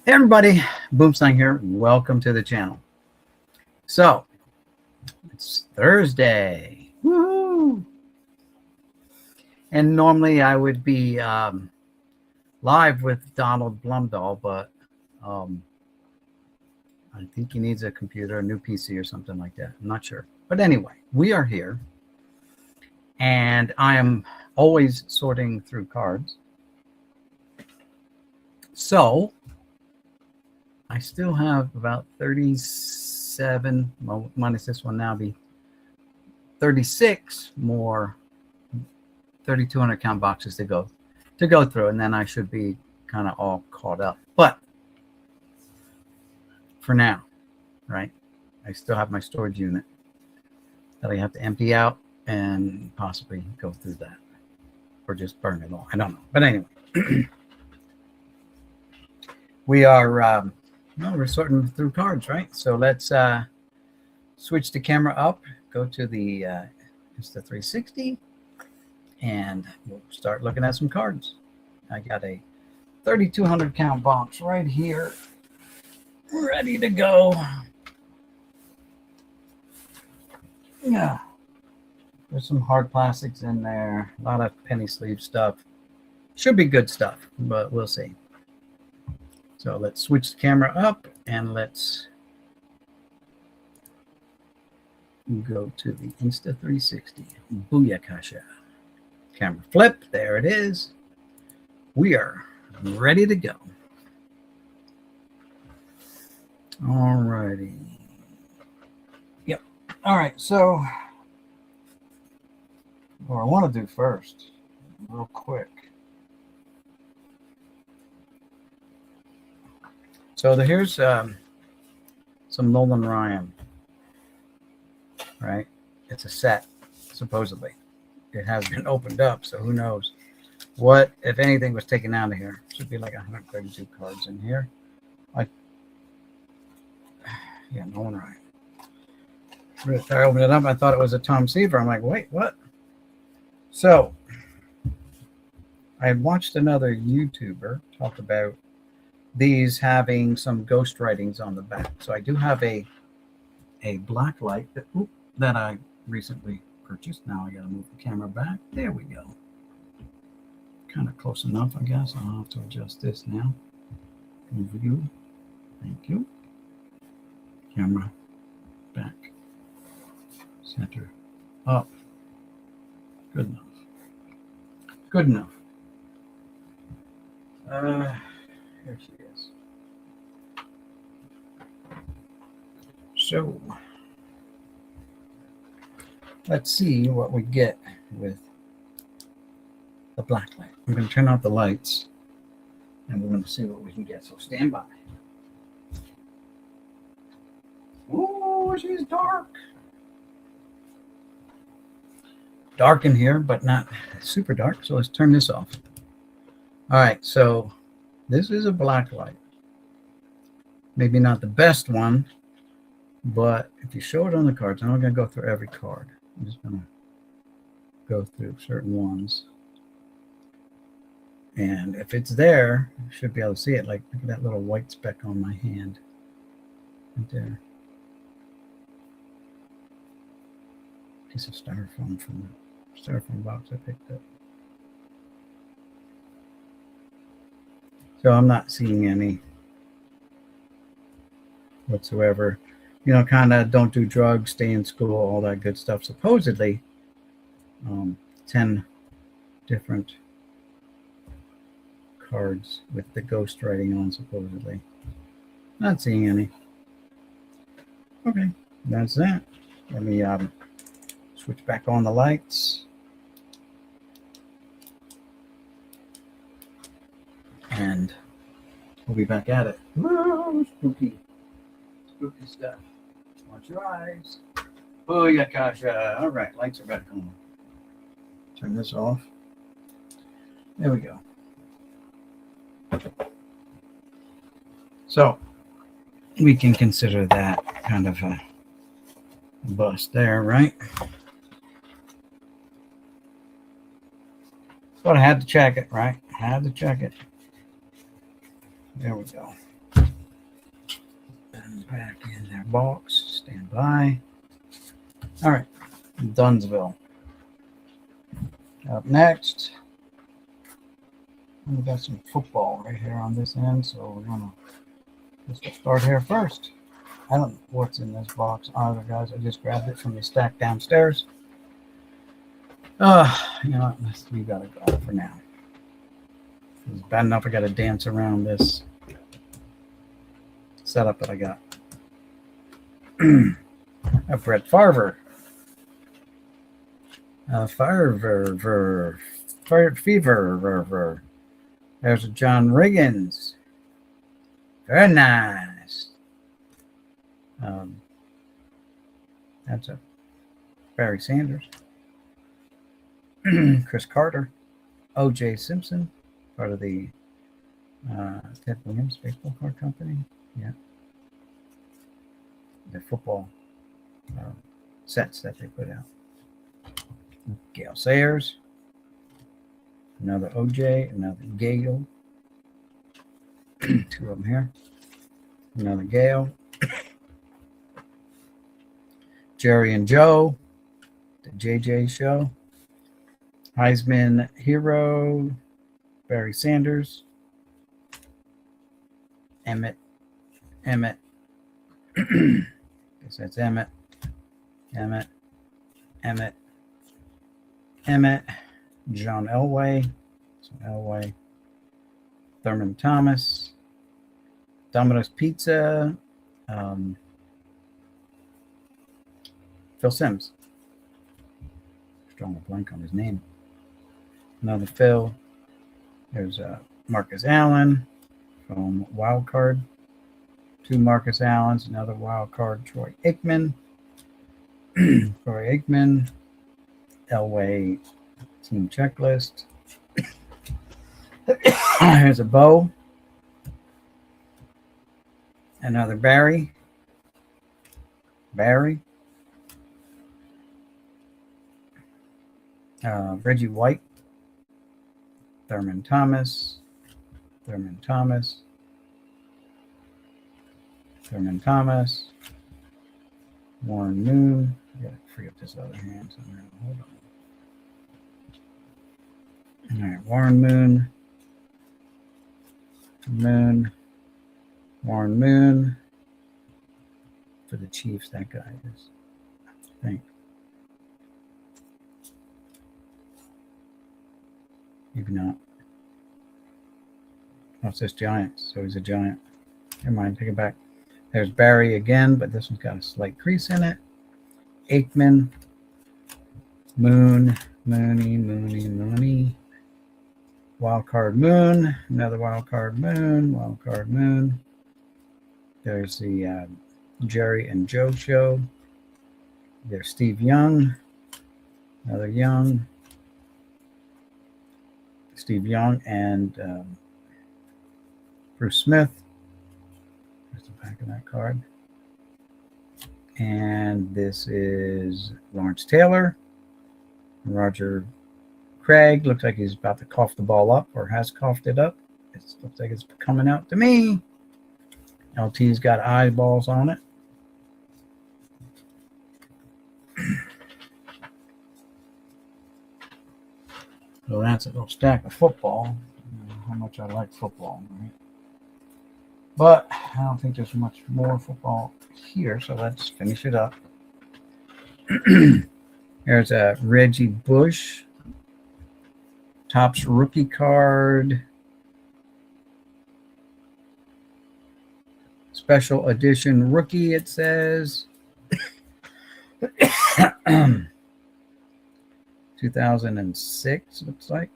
Hey everybody, Boomstein here. Welcome to the channel. So, it's Thursday. Woo! And normally I would be live with Donald Blumdahl, but I think he needs a computer, a new PC or something like that. I'm not sure. But anyway, we are here. And I am always sorting through cards. So, I still have about 37, well, minus this one now, be 36 more 3,200 count boxes to go through, and then I should be kind of all caught up. But for now, right, I still have my storage unit that I have to empty out and possibly go through that, or just burn it all. I don't know. But anyway, we are we're sorting through cards, right? So let's switch the camera up, go to the Insta360, and we'll start looking at some cards. I got a 3,200 count box right here, ready to go. Yeah, there's some hard plastics in there, a lot of penny sleeve stuff. Should be good stuff, but we'll see. So let's switch the camera up and let's go to the Insta360. Booyakasha. Camera flip. There it is. We are ready to go. All righty. Yep. All right. So what I want to do first, real quick. So here's some Nolan Ryan, right? It's a set, supposedly. It has been opened up, so who knows what, if anything, was taken out of here. Should be like 132 cards in here. Yeah, Nolan Ryan. I opened it up, I thought it was a Tom Seaver. I'm like, wait, what? So I watched another YouTuber talk about these having some ghost writings on the back. So I do have a black light that I recently purchased. Now I gotta move the camera back. There we go. Kind of close enough, I guess. I'll have to adjust this now. View. Thank you. Camera back. Center up. Good enough. Good enough. Here she is. So let's see what we get with the black light. I'm going to turn off the lights and we're going to see what we can get. So stand by. Oh, she's dark. Dark in here, but not super dark. So let's turn this off. All right, so this is a black light. Maybe not the best one, but if you show it on the cards, I'm not going to go through every card. I'm just going to go through certain ones. And if it's there, you should be able to see it. Like, look at that little white speck on my hand. Right there. Piece of styrofoam from the styrofoam box I picked up. So I'm not seeing any whatsoever. You know, kind of don't do drugs, stay in school, all that good stuff. Supposedly, 10 different cards with the ghost writing on, supposedly. Not seeing any. Okay, that's that. Let me switch back on the lights. And we'll be back at it. Woo, spooky. Spooky stuff. Watch your eyes. Oh, yeah, gosh. All right, lights are back on. Turn this off. There we go. So we can consider that kind of a bust there, right? But I had to check it, right? Had to check it. There we go. Back in their box. Stand by. All right. Dunsville. Up next. We got some football right here on this end, so we're gonna just start here first. I don't know what's in this box either, guys. I just grabbed it from the stack downstairs. You know what? Let's leave that go for now. It's bad enough I got to dance around this setup that I got. Brett Favre. Fever. There's a John Riggins. Very nice. That's a Barry Sanders. Chris Carter. O.J. Simpson, part of the Ted Williams Baseball Card Company. Yeah. The football sets that they put out. Gale Sayers. Another O.J., another Gale. Two of them here. Another Gale. Jerry and Joe. The JJ Show. Heisman Hero. Barry Sanders. Emmett. Guess that's Emmett. John Elway. Thurman Thomas. Domino's Pizza. Phil Simms. Drawing a blank on his name. Another Phil. There's Marcus Allen from Wild Card. Two Marcus Allens. Another Wild Card. Troy Aikman. Elway team checklist. Here's a Bo. Another Barry. Reggie White. Thurman Thomas. Warren Moon. I gotta free up this other hand somewhere. Hold on. All right, Warren Moon. For the Chiefs, that guy is, I think. Maybe not. Oh, it says Giants, so he's a Giant. Never mind, take it back. There's Barry again, but this one's got a slight crease in it. Aikman. Mooney. Wild Card Moon. Another Wild Card Moon. There's the Jerry and Joe Show. There's Steve Young. Another Young. Steve Young and Bruce Smith. There's the back of that card. And this is Lawrence Taylor. Roger Craig. Looks like he's about to cough the ball up or has coughed it up. It looks like it's coming out to me. LT's got eyeballs on it. So that's a little stack of football. You know how much I like football, right? But I don't think there's much more football here, so let's finish it up. There's a Reggie Bush. Topps rookie card. Special edition rookie, it says. 2006, looks like.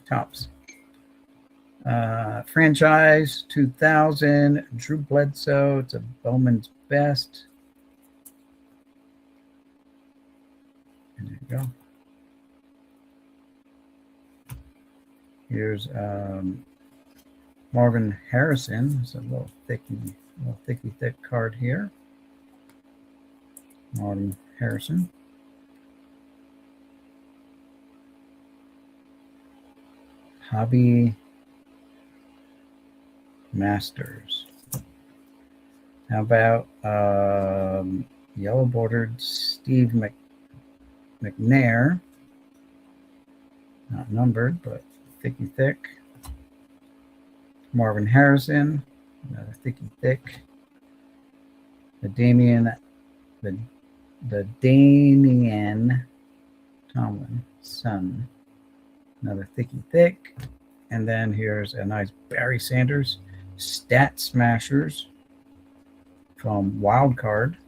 Topps. Franchise 2000. Drew Bledsoe. It's a Bowman's Best. And there you go. Here's Marvin Harrison. It's a little thick card here. Marvin Harrison. Hobby Masters. How about yellow bordered Steve McNair? Not numbered, but thicky thick. Marvin Harrison, another thicky thick. The Damian Tomlin son, another thicky thick. And then here's a nice Barry Sanders Stat Smashers from Wild Card.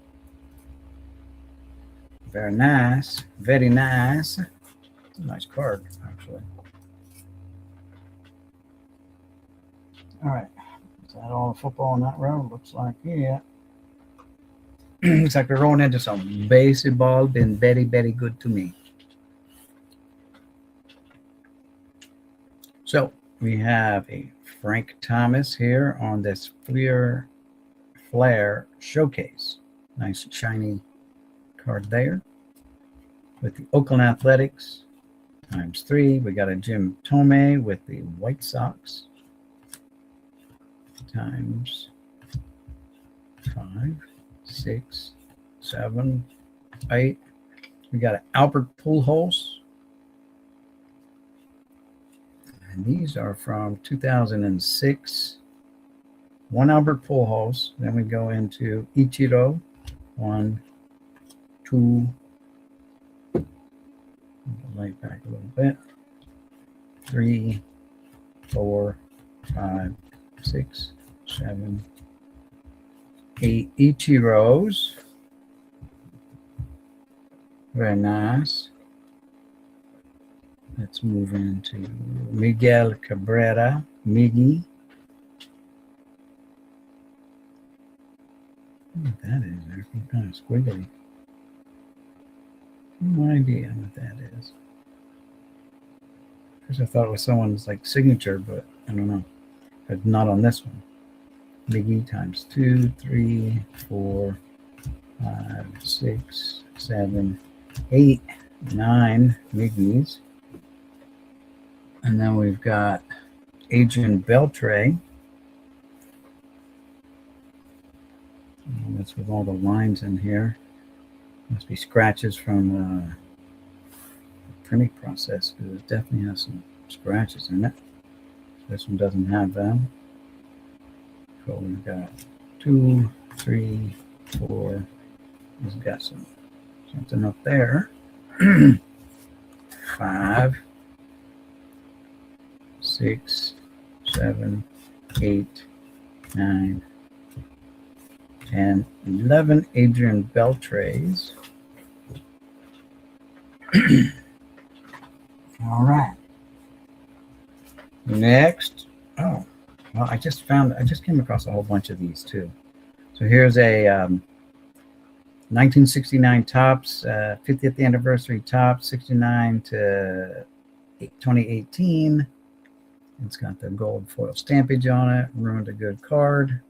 Very nice. Very nice. It's a nice card, actually. All right. Is that all the football on that row? Looks like, yeah. Looks like we're rolling into some baseball. Been very, very good to me. So we have a Frank Thomas here on this Flair Showcase. Nice shiny card there. With the Oakland Athletics ×3. We got a Jim Thome with the White Sox ×5, 6, 7, 8. We got an Albert Pujols. And these are from 2006. One Albert Pujols. Then we go into Ichiro. 1, 2. Light back a little bit. 3, 4, 5, 6, 7, 8 Ichiros. Very nice. Let's move into Miguel Cabrera, Miggy. What that is there? Some kind of squiggly. No idea what that is. First I thought it was someone's like signature, but I don't know. But not on this one. Miggy ×2, 3, 4, 5, 6, 7, 8, 9 Miggies. And then we've got Adrian Beltre. That's with all the lines in here. Must be scratches from the printing process, because it definitely has some scratches in it. This one doesn't have them. So we've got 2, 3, 4. It's got something up there. 5, 6, 7, 8, 9, 10, 11 Adrian Beltres. All right. Next. Oh, well, I just came across a whole bunch of these too. So here's a 1969 Topps, 50th anniversary Topps, 69 to 2018. It's got the gold foil stampage on it. Ruined a good card.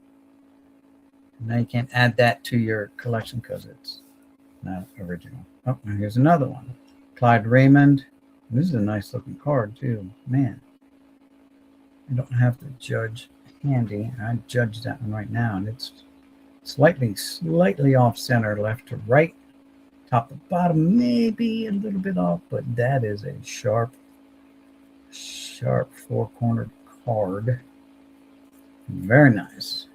Now you can't add that to your collection because it's not original. Oh, and here's another one. Clyde Raymond. This is a nice looking card too. Man, I don't have to judge handy. I judge that one right now, and it's slightly off center, left to right, top to bottom, maybe a little bit off, but that is a sharp four-cornered card. Very nice.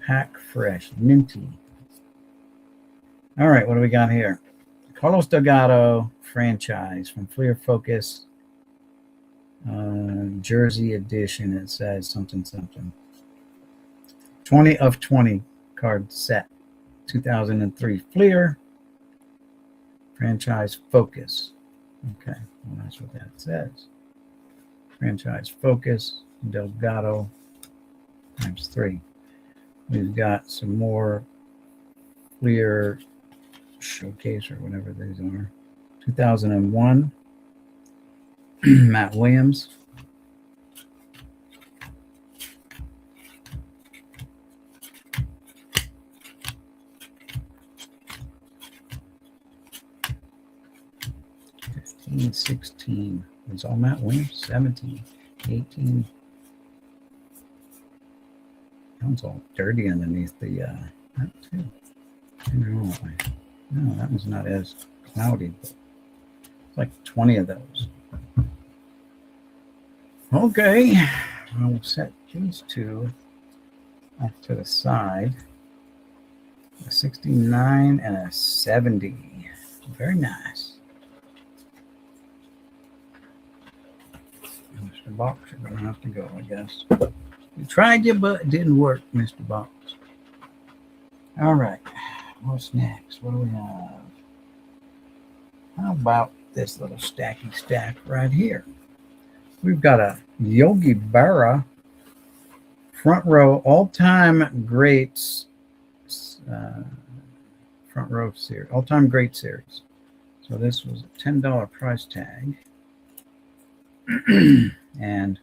Pack fresh, minty. All right, what do we got here? Carlos Delgado franchise from Fleer Focus. Jersey edition. It says something. 20 of 20 card set. 2003 Fleer. Franchise Focus. Okay, well, that's what that says. Franchise Focus. Delgado ×3. We've got some more Fleer Showcase or whatever these are. 2001 Matt Williams. '15, 16. It's all Matt Williams. 17, 18. Sounds all dirty underneath the That too. No, that one's not as cloudy. But it's like 20 of those. Okay, I'll set these two off to the side. A 69 and a 70. Very nice. Mr. Box, you're going to have to go, I guess. You tried your, but it didn't work, Mr. Box. All right. What's next? What do we have? How about this little stacky stack right here? We've got a Yogi Berra front row all-time greats front row series, all-time great series. So this was a $10 price tag. And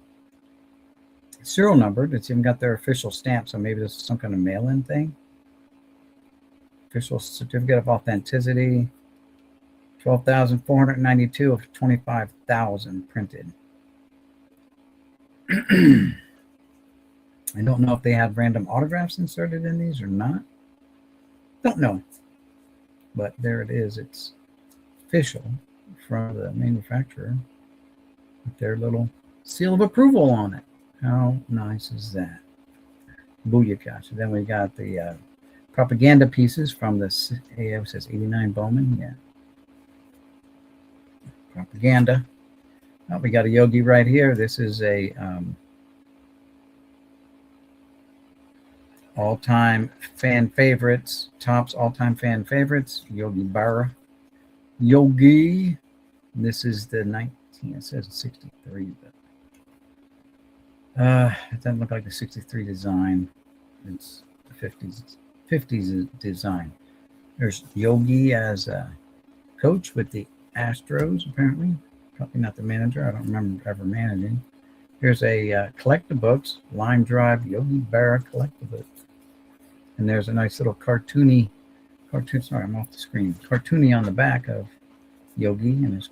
serial numbered. It's even got their official stamp, so maybe this is some kind of mail-in thing. Official certificate of authenticity. 12,492 of 25,000 printed. I don't know if they had random autographs inserted in these or not. Don't know. But there it is. It's official from the manufacturer with their little seal of approval on it. How nice is that? Booyakasha. So then we got the propaganda pieces from the AO says 89 Bowman. Yeah. Propaganda. Oh, we got a Yogi right here. This is a all-time fan favorites, Topps all-time fan favorites, Yogi Berra. Yogi. This is the 19, it says 63, but it doesn't look like the 63 design. It's the 50s design. There's Yogi as a coach with the Astros, apparently. Probably not the manager. I don't remember ever managing. Here's a collector books, Lime Drive, Yogi Berra collector book. And there's a nice little cartoon, sorry, I'm off the screen. Cartoony on the back of Yogi and his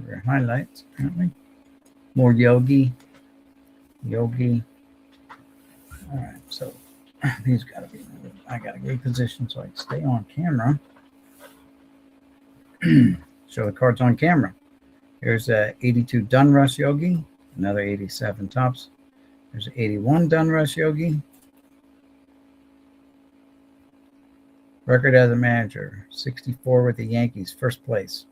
career highlights, apparently. More Yogi. Yogi. All right, so these got to be, I got to reposition so I can stay on camera. Show the cards on camera. Here's a 82 Donruss Yogi, another 87 Topps. There's an 81 Donruss Yogi. Record as a manager, 64 with the Yankees, first place.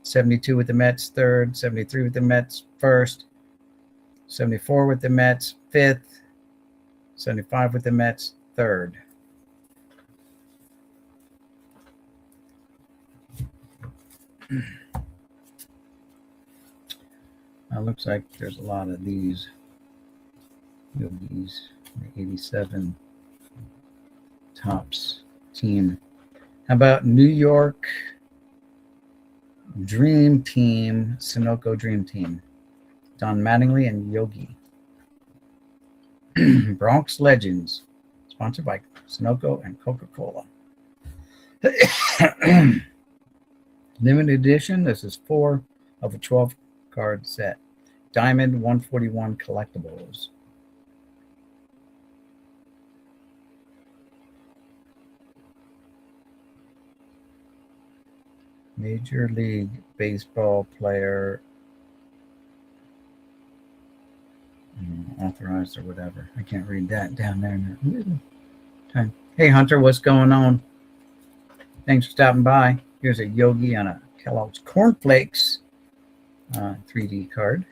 72 with the Mets, third. 73 with the Mets, first. 74 with the Mets, fifth. 75 with the Mets, third. Looks like there's a lot of these Yogis, the 87 Topps team. How about New York Dream Team, Sunoco Dream Team? Don Mattingly and Yogi. Bronx Legends, sponsored by Sunoco and Coca-Cola. Limited edition. This is 4 of a 12 card set. Diamond 141 collectibles. Major League Baseball player, authorized or whatever. I can't read that down there in the little time. Hey Hunter, what's going on? Thanks for stopping by. Here's a Yogi on a Kellogg's Cornflakes 3D card.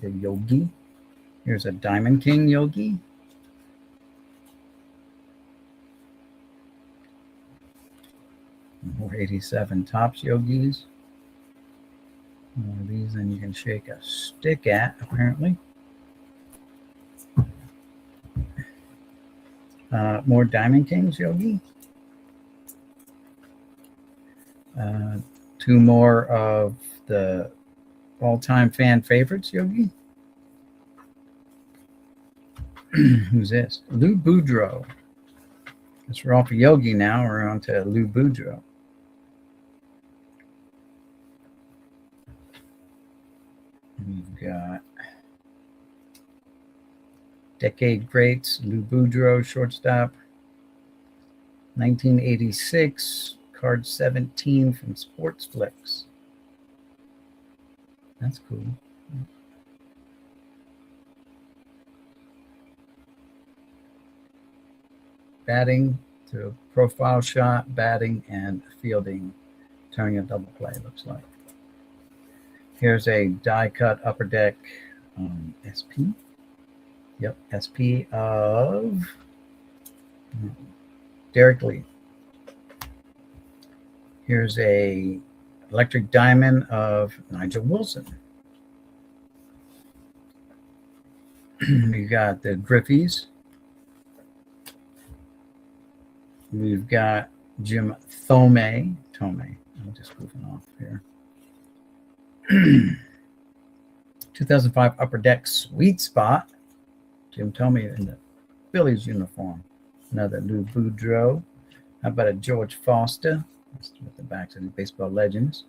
The Yogi. Here's a Diamond King Yogi. More 87 Topps Yogis. One of these, then you can shake a stick at, apparently. More Diamond Kings Yogi. 2 more of the all-time fan favorites Yogi. Who's this? Lou Boudreau. Guess we're off of Yogi now. We're on to Lou Boudreau. We've got decade greats, Lou Boudreau, shortstop. 1986, card 17 from Sportsflix. That's cool. Batting to profile shot, batting, and fielding. Turning a double play, looks like. Here's a die cut upper deck SP. Yep, SP of Derek Lee. Here's a electric diamond of Nigel Wilson. We've got the Griffies. We've got Jim Thome. I'm just goofing off here. 2005 Upper Deck Sweet Spot. Jim Thome in the Phillies uniform. Another Lou Boudreau. How about a George Foster? That's with the backs of the baseball legends.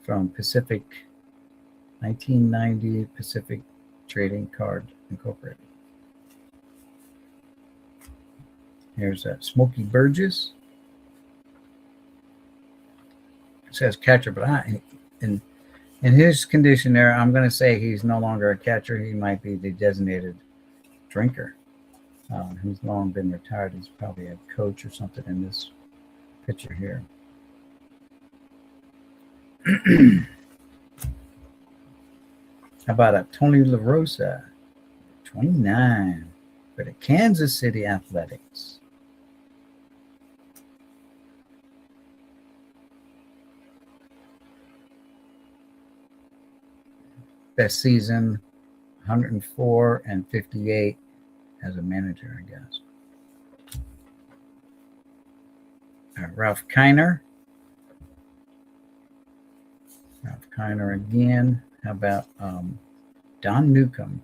From Pacific, 1990 Pacific Trading Card Incorporated. Here's Smokey Burgess. It says catcher, but in his condition there, I'm going to say he's no longer a catcher. He might be the designated drinker. He's long been retired. He's probably a coach or something in this picture here. How about a Tony La Rosa, 29, for the Kansas City Athletics. Best season, 104 and 58 as a manager, I guess. Ralph Kiner. Ralph Kiner again. How about Don Newcomb?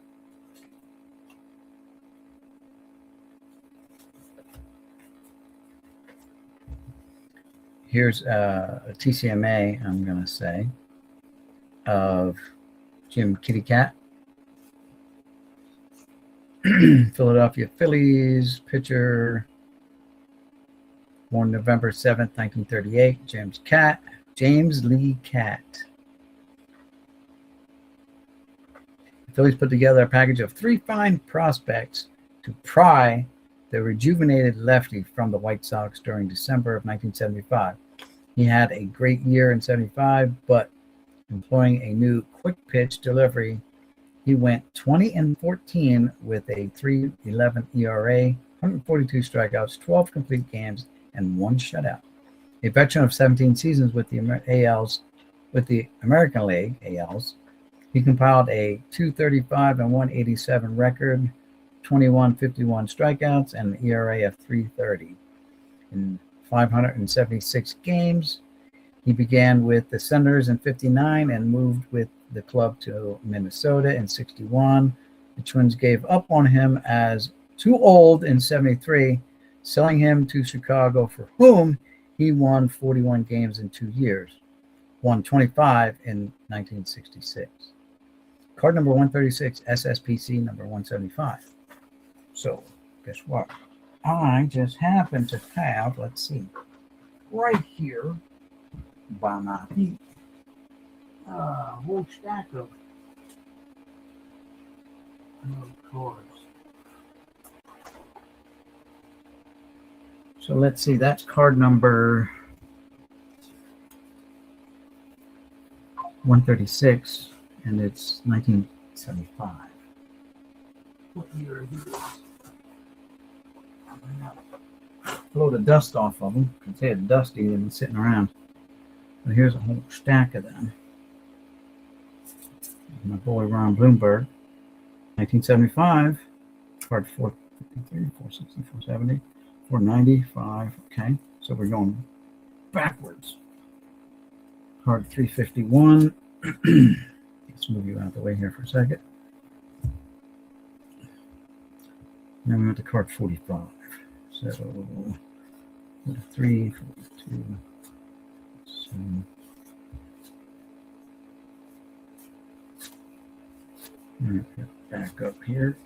Here's a TCMA, I'm going to say, of Jim Kitty Cat. Philadelphia Phillies pitcher, born November 7th, 1938. James Lee Cat. The Phillies put together a package of 3 fine prospects to pry the rejuvenated lefty from the White Sox during December of 1975. He had a great year in 75, but employing a new quick pitch delivery, he went 20-14 with a 3.11 ERA, 142 strikeouts, 12 complete games, and 1 shutout. A veteran of 17 seasons with the American League ALs, he compiled a 235 and 187 record, 21-51 strikeouts, and an ERA of 3.30 in 576 games. He began with the Senators in 59 and moved with the club to Minnesota in 61. The Twins gave up on him as too old in 73, selling him to Chicago, for whom he won 41 games in 2 years, won 25 in 1966. Card number 136, SSPC number 175. So, guess what? I just happen to have, let's see, right here by my feet, a whole stack of cards. So let's see, that's card number 136, and it's 1975. What year is this? Blow the dust off of them. You can say it's dusty and sitting around. But here's a whole stack of them. My boy Ron Bloomberg, 1975, card 453, 460, 470, 495. Okay, so we're going backwards. Card 351. Let's move you out of the way here for a second. Then we went to card 45. So 43, 42. So back up here.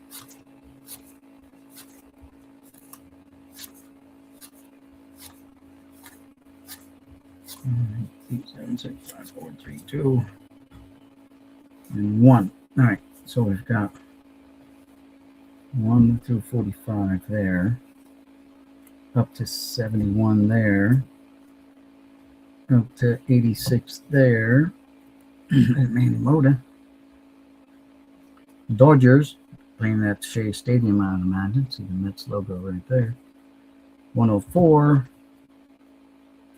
8, 7, 6, 5, 4, 3, 2, and 1. All right, so we've got 1 through 45 there, up to 71 there, up to 86 there. There's Manny Mota. Dodgers playing at Shea Stadium, I would imagine. See the Mets logo right there. 104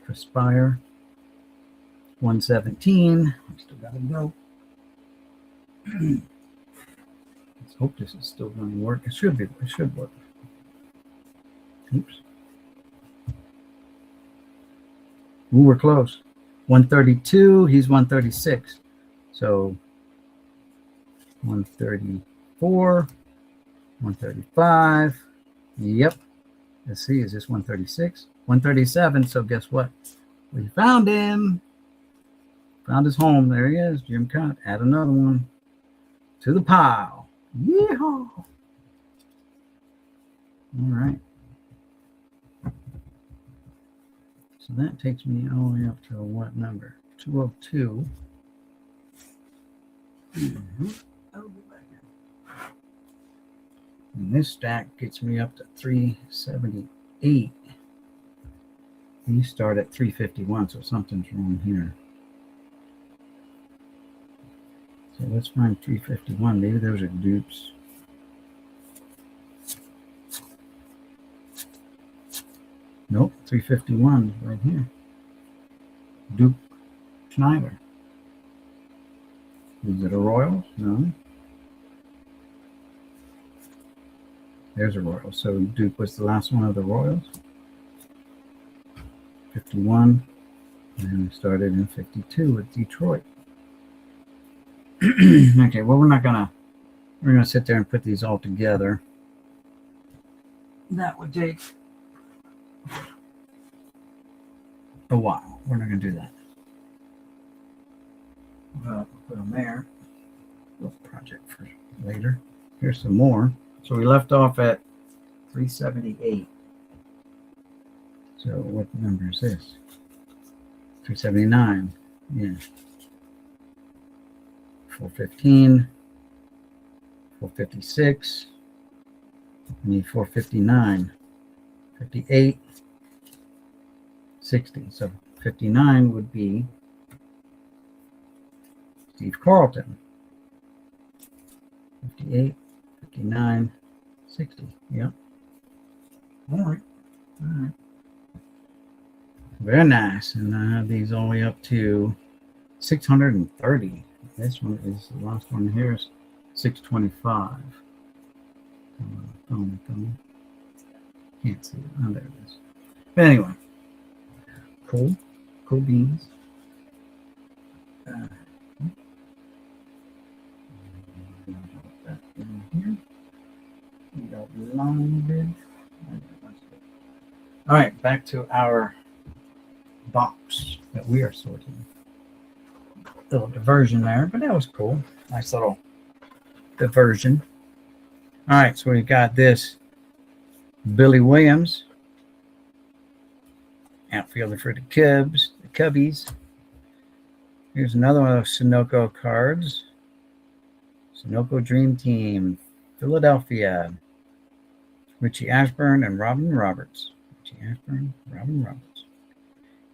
for Spire. 117. I still got to go. Let's hope this is still going to work. It should be. It should work. Oops. Ooh, we're close. 132. He's 136. So 134. 135. Yep. Let's see. Is this 136? 137. So guess what? We found him. Found his home. There he is. Jim Kaat. Add another one to the pile. Yeehaw. All right. So that takes me all the way up to what number? 202. Mm-hmm. I'll go back in. And this stack gets me up to 378. You start at 351, so something's wrong here. So let's find 351. Maybe those are dupes. Nope, 351 right here. Duke Schneider. Is it a Royals? No. There's a Royal. So Duke was the last one of the Royals. 51. And we started in 52 with Detroit. Okay, well, we're gonna sit there and put these all together. That would take a while. We're not gonna do that. We'll put them there. Little project for later. Here's some more. So we left off at 378. So what number is this? 379. Yeah. 415, 456, I need 459, 58, 60. So 59 would be Steve Carlton. 58, 59, 60. Yep. All right. All right. Very nice. And I have these all the way up to 630. This one is the last one here is 625. Can't see it. Oh, there it is. But anyway, cool beans. All right, back to our box that we are sorting. Little diversion there, but that was cool. Nice little diversion. All right, so we've got this Billy Williams, outfielder for the Cubbies. Here's another one of those Sunoco cards. Sunoco Dream Team, Philadelphia. Richie Ashburn and Robin Roberts.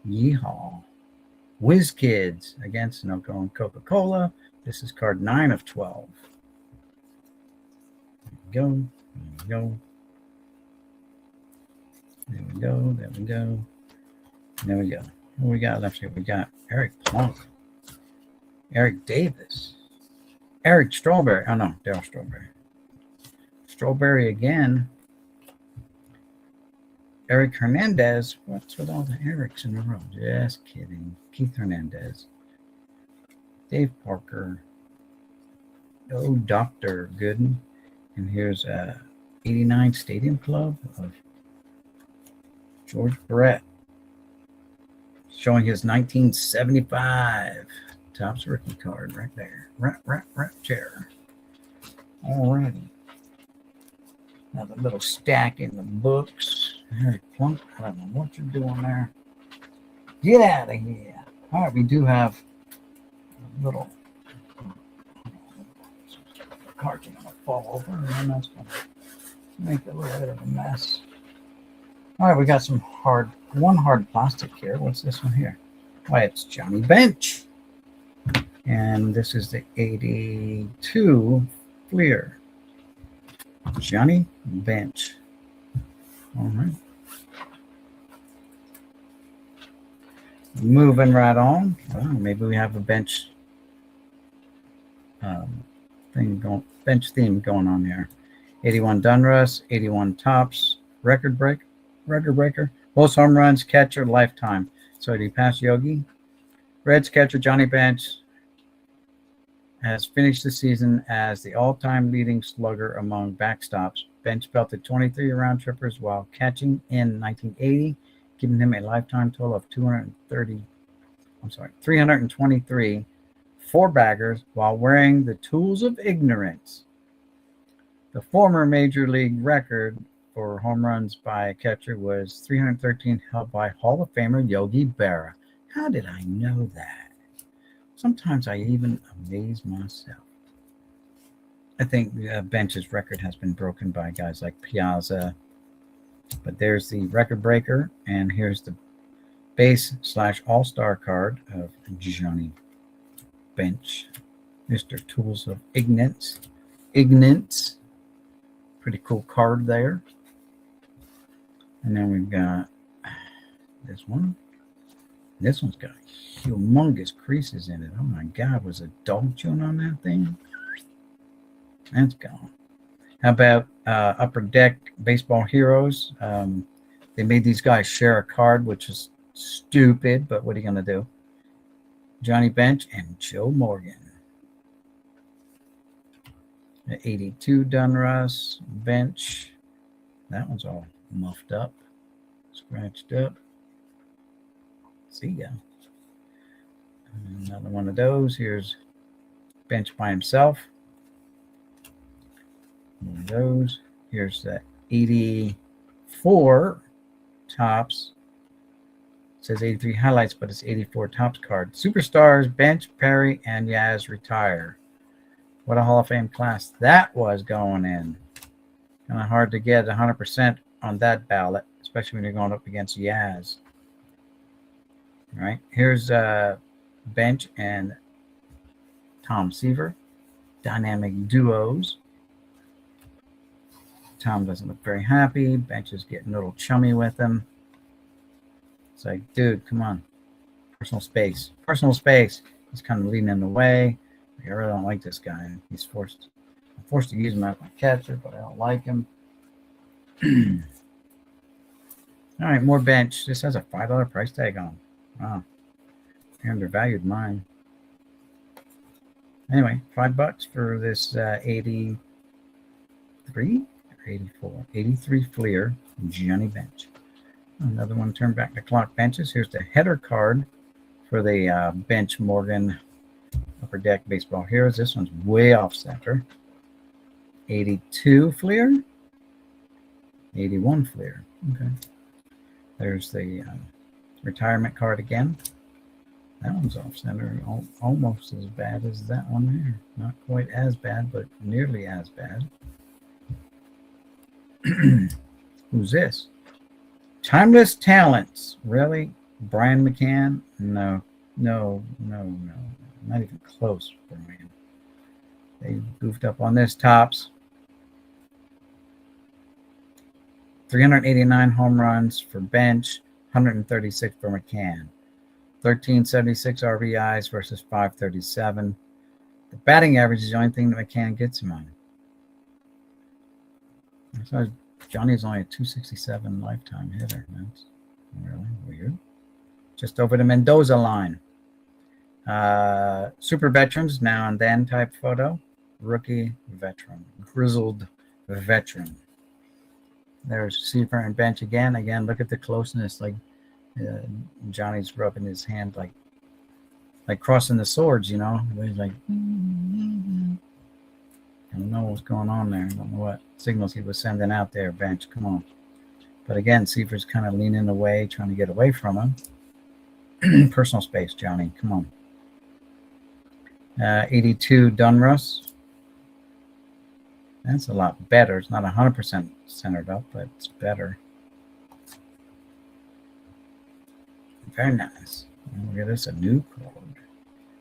Yeehaw. Whiz Kids against Sunoco and Coca-Cola. This is card 9 of 12. There we go. There we go. There we go. There we go. What we got left here? We got Eric Plunk. Eric Davis. Eric Strawberry. Oh, no. Darryl Strawberry. Strawberry again. Eric Hernandez. What's with all the Erics in a row? Just kidding. Keith Hernandez. Dave Parker. Oh, Dr. Gooden. And here's 89 Stadium Club of George Brett. Showing his 1975 Topps rookie card right there. Right chair. All righty. Another little stack in the books. Harry Plunk, I don't know what you're doing there. Get out of here. All right, we do have a little cart going to fall over, and then that's going to make a little bit of a mess. All right, we got one hard plastic here. What's this one here? Why, it's Johnny Bench. And this is the 82 Fleer. Johnny Bench. All right. Moving right on. Well, maybe we have a bench bench theme going on here. 81 Donruss, 81 Topps, record breaker, most home runs, catcher, lifetime. So did he pass Yogi? Reds catcher Johnny Bench has finished the season as the all-time leading slugger among backstops. Bench belted 23 round trippers while catching in 1980, giving him a lifetime total of 323 four-baggers while wearing the tools of ignorance. The former major league record for home runs by a catcher was 313, held by Hall of Famer Yogi Berra. How did I know that? Sometimes I even amaze myself. I think Bench's record has been broken by guys like Piazza, but there's the record breaker, and here's the base/all-star card of Johnny Bench, Mr. Tools of Ignorance. Pretty cool card there. And then we've got this one. This one's got humongous creases in it. Oh my God, was a dog chewing on that thing? That's gone. How about Upper Deck Baseball Heroes? They made these guys share a card, which is stupid, but what are you going to do? Johnny Bench and Joe Morgan. 82 Donruss Bench. That one's all muffed up, scratched up. See ya. Another one of those. Here's Bench by himself. One of those. Here's the 84 Topps. It says 83 highlights, but it's 84 Topps card. Superstars, Bench, Perry, and Yaz retire. What a Hall of Fame class that was going in. Kind of hard to get 100% on that ballot, especially when you're going up against Yaz. All right, here's Bench and Tom Seaver, dynamic duos. Tom doesn't look very happy. Bench is getting a little chummy with him. It's like, dude, come on. Personal space. Personal space. He's kind of leading in the way. I really don't like this guy. I'm forced to use him as my catcher, but I don't like him. All right, more Bench. This has a $5 price tag on. Wow. They undervalued mine. Anyway, $5 for this 83 or 84. 83 Fleer Johnny Bench. Another one, turn back the clock benches. Here's the header card for the Bench Morgan Upper Deck Baseball Heroes. This one's way off center. 82 Fleer. 81 Fleer. Okay. There's the retirement card again. That one's off center. Almost as bad as that one there. Not quite as bad, but nearly as bad. Who's this? Timeless Talents. Really? Brian McCann? No. Not even close, Brian. They goofed up on this. Topps. 389 home runs for Bench, 136 for McCann. 1376 RBIs versus 537. The batting average is the only thing that McCann gets him on. So Johnny's only a 267 lifetime hitter. That's really weird. Just over the Mendoza line. Super veterans, now and then type photo. Rookie veteran. Grizzled veteran. There's Seaver and Bench again. Again, look at the closeness. Like Johnny's rubbing his hand like crossing the swords, you know. He's like, I don't know what's going on there. I don't know what signals he was sending out there, Bench. Come on. But again, Seaver's kind of leaning away, trying to get away from him. Personal space, Johnny. Come on. 82 Donruss. That's a lot better. It's not 100% centered up, but it's better. Very nice. Look at this, a new card.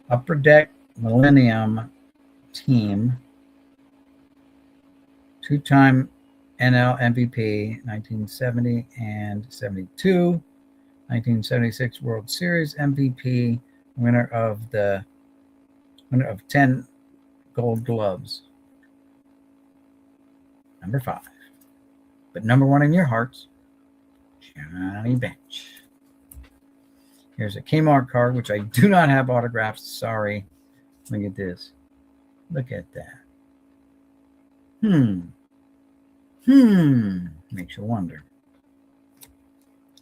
Upper Deck Millennium Team. Two-time NL MVP, 1970 and 72. 1976 World Series MVP. Winner of 10 Gold Gloves. Number 5. But number 1 in your hearts, Johnny Bench. Here's a Kmart card, which I do not have autographs. Sorry. Look at this. Look at that. Makes you wonder.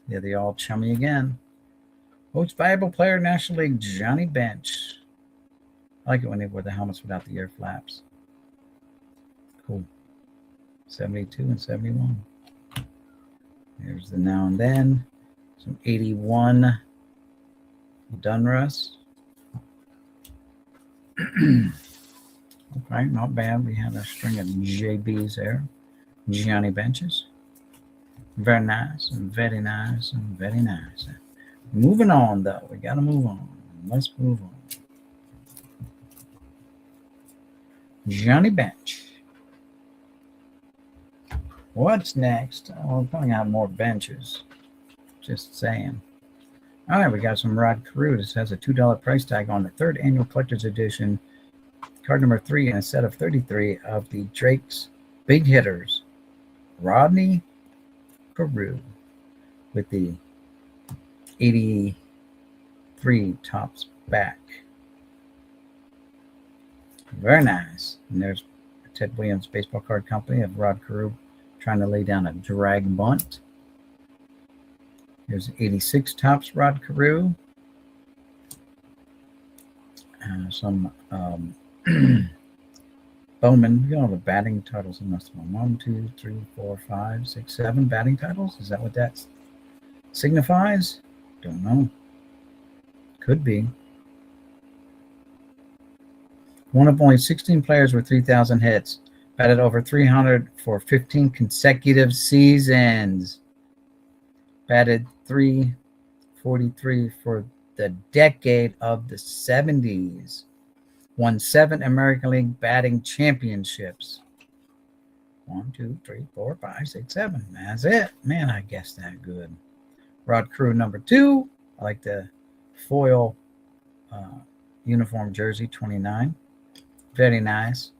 Yeah, they all chummy again. Most valuable player, National League, Johnny Bench. I like it when they wear the helmets without the ear flaps. Cool. 72 and 71. Here's the now and then. Some 81 Donruss. Okay, not bad. We have a string of JBs there. Johnny Benches. Very nice and very nice and very nice. Moving on, though. We got to move on. Let's move on. Johnny Bench. What's next? Oh, we're going to have more benches. Just saying. All right, we got some Rod Carew. This has a $2 price tag on the 3rd annual collector's edition. Card number 3 in a set of 33 of the Drake's Big Hitters. Rodney Carew with the 83 tops back. Very nice. And there's Ted Williams Baseball Card Company of Rod Carew trying to lay down a drag bunt. Here's 86 tops Rod Carew. Some Bowman. You know the batting titles in this one. 1, 2, 3, 4, 5, 6, 7 batting titles. Is that what that signifies? Don't know. Could be. One of only 16 players with 3,000 hits. Batted over 300 for 15 consecutive seasons. Batted .343 for the decade of the 70s. Won 7 American League batting championships. 1, 2, 3, 4, 5, 6, 7. That's it. Man, I guess that good. Rod Carew number 2. I like the foil uniform jersey, 29. Very nice.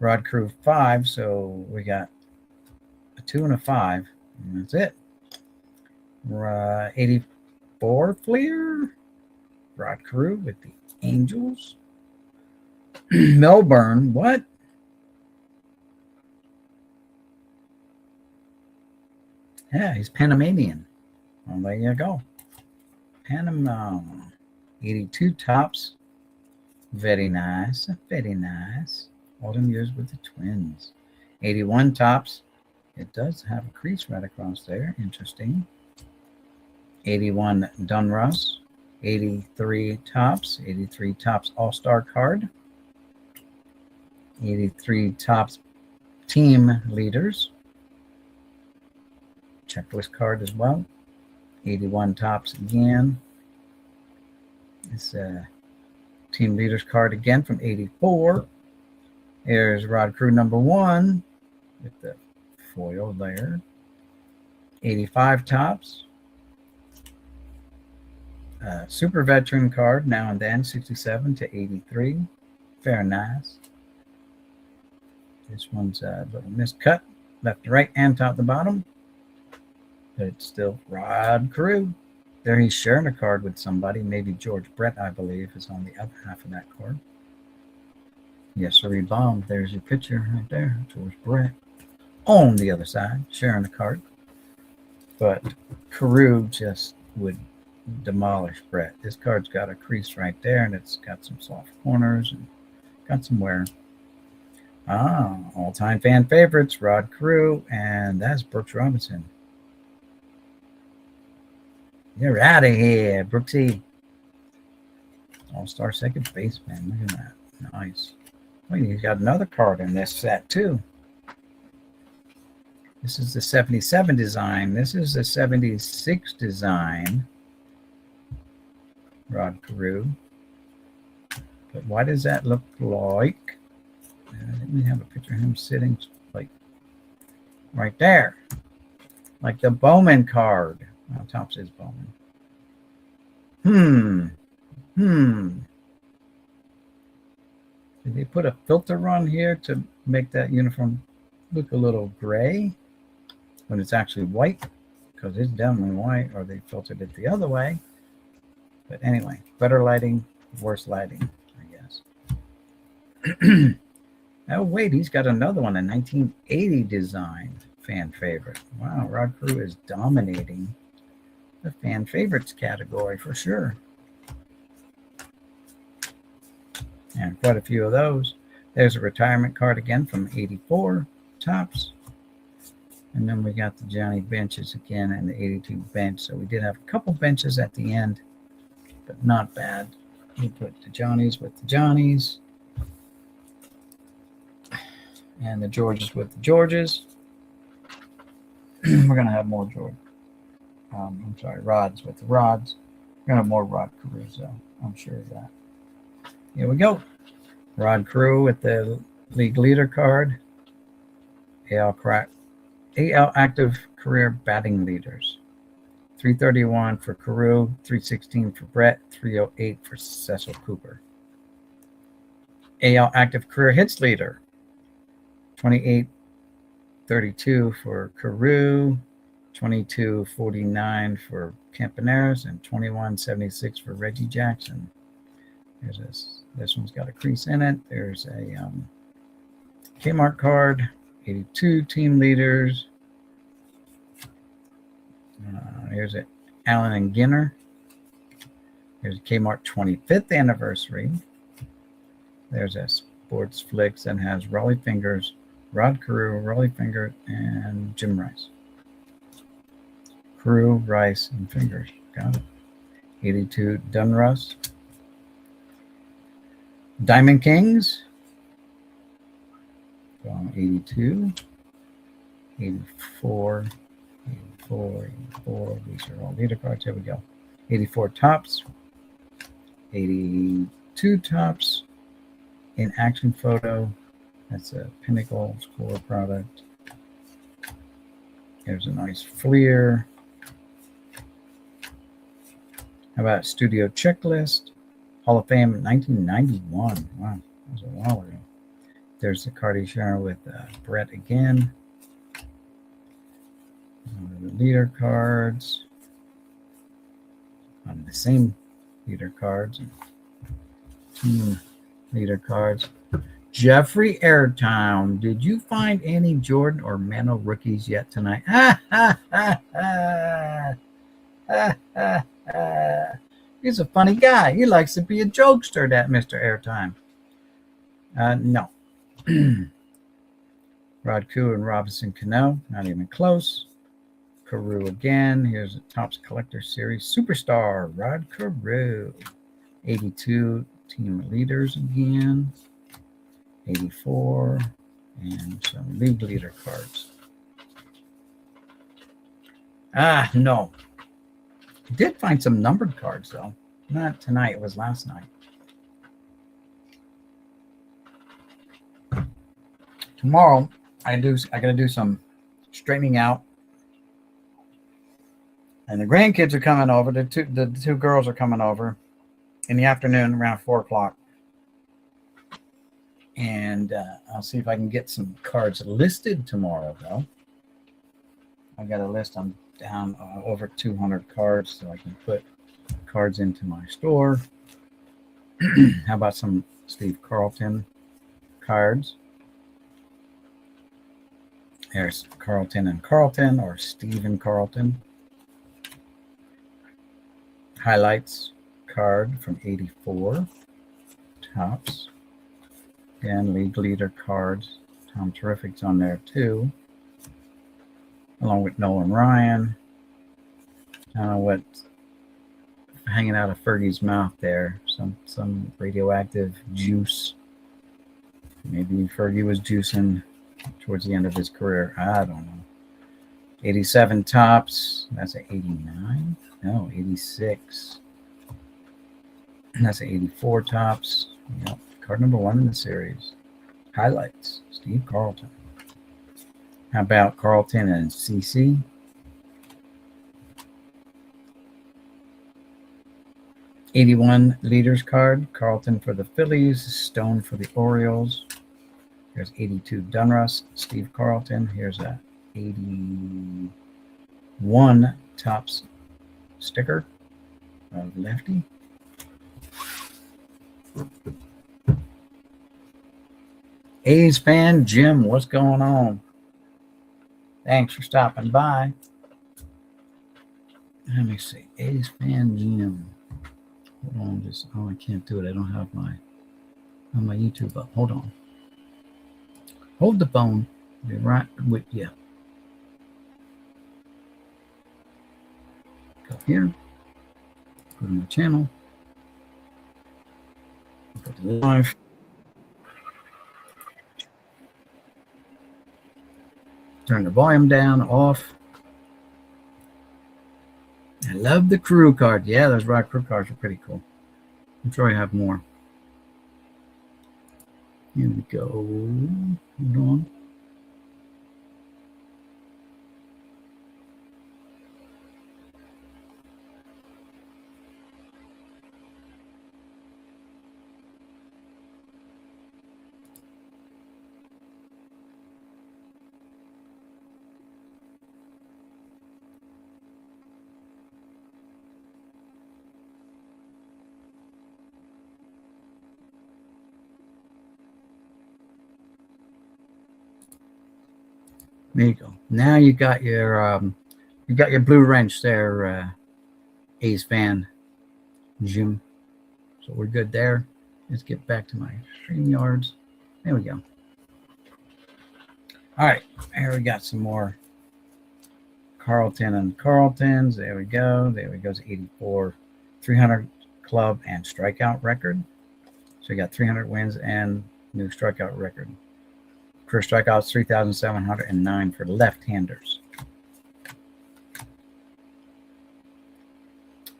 Rod Carew 5. So we got a 2 and a 5. And that's it. 84 Fleer. Rod Carew with the Angels. Melbourne. What? Yeah, he's Panamanian. Well, there you go. Panama. 82 tops. Very nice. Very nice. All them years with the Twins. 81 tops. It does have a crease right across there. Interesting. 81 Donruss. 83 tops. 83 tops All-Star card. 83 tops team leaders. Checklist card as well. 81 tops again. It's a team leaders card again from 84. Here's Rod Carew number 1 with the foil there. 85 tops. Super veteran card now and then, 67 to 83. Very nice. This one's a little miscut, left to right and top to bottom. But it's still Rod Carew. There he's sharing a card with somebody. Maybe George Brett, I believe, is on the other half of that card. Yes, sir, Bob. There's your picture right there. George Brett on the other side, sharing the card. But Carew just would demolish Brett. This card's got a crease right there, and it's got some soft corners and got some wear. All-time fan favorites, Rod Carew, and that's Brooks Robinson. You're out of here, Brooksy. All-star second baseman. Look at that. Nice. Wait, he's got another card in this set, too. This is the 77 design. This is the 76 design. Rod Carew. But why does that look like? Let me have a picture of him sitting like right there. Like the Bowman card. Oh, top says Bowman. Did they put a filter on here to make that uniform look a little gray when it's actually white? Because it's definitely white, or they filtered it the other way. But anyway, better lighting, worse lighting, I guess. Oh, wait, he's got another one, a 1980 design fan favorite. Wow, Rod Carew is dominating the fan favorites category for sure. And quite a few of those. There's a retirement card again from 84, Topps. And then we got the Johnny benches again and the 82 bench. So we did have a couple benches at the end, but not bad. We put the Johnnies with the Johnnies. And the Georges with the Georges. We're going to have more Rods with the Rods. We're going to have more Rod Caruso. I'm sure of that. Here we go. Rod Carew with the league leader card. AL active career batting leaders. 331 for Carew, 316 for Brett, 308 for Cecil Cooper. AL active career hits leader. 2832 for Carew, 2249 for Campaneris, and 2176 for Reggie Jackson. There's this one's got a crease in it. There's a Kmart card, 82 team leaders. Here's it, Allen and Ginner. Here's Kmart 25th anniversary. There's a Sports Flicks that has Rollie Fingers, Rod Carew, Rollie Fingers, and Jim Rice. Carew, Rice, and Fingers. Got it. 82 Dunruss. Diamond Kings. 82. 84. 84. 84. These are all leader cards. Here we go. 84 Topps. 82 Topps. In action photo. That's a Pinnacle Score product. Here's a nice Fleer. How about Studio Checklist? Hall of Fame 1991. Wow, that was a while ago. There's the card he's sharing with Brett again. The leader cards. The same leader cards. Team leader cards. Jeffrey Airtown, did you find any Jordan or Mano rookies yet tonight? He's a funny guy. He likes to be a jokester, that Mr. Airtime. No. Rod Carew and Robinson Cano, not even close. Carew again. Here's a Topps Collector Series Superstar, Rod Carew. 82 team leaders again. 84. And some league leader cards. No. Did find some numbered cards, though. Not tonight. It was last night. Tomorrow, I got to do some straightening out. And the grandkids are coming over. The two girls are coming over in the afternoon around 4 o'clock. And I'll see if I can get some cards listed tomorrow, though. I got a list. I'm down over 200 cards, so I can put cards into my store. How about some Steve Carlton cards? There's Carlton and Carlton, or Stephen Carlton. Highlights card from 84. Topps. Again, league leader cards. Tom Terrific's on there too, along with Nolan Ryan. What hanging out of Fergie's mouth there. Some radioactive juice. Maybe Fergie was juicing towards the end of his career. I don't know. 87 tops. That's an 89. No, 86. That's an 84 tops. Yep. Card number 1 in the series. Highlights. Steve Carlton. How about Carlton and CC? '81 leaders card. Carlton for the Phillies. Stone for the Orioles. Here's 82 Donruss. Steve Carlton. Here's a 81 tops sticker of Lefty. A's fan Jim, what's going on? Thanks for stopping by. Let me see. A's fan Jim. Hold on, I can't do it. I don't have my YouTube up. Hold on. Hold the phone. Be right with you. Go here. Go to my channel. Go to live. Turn the volume down, off. I love the crew card. Yeah, those rock crew cards are pretty cool. I'm sure I have more. Here we go. Hold on. There you go. Now you got your blue wrench there, A's fan, Jim. So we're good there. Let's get back to my StreamYards. There we go. All right, here we got some more Carlton and Carltons. There we go. There we go. 84, 300 club and strikeout record. So you got 300 wins and new strikeout record. Career strikeouts 3,709 for left-handers.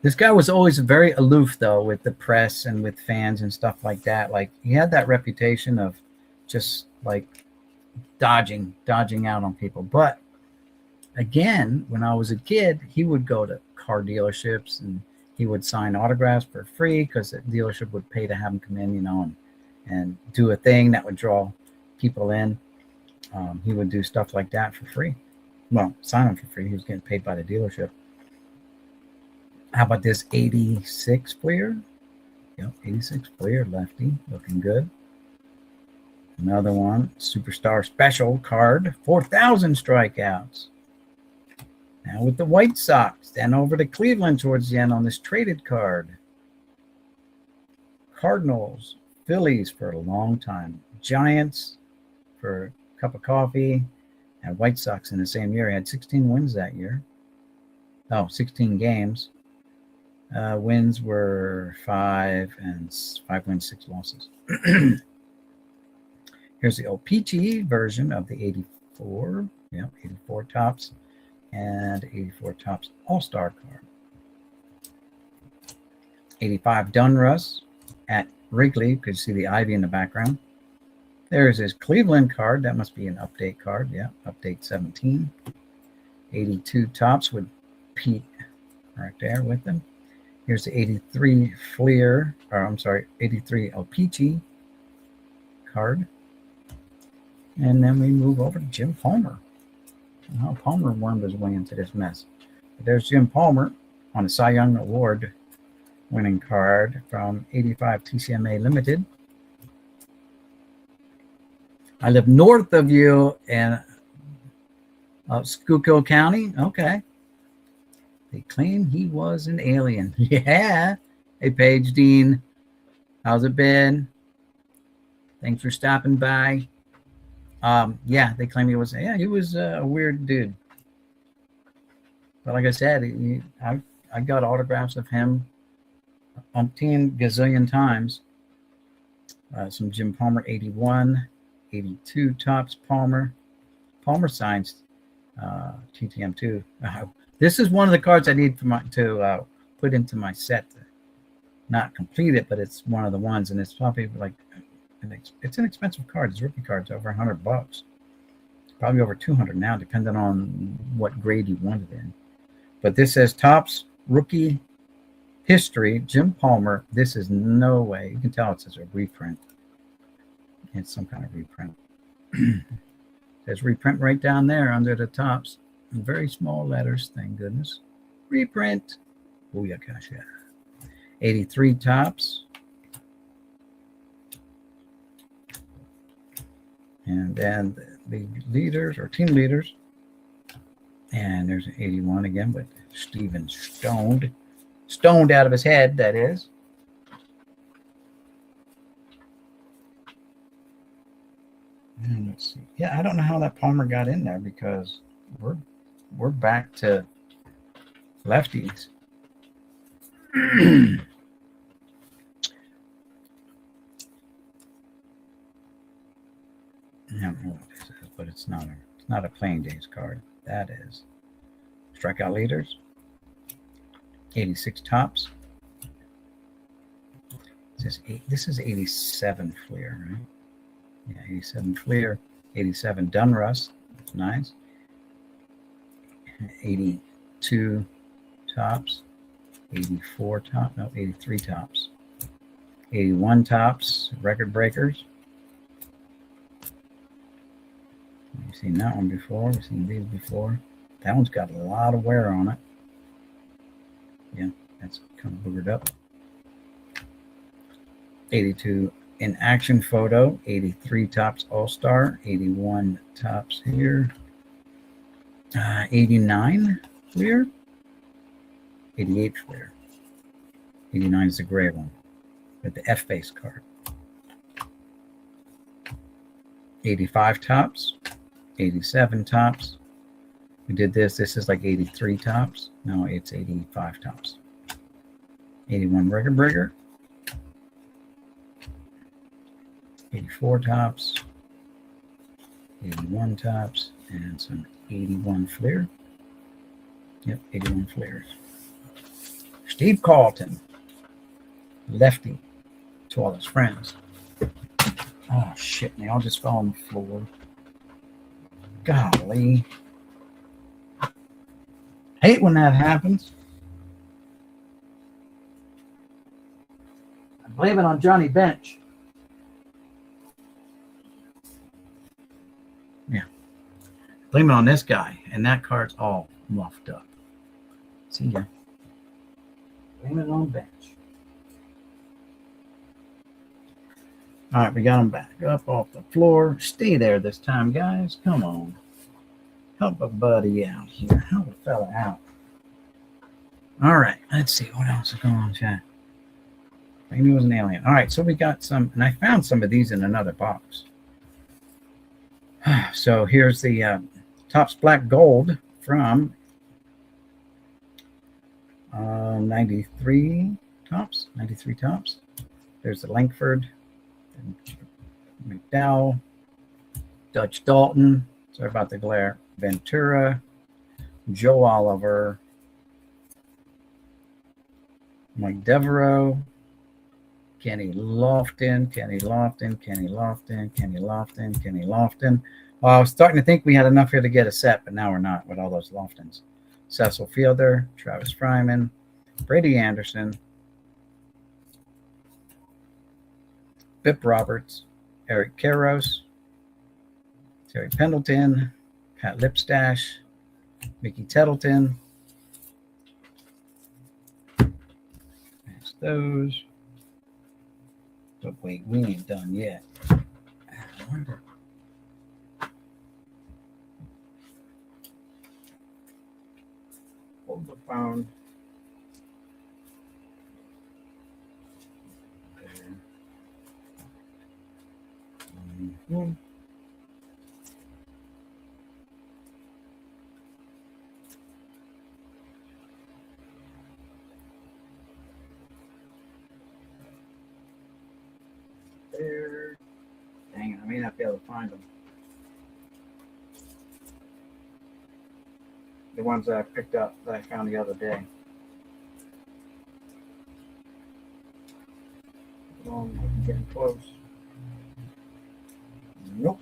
This guy was always very aloof, though, with the press and with fans and stuff like that. Like, he had that reputation of just, like, dodging out on people. But, again, when I was a kid, he would go to car dealerships and he would sign autographs for free because the dealership would pay to have him come in, you know, and do a thing that would draw people in. He would do stuff like that for free. Well, sign them for free. He was getting paid by the dealership. How about this 86 Fleer? Yep, 86 Fleer, lefty, looking good. Another one, Superstar Special card, 4,000 strikeouts. Now with the White Sox, then over to Cleveland towards the end on this traded card. Cardinals, Phillies for a long time. Giants for a cup of coffee. And White Sox in the same year. He had 16 wins that year. Oh, 16 games. Wins were 5 wins, 6 losses. Here's the O-Pee-Chee version of the 84. Yep, 84 tops. And 84 tops All-Star card. 85 Donruss at Wrigley. You could see the ivy in the background. There's his Cleveland card. That must be an update card. Yeah, update 17. 82 tops with Pete right there with them. Here's the 83 Fleer, or I'm sorry, 83 O-Pee-Chee card. And then we move over to Jim Palmer. How Palmer wormed his way into this mess. But there's Jim Palmer on a Cy Young Award winning card from 85 TCMA Limited. I live north of you in Schuylkill County. Okay. They claim he was an alien. Yeah. Hey, Paige Dean. How's it been? Thanks for stopping by. Yeah, they claim he was a weird dude. But like I said, I got autographs of him umpteen gazillion times. Some Jim Palmer 81, 82 Topps Palmer. Palmer signs TTM2. This is one of the cards I need for to put into my set. Not complete it, but it's one of the ones, and it's probably like it's an expensive card. It's rookie cards over $100, probably over 200 now, depending on what grade you want it in. But this says Topps Rookie History, Jim Palmer. This is no way. You can tell it says a reprint. It's some kind of reprint. There's reprint right down there under the Topps in very small letters. Thank goodness. Reprint. Booyakasha. 83 Topps. And then the leaders or team leaders. And there's an 81 again, but Steven stoned out of his head, that is. And let's see. Yeah, I don't know how that Palmer got in there because we're back to lefties. I don't know what this is, but it's not a playing days card. That is strikeout leaders. 86 Topps. This is 87 Fleer, right? Yeah, 87 Fleer. 87 Dunruss. That's nice. 82 Topps. 84 Topps. No, 83 Topps. 81 Topps. Record breakers. We've seen that one before. We've seen these before. That one's got a lot of wear on it. Yeah, that's kind of boogered up. 82 in action photo. 83 Topps All-Star. 81 Topps here. 89 Fleer. 88 Fleer. 89 is the gray one with the F-base card. 85 Topps. 87 Topps. We did this. This is like 83 Topps. No, it's 85 Topps. 81 record breaker. 84 Topps. 81 Topps. And some 81 Fleer. Yep, 81 Fleers. Steve Carlton. Lefty. To all his friends. Oh, shit. They all just fell on the floor. Golly. Hate when that happens. I blame it on Johnny Bench. Yeah. Blame it on this guy. And that card's all muffed up. See ya. Blame it on Bench. All right, we got him back up off the floor. Stay there this time, guys. Come on. Help a buddy out here. Help a fella out. All right, let's see. What else is going on, chat? Maybe it was an alien. All right, so we got some, and I found some of these in another box. So here's the Topps Black Gold from 93 Topps. 93 Topps. There's the Langford. McDowell, Dutch Dalton, sorry about the glare, Ventura, Joe Oliver, Mike Devereaux, Kenny Lofton. Well, I was starting to think we had enough here to get a set, but now we're not with all those Loftons. Cecil Fielder, Travis Fryman, Brady Anderson, Bip Roberts, Eric Karros, Terry Pendleton, Pat Lipstash, Mickey Tettleton. That's those. But wait, we ain't done yet. I wonder. Hold the phone. Mm-hmm. not be able to find them. The ones that I picked up that I found the other day. I'm getting close. Nope.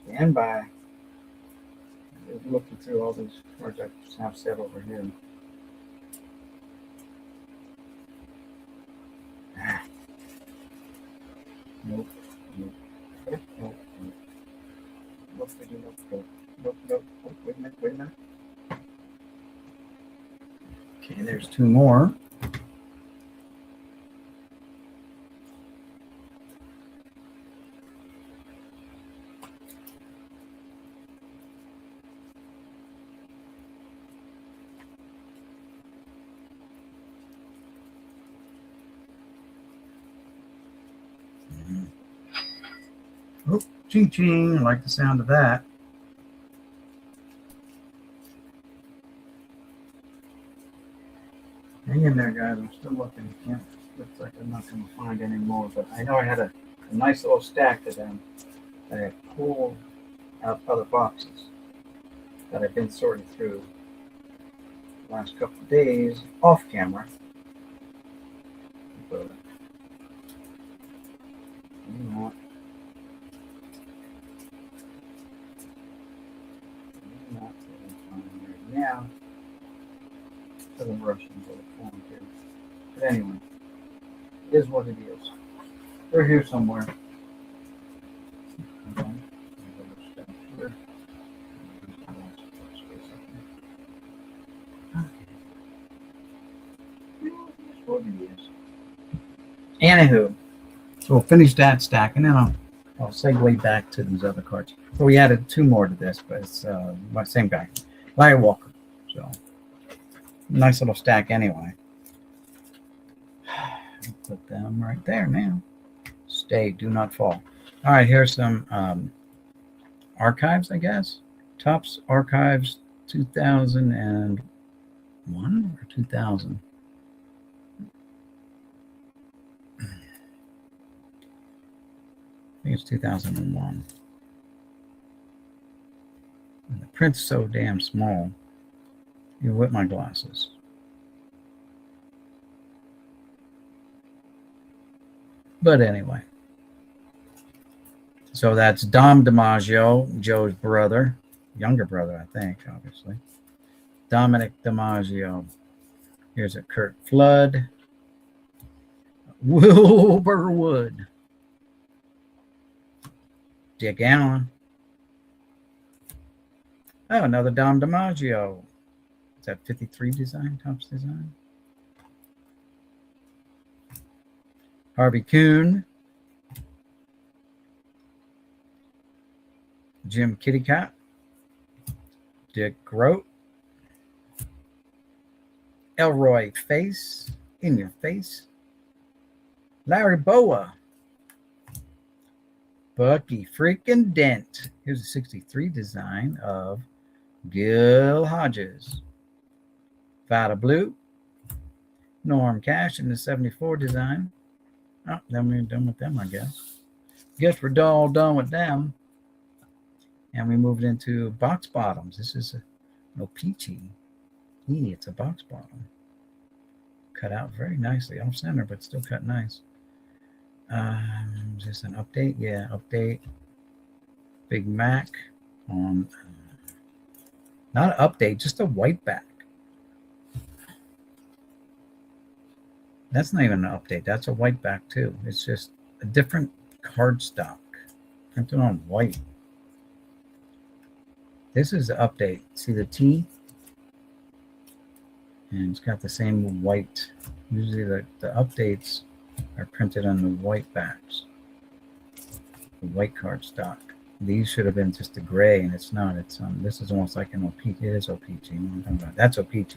Stand by. Just looking through all these cards I have set over here. Nope. Nope. Nope. Nope. Nope. Nope. Nope. Nope. Wait a minute. Wait a minute. Okay, there's two more. Oh, ching ching. I like the sound of that. Hang in there, guys. I'm still looking. Yeah, looks like I'm not going to find any more, but I know I had a nice little stack of them that I pulled out other boxes that I've been sorting through the last couple of days off camera. But you know what? I'm not going to find them right now. For the Russians or the form too. But anyway, it is what it is. They're here somewhere. Okay. Anywho, so we'll finish that stack and then I'll segue back to these other cards. So we added two more to this, but it's my same guy, Larry Walker. So nice little stack anyway. Put them right there now. Stay, do not fall. All right, here's some archives, I guess. Topps Archives 2001 or 2000. I think it's 2001. And the print's so damn small. You with my glasses. But anyway. So that's Dom DiMaggio, Joe's brother. Younger brother, I think, obviously. Dominic DiMaggio. Here's a Curt Flood. Wilbur Wood. Dick Allen. Oh, another Dom DiMaggio. Is that 53 design, Topps design? Harvey Kuhn. Jim Kittycat. Dick Groat. Elroy Face. In Your Face. Larry Boa. Bucky freaking Dent. Here's a 63 design of Gil Hodges. Vada Blue. Norm Cash in the 74 design. Oh, then we're done with them, I guess. Guess we're all done with them. And we moved into box bottoms. This is no peachy. It's a box bottom. Cut out very nicely. Off center, but still cut nice. Is this an update? Yeah, update. Big Mac on not an update, just a white back. That's not even an update. That's a white back too. It's just a different cardstock printed on white. This is the update. See the T? And it's got the same white. Usually the updates are printed on the white backs. The white cardstock. These should have been just a gray, and it's not. It's this is almost like an OPT. It is OPT. That's OPT.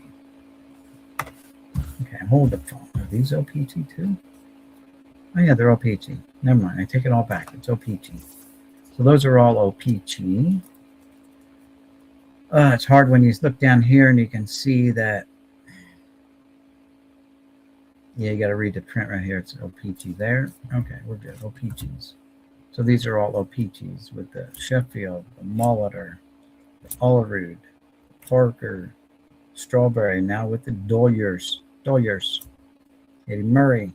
Okay, hold the phone. Are these OPT too? Oh yeah, they're OPT. Never mind. I take it all back. It's OPT. So those are all OPG. It's hard when you look down here and you can see that. Yeah, you got to read the print right here. It's OPG there. Okay, we're good. OPGs. So these are all OPGs with the Sheffield, the Molitor, the Olerud, Parker, Strawberry, now with the Doyers, Eddie Murray,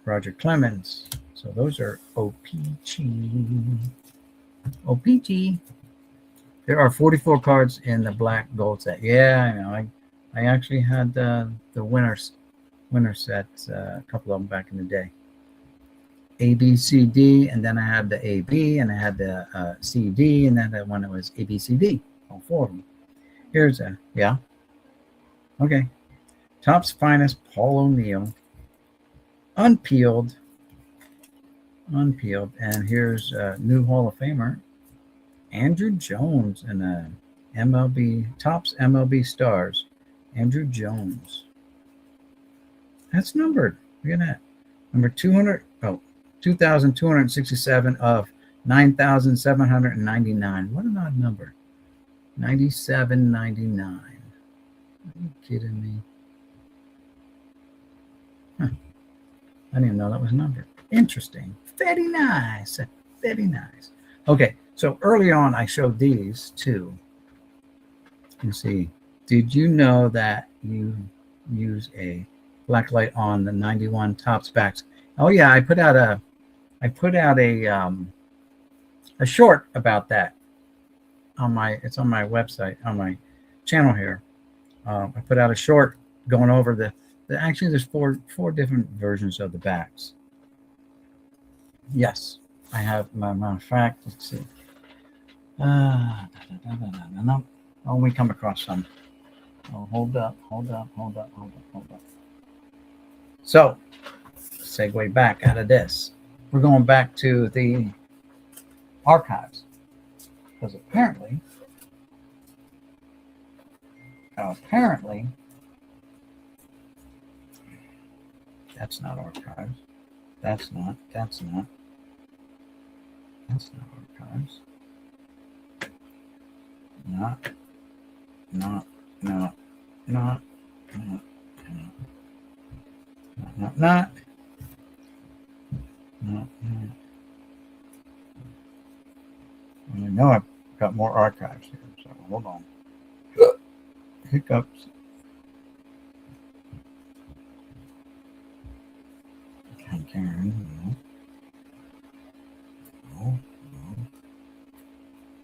Roger Clemens. So those are OPG. OPG. There are 44 cards in the black gold set. Yeah, I know. I actually had the winner sets, a couple of them back in the day. A, B, C, D, and then I had the A, B, and I had the C, D, and then the one that was A, B, C, D. All four of them. Here's a, yeah. Okay. Topps Finest, Paul O'Neill. Unpeeled. And here's a new Hall of Famer, Andrew Jones, and a MLB, Topps MLB Stars. Andrew Jones. That's numbered. Look at that. Number 2,267 of 9,799. What an odd number. 97.99. Are you kidding me? Huh. I didn't even know that was numbered. Interesting. Very nice. Very nice. Okay, so early on I showed these too. You see, did you know that you use a black light on the 91 Topps backs? Oh yeah, I put out a short about that on it's on my website, on my channel here. I put out a short going over the actually there's four different versions of the backs. Yes, I have my fact. Let's see. Oh, we come across some. Oh, hold up. So, segue back out of this. We're going back to the archives. Because apparently, that's not archives. That's not archives. Not. I know I've got more archives here, so hold on. Hiccups. Karen. Oh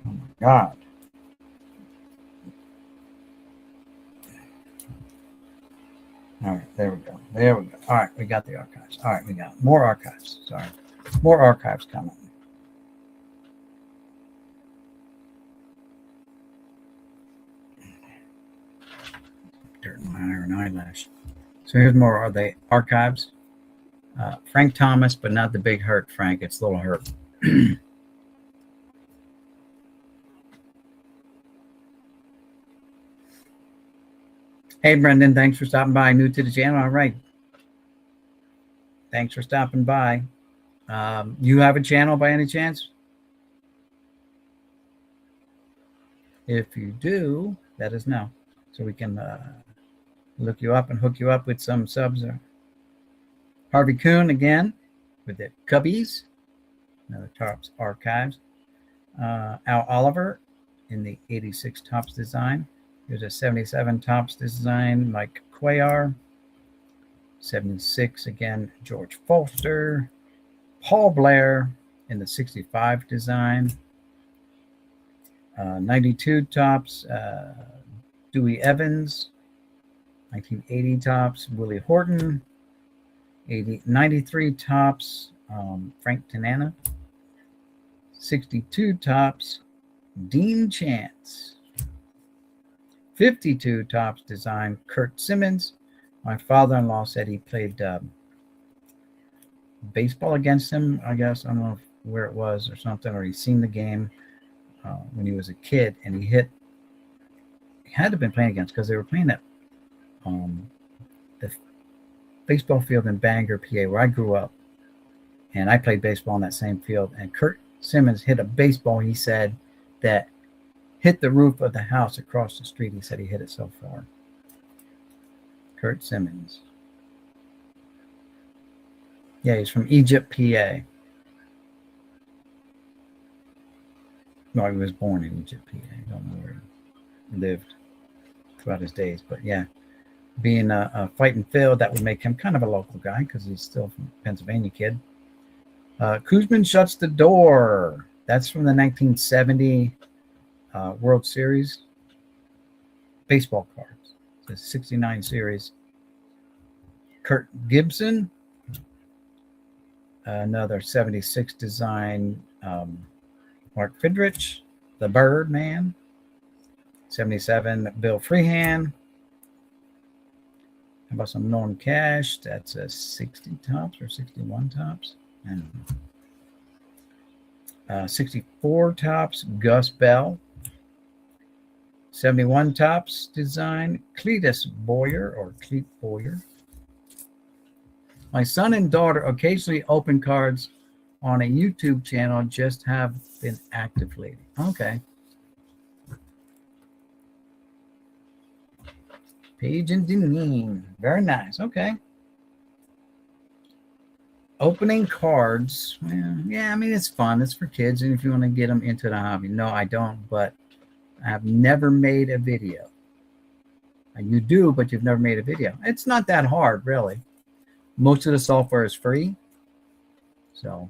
my God. All right, there we go. All right, we got the archives. All right, we got more archives. Sorry. More archives coming. Dirt in my iron eyelash. So here's more. Are they archives? Frank Thomas, but not the big hurt Frank. It's Little Hurt. Hey, Brendan, thanks for stopping by. New to the channel. All right. Thanks for stopping by. You have a channel by any chance? If you do, let us know so we can look you up and hook you up with some subs. Harvey Kuhn again with the Cubbies, another Topps archives. Al Oliver in the 86 Topps design. Here's a 77 Topps design, Mike Cuellar. 76 again, George Foster. Paul Blair in the 65 design. 92 Topps, Dewey Evans. 1980 Topps, Willie Horton. 93 Topps, Frank Tanana. 62 Topps, Dean Chance. 52 Topps design, Kurt Simmons. My father-in-law said he played baseball against him, I guess. I don't know where it was or something, or he's seen the game when he was a kid, and he had to have been playing against, because they were playing at the baseball field in Bangor, PA, where I grew up. And I played baseball in that same field. And Kurt Simmons hit a baseball, he said, that hit the roof of the house across the street. He said he hit it so far. Kurt Simmons. Yeah, he's from Egypt, PA. No, he was born in Egypt, PA. I don't know where he lived throughout his days. But yeah, being a fighting Phil, that would make him kind of a local guy because he's still from Pennsylvania kid. Koosman Shuts the Door. That's from the 1970 World Series baseball cards. The 69 series. Kurt Gibson. Another 76 design. Mark Fidrich, the Birdman. 77, Bill Freehan. How about some Norm Cash? That's a 60 tops or 61 tops. And 64 tops, Gus Bell. 71 tops design, Cletus Boyer or Cleet Boyer. My son and daughter occasionally open cards on a YouTube channel, just have been actively. Okay. Page and Deneen. Very nice. Okay. Opening cards. Yeah, I mean, it's fun. It's for kids. And if you want to get them into the hobby. No, I don't, but I've never made a video. You do, but you've never made a video. It's not that hard, really. Most of the software is free. So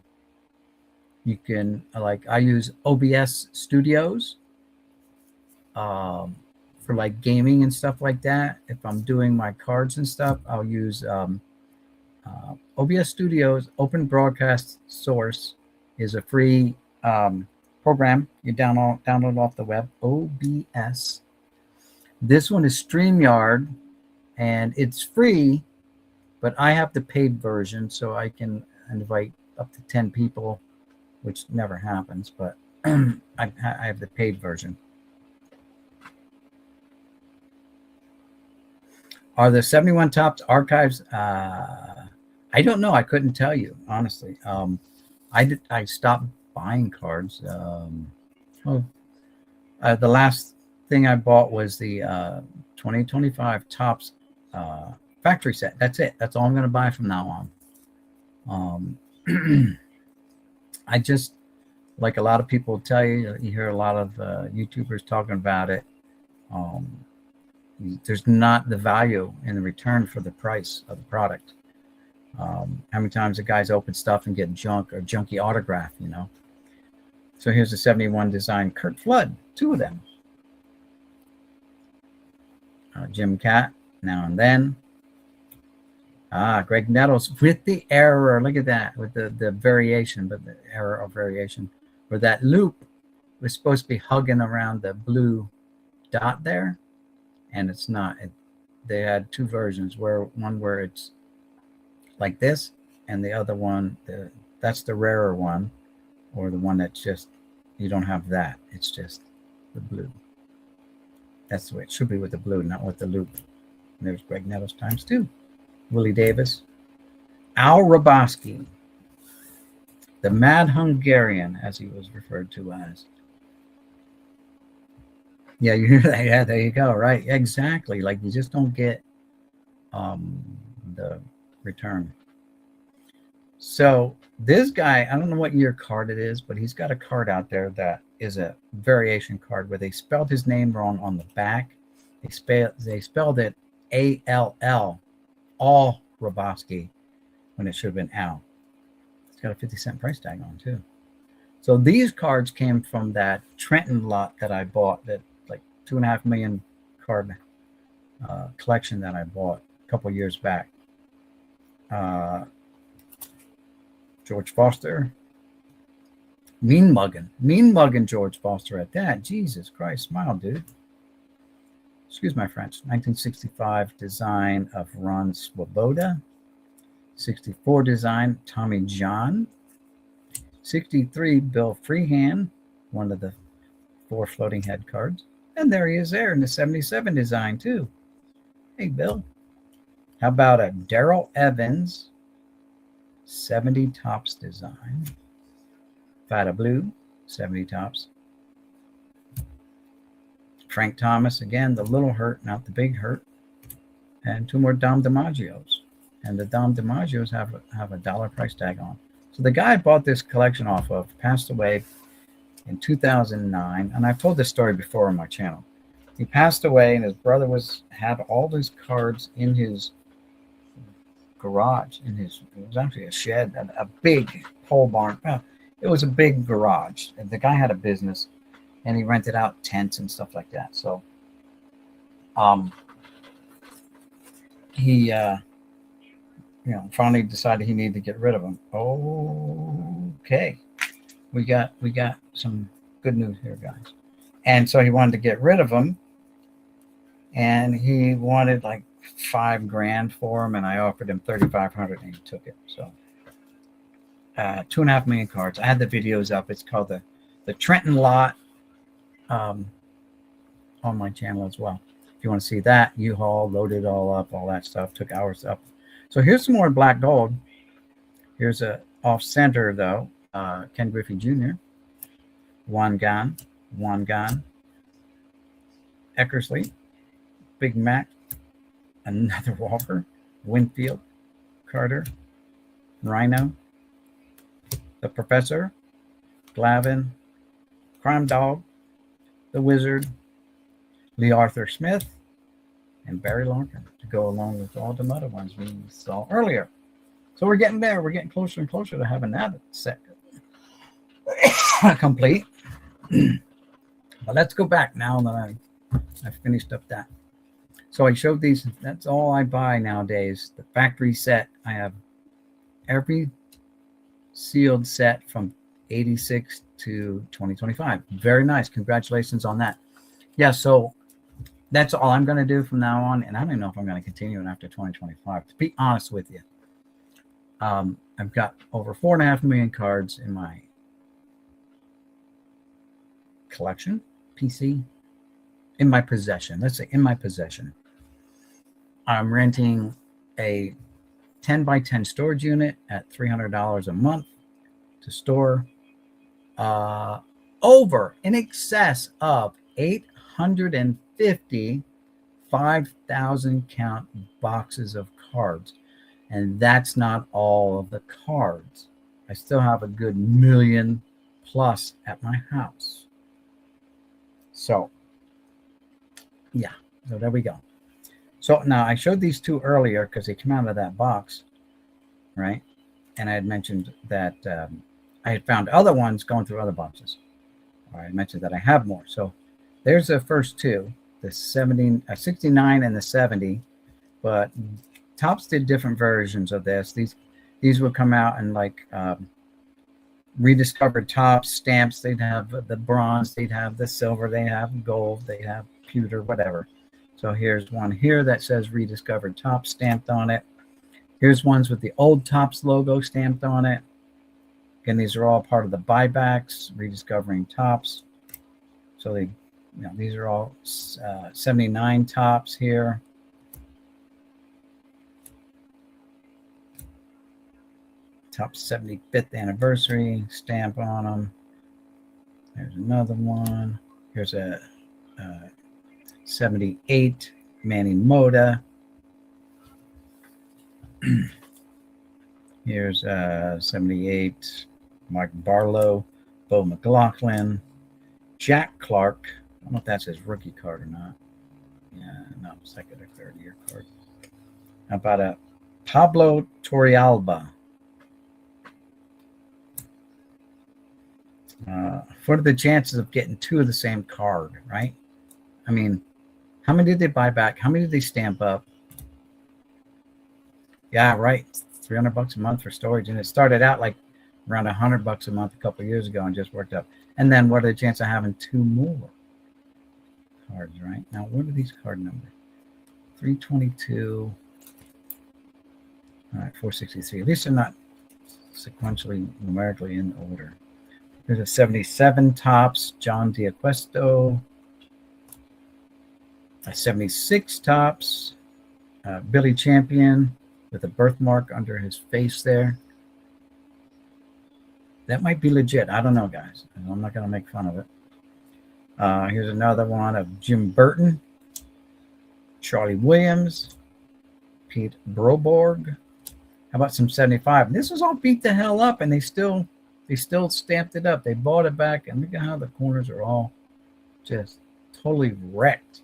you can, like, I use OBS Studios for like gaming and stuff like that. If I'm doing my cards and stuff, I'll use OBS Studios. Open Broadcast Source is a free program. You download off the web. OBS. This one is StreamYard, and it's free, but I have the paid version, so I can invite up to 10 people, which never happens, but I have the paid version. Are the 71 tops archives? I don't know. I couldn't tell you, honestly. I stopped buying cards. The last thing I bought was the 2025 tops factory set. That's it. That's all I'm going to buy from now on. I just, like a lot of people tell you, you hear a lot of YouTubers talking about it. There's not the value in the return for the price of the product. How many times the guys open stuff and get junk or junky autograph, you know? So here's the 71 design Curt Flood, 2 of them. Jim Cat, Now and Then. Greg Nettles with the error. Look at that, with the variation, but the error of variation, where that loop was supposed to be hugging around the blue dot there, and it's not. They had 2 versions, one where it's like this, and the other one, that's the rarer one, or the one that's just, you don't have that. It's just the blue. That's the way it should be, with the blue, not with the loop. And there's Greg Nettles times 2. Willie Davis. Al Roboski, the Mad Hungarian, as he was referred to as. Yeah, you hear that? Yeah, there you go. Right, exactly. Like, you just don't get the return. So this guy, I don't know what year card it is, but he's got a card out there that is a variation card where they spelled his name wrong on the back. They spelled it A-L-L, All Roboski, when it should have been Al. It's got a 50-cent price tag on too. So these cards came from that Trenton lot that I bought, that like 2.5 million card collection that I bought a couple years back. George Foster. Mean mugging George Foster at that. Jesus Christ, smile, dude. Excuse my French. 1965 design of Ron Swoboda. 64 design, Tommy John. 63, Bill Freehan, one of the 4 floating head cards. And there he is there in the 77 design too. Hey, Bill. How about a Darrell Evans 70 Tops design. Fata Blue, 70 Tops. Frank Thomas, again, the little hurt, not the big hurt. And 2 more Dom DiMaggios. And the Dom DiMaggios have a dollar price tag on. So the guy I bought this collection off of passed away in 2009. And I've told this story before on my channel. He passed away, and his brother had all his cards in his garage. It was actually a shed, a big pole barn. Well, it was a big garage. And the guy had a business, and he rented out tents and stuff like that. So, he, finally decided he needed to get rid of them. Okay, we got some good news here, guys. And so he wanted to get rid of them, and he wanted like $5,000 for them, and I offered him $3,500, and he took it. So, 2.5 million cards. I had the videos up. It's called the Trenton Lot, on my channel as well. If you want to see that, U-Haul loaded it all up, all that stuff took hours up. So here's some more black gold. Here's a off center though. Ken Griffey Jr. Juan Gan, Eckersley, Big Mac, another Walker, Winfield, Carter, Rhino, the Professor, Glavin, Crime Dog, the Wizard, Lee Arthur Smith, and Barry Larkin to go along with all the other ones we saw earlier. So we're getting there. We're getting closer and closer to having that set complete. But let's go back now that I finished up that. So I showed these. That's all I buy nowadays. The factory set. I have every sealed set from 86 to 2025. Very nice. Congratulations on that. Yeah, so that's all I'm going to do from now on. And I don't even know if I'm going to continue it after 2025. To be honest with you, I've got over 4.5 million cards in my collection, PC, in my possession. Let's say in my possession. I'm renting a 10 by 10 storage unit at $300 a month to store in excess of 850 5,000 count boxes of cards. And that's not all of the cards. I still have a good million plus at my house. So, yeah. So there we go. So now I showed these two earlier because they came out of that box, right? And I had mentioned that I had found other ones going through other boxes. I mentioned that I have more. So there's the first two, the 69 and the 70. But Topps did different versions of this. These would come out in like rediscovered Topps stamps. They'd have the bronze, they'd have the silver, they have gold, they have pewter, whatever. So here's one here that says rediscovered Topps stamped on it. Here's ones with the old Topps logo stamped on it. Again, these are all part of the buybacks, rediscovering Topps. So these are all 79 Topps here. Topps 75th anniversary stamp on them. There's another one. Here's a 78 Manny Mota. Here's 78 Mark Barlow, Bo McLaughlin, Jack Clark. I don't know if that's his rookie card or not. Yeah, no, second or third year card. How about a Pablo Torrealba? What are the chances of getting two of the same card, right? I mean, how many did they buy back? How many did they stamp up? Yeah, right. $300 a month for storage. And it started out like around $100 a month a couple of years ago and just worked up. And then what are the chances of having two more cards, right? Now, what are these card numbers? 322. All right, 463. At least they're not sequentially, numerically in order. There's a 77 Topps, John D'Aquesto. A 76 Topps, Billy Champion with a birthmark under his face there. That might be legit. I don't know, guys. I'm not going to make fun of it. Here's another one of Jim Burton, Charlie Williams, Pete Broborg. How about some 75? This was all beat the hell up, and they still stamped it up. They bought it back, and look at how the corners are all just totally wrecked.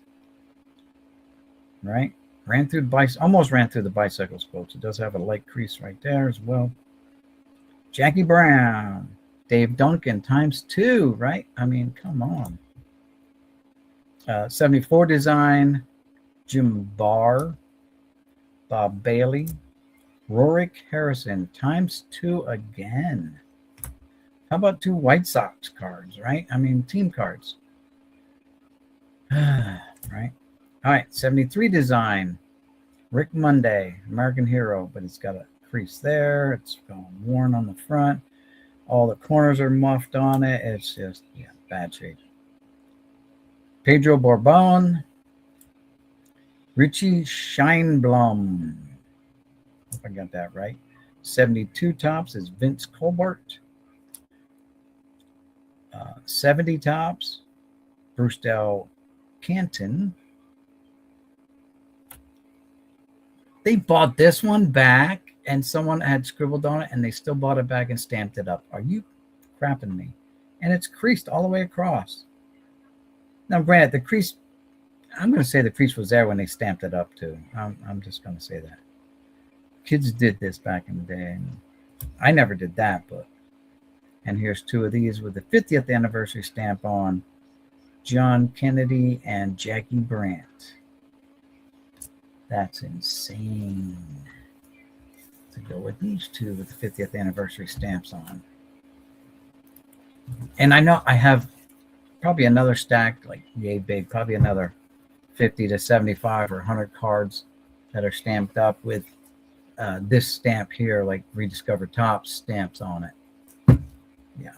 Right? Almost ran through the bicycle spokes. It does have a light crease right there as well. Jackie Brown, Dave Duncan ×2, right? I mean, come on. 74 design, Jim Barr, Bob Bailey, Rorik Harrison ×2 again. How about 2 White Sox cards, right? I mean, team cards. Right? All right, 73 design, Rick Monday, American Hero, but it's got a crease there. It's gone worn on the front. All the corners are muffed on it. It's just, yeah, bad shape. Pedro Borbon, Richie Scheinblum. Hope I got that right. 72 tops is Vince Colbert. 70 tops, Bruce Del Canton. They bought this one back, and someone had scribbled on it, and they still bought it back and stamped it up. Are you crapping me? And it's creased all the way across. Now, granted, the crease, I'm going to say the crease was there when they stamped it up, too. I'm just going to say that. Kids did this back in the day. And I never did that, but. And here's 2 of these with the 50th anniversary stamp on. John Kennedy and Jackie Brandt. That's insane. To go with these 2 with the 50th anniversary stamps on. And I know I have probably another stack, like yay big, probably another 50 to 75 or 100 cards that are stamped up with this stamp here, like Rediscovered Topps stamps on it. Yeah.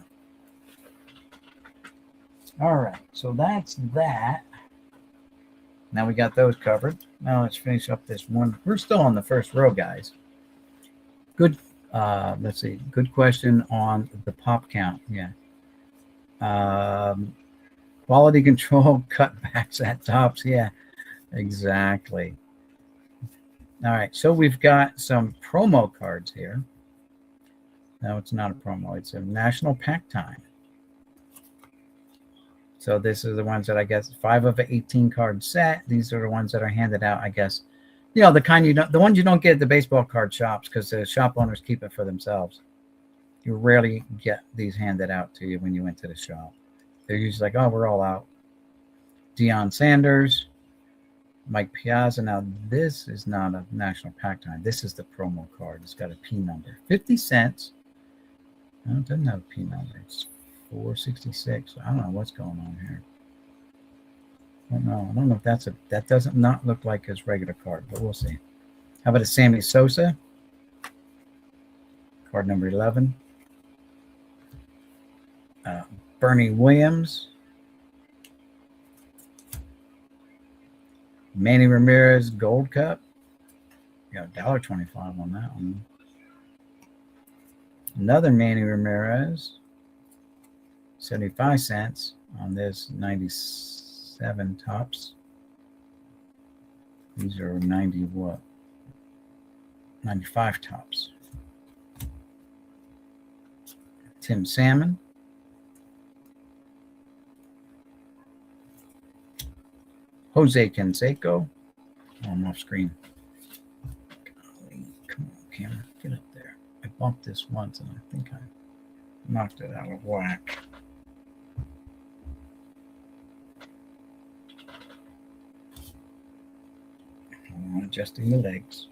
All right, so that's that. Now we got those covered. Now let's finish up this one. We're still on the first row, guys. Good. Let's see. Good question on the pop count. Yeah. Quality control cutbacks at Topps. Yeah, exactly. All right, so we've got some promo cards here. No, it's not a promo. It's a National Pack Time. So this is the ones that I guess 5 of an 18 card set. These are the ones that are handed out, I guess. You know, the ones you don't get at the baseball card shops because the shop owners keep it for themselves. You rarely get these handed out to you when you went to the shop. They're usually like, oh, we're all out. Deion Sanders, Mike Piazza. Now, this is not a National Pack Time. This is the promo card. It's got a P number. 50 cents. No, it doesn't have a P number. It's 466. I don't know what's going on here. I don't know if that doesn't not look like his regular card, but we'll see. How about a Sammy Sosa? Card number 11. Bernie Williams. Manny Ramirez Gold Cup. Got $1.25 on that one. Another Manny Ramirez. 75 cents on this 97 Topps. These are 90 what? 95 Topps. Tim Salmon. Jose Canseco. Oh, I'm off screen. Golly, come on, camera. Get up there. I bumped this once and I think I knocked it out of whack. Adjusting the legs.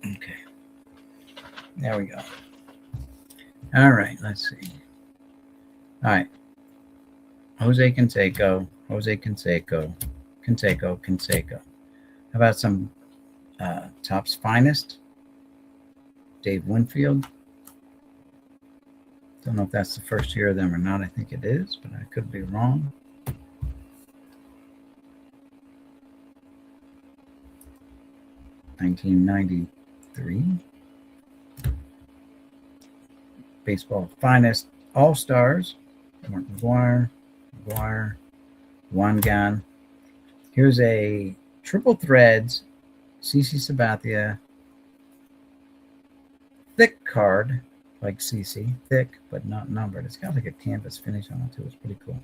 Okay. There we go. All right, let's see. All right. Jose Canseco. How about some Topps Finest? Dave Winfield. Don't know if that's the first year of them or not. I think it is, but I could be wrong. $1993. baseball finest all-stars. Mark McGwire, Juan Gan. Here's a triple threads, CC Sabathia, thick card, like CC, thick but not numbered. It's got like a canvas finish on it too. It's pretty cool.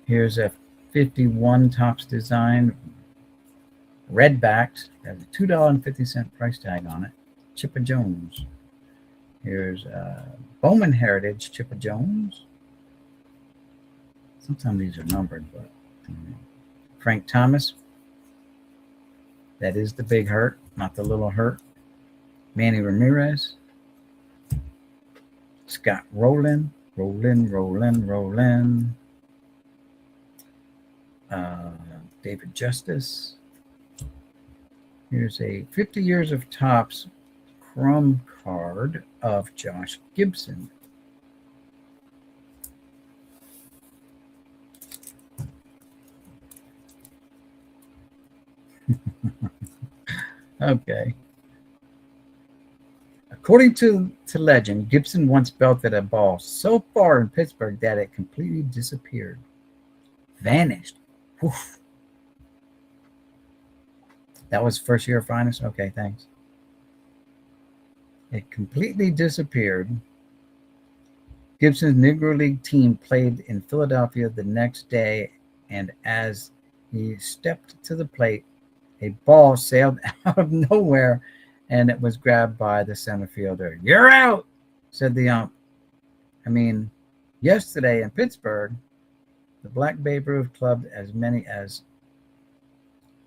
Here's a 51 Topps design, red backed, has a $2.50 price tag on it. Chipper Jones. Here's Bowman Heritage Chipper Jones. Sometimes these are numbered, but Frank Thomas. That is the big hurt, not the little hurt. Manny Ramirez. Scott Rowland. David Justice. Here's a 50 Years of Topps Chrome card of Josh Gibson. Okay. According to legend, Gibson once belted a ball so far in Pittsburgh that it completely disappeared. Vanished. Woof. That was first year finest? Okay, thanks. It completely disappeared. Gibson's Negro League team played in Philadelphia the next day, and as he stepped to the plate, a ball sailed out of nowhere, and it was grabbed by the center fielder. "You're out," said the ump. I mean, yesterday in Pittsburgh, the Black Babe Ruth clubbed as many as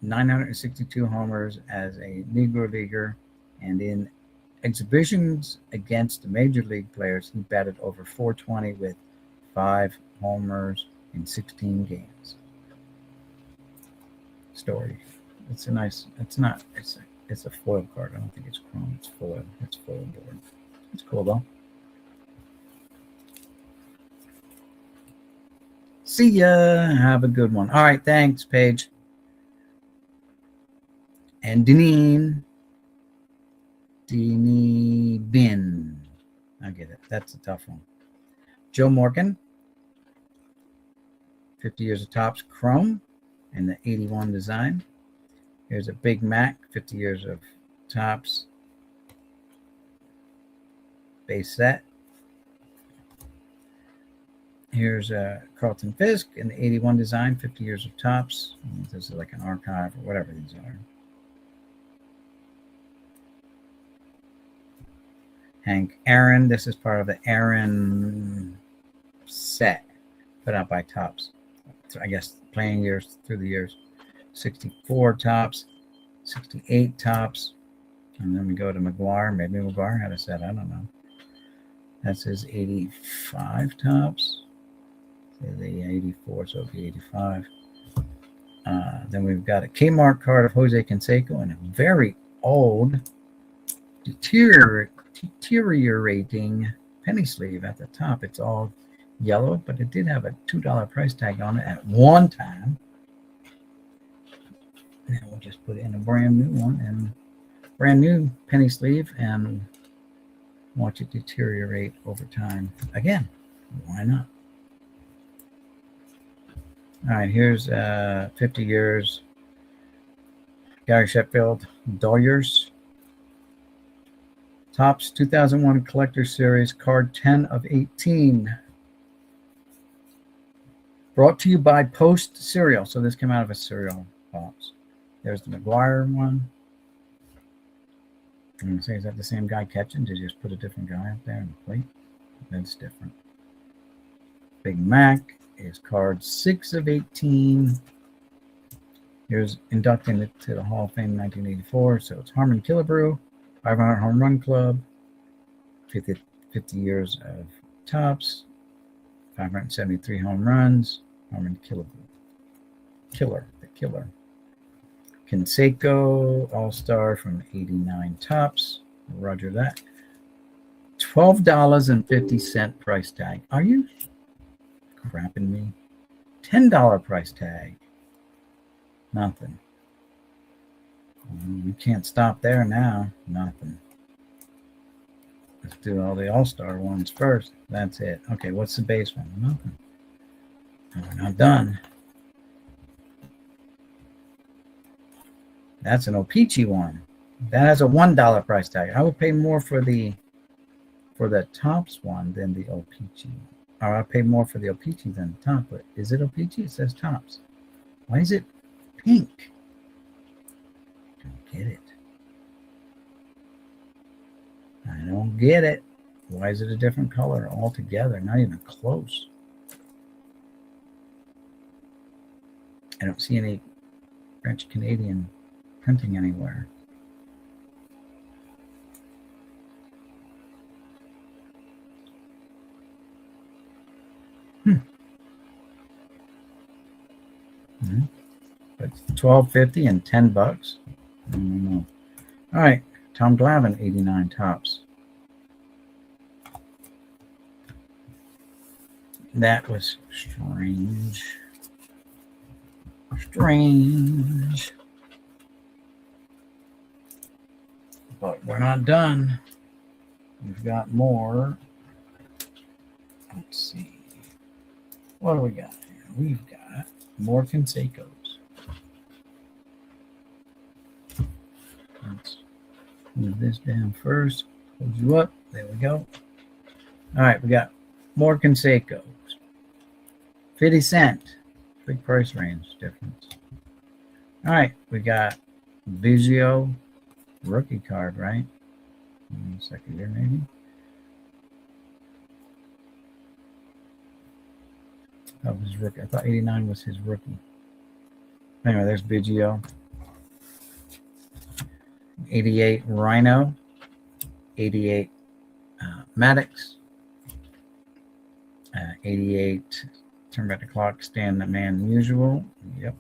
962 homers as a Negro Leaguer, and in exhibitions against major league players, he batted over .420 with 5 homers in 16 games. Story. It's a nice. It's not. It's a foil card. I don't think it's chrome. It's foil. It's foil board. It's cool though. See ya. Have a good one. All right. Thanks, Paige. And Deneen Bin. I get it. That's a tough one. Joe Morgan. 50 Years of Topps Chrome in the 81 design. Here's a Big Mac, 50 Years of Topps base set. Here's a Carlton Fisk in the 81 design, 50 Years of Topps. This is like an archive or whatever these are. Hank Aaron. This is part of the Aaron set put out by Topps. So I guess playing years through the years. 64 Topps, 68 Topps, and then we go to McGwire. Maybe McGwire had a set. I don't know. That's his 85 Topps. The 84, so it'll be 85. Then we've got a Kmart card of Jose Canseco and a very old, deteriorating penny sleeve at the top. It's all yellow, but it did have a $2 price tag on it at one time. Now we'll just put it in a brand new one and brand new penny sleeve and watch it deteriorate over time. Again, why not? All right, here's 50 Years. Gary Sheffield, Doyers. Topps 2001 Collector Series, card 10 of 18. Brought to you by Post Cereal. So this came out of a cereal box. There's the McGwire one. I'm going to say, is that the same guy catching? Did you just put a different guy up there in the plate? That's different. Big Mac is card 6 of 18. Here's inducting it to the Hall of Fame in 1984. So it's Harmon Killebrew, 500 Home Run Club, 50 Years of Topps, 573 home runs, Harmon Killebrew. The Killer. Canseco, All-Star from 89 Topps. Roger that. $12.50 price tag. Are you crapping me? $10 price tag. Nothing. You can't stop there now. Nothing. Let's do all the all-star ones first. That's it. Okay, what's the base one? Nothing. And we're not done. That's an O-Pee-Chee one. That has a $1 price tag. I would pay more for the Topps one than the O-Pee-Chee. Or I'll pay more for the O-Pee-Chee than the top. But is it O-Pee-Chee? It says Topps. Why is it pink? Don't get it. I don't get it. Why is it a different color altogether? Not even close. I don't see any French Canadian printing anywhere. But $12.50 and $10. I don't know. All right, Tom Glavine, 89 Topps. That was strange. Strange. But we're not done. We've got more. Let's see. What do we got here? We've got more Canseco's. Let's move this down first. Hold you up. There we go. All right, we got more Canseco's. 50 cent. Big price range difference. All right, we got Biggio rookie card, right? Second year, maybe. That was his rookie. I thought 89 was his rookie. Anyway, there's Biggio. 88 Rhino. 88 Maddox. 88 Turn Back the Clock, Stand the Man Usual. Yep.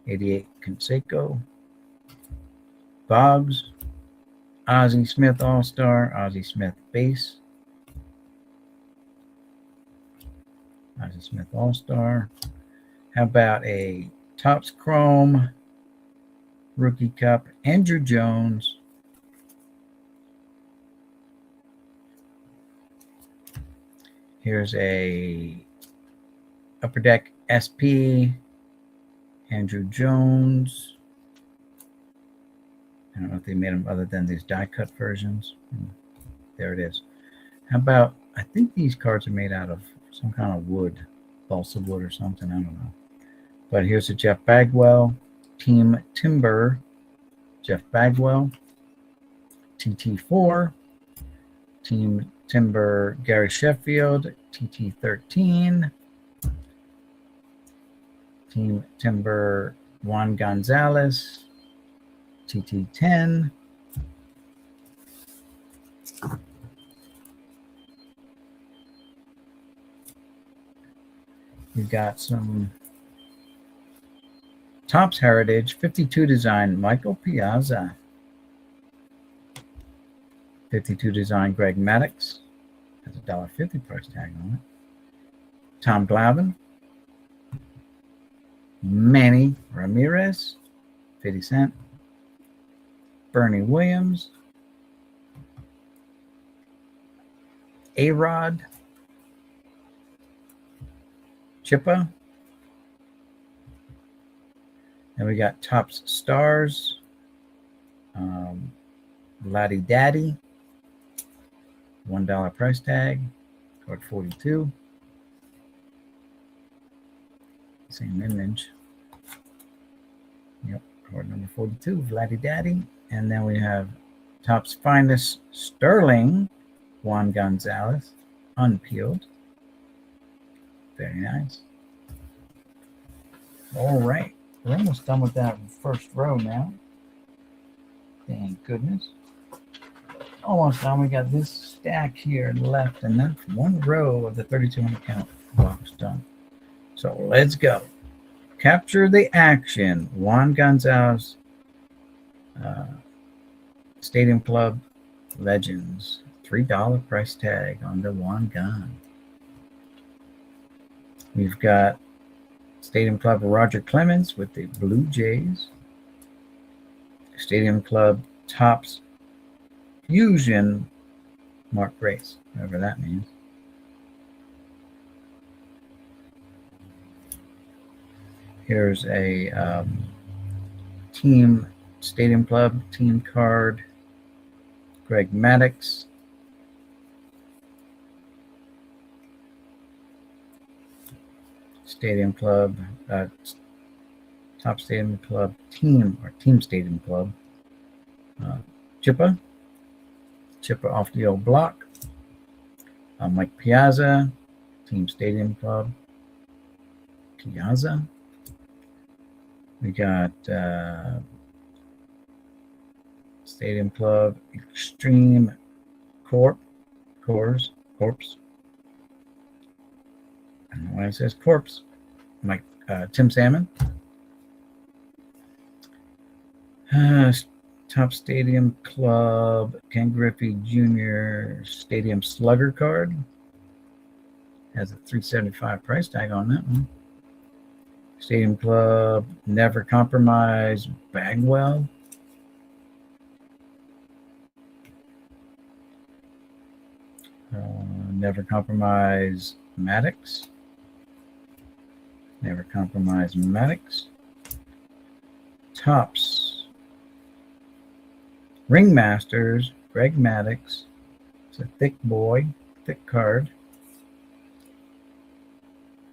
88 Canseco. Boggs. Ozzie Smith All-Star. Ozzie Smith Base. Ozzie Smith All-Star. How about a Topps Chrome Rookie Cup? Andrew Jones. Here's a Upper Deck SP. Andrew Jones. I don't know if they made them other than these die-cut versions. There it is. How about, I think these cards are made out of some kind of wood, balsa wood or something. I don't know. But here's a Jeff Bagwell. Team Timber. Jeff Bagwell. TT4. Team Timber Gary Sheffield. TT13. Team Timber Juan Gonzalez. TT10. We've got some Topps Heritage 52 design Michael Piazza. 52 design Greg Maddux. Has a $1.50 price tag on it. Tom Glavine. Manny Ramirez. 50 cent. Bernie Williams. A-Rod. Chippa. And we got Topps Stars. Laddie Daddy. $1 price tag. Card 42. Same image. Yep, card number 42, Vladdy Daddy. And then we have Topps Finest Sterling, Juan Gonzalez, unpeeled. Very nice. All right, we're almost done with that first row now. Thank goodness. Almost done. We got this stack here left, and that's one row of the 3,200 count box done. So let's go. Capture the action. Juan Gonzalez, Stadium Club Legends. $3 price tag on the Juan Gon. We've got Stadium Club Roger Clemens with the Blue Jays. Stadium Club Topps Fusion Mark Grace, whatever that means. Here's a team stadium club team card. Greg Maddux. Stadium club, top stadium club team or team stadium club. Chippa off the old block. Mike Piazza, team stadium club. Piazza. We got stadium club extreme corpse. I don't know why it says corpse. Mike Tim Salmon. Top Stadium Club Ken Griffey Jr. Stadium Slugger card. Has a $375 price tag on that one. Stadium Club Never Compromise Bagwell. Never Compromise Maddux. Never Compromise Maddux. Tops. Ringmasters, Greg Maddux. It's a thick boy, thick card.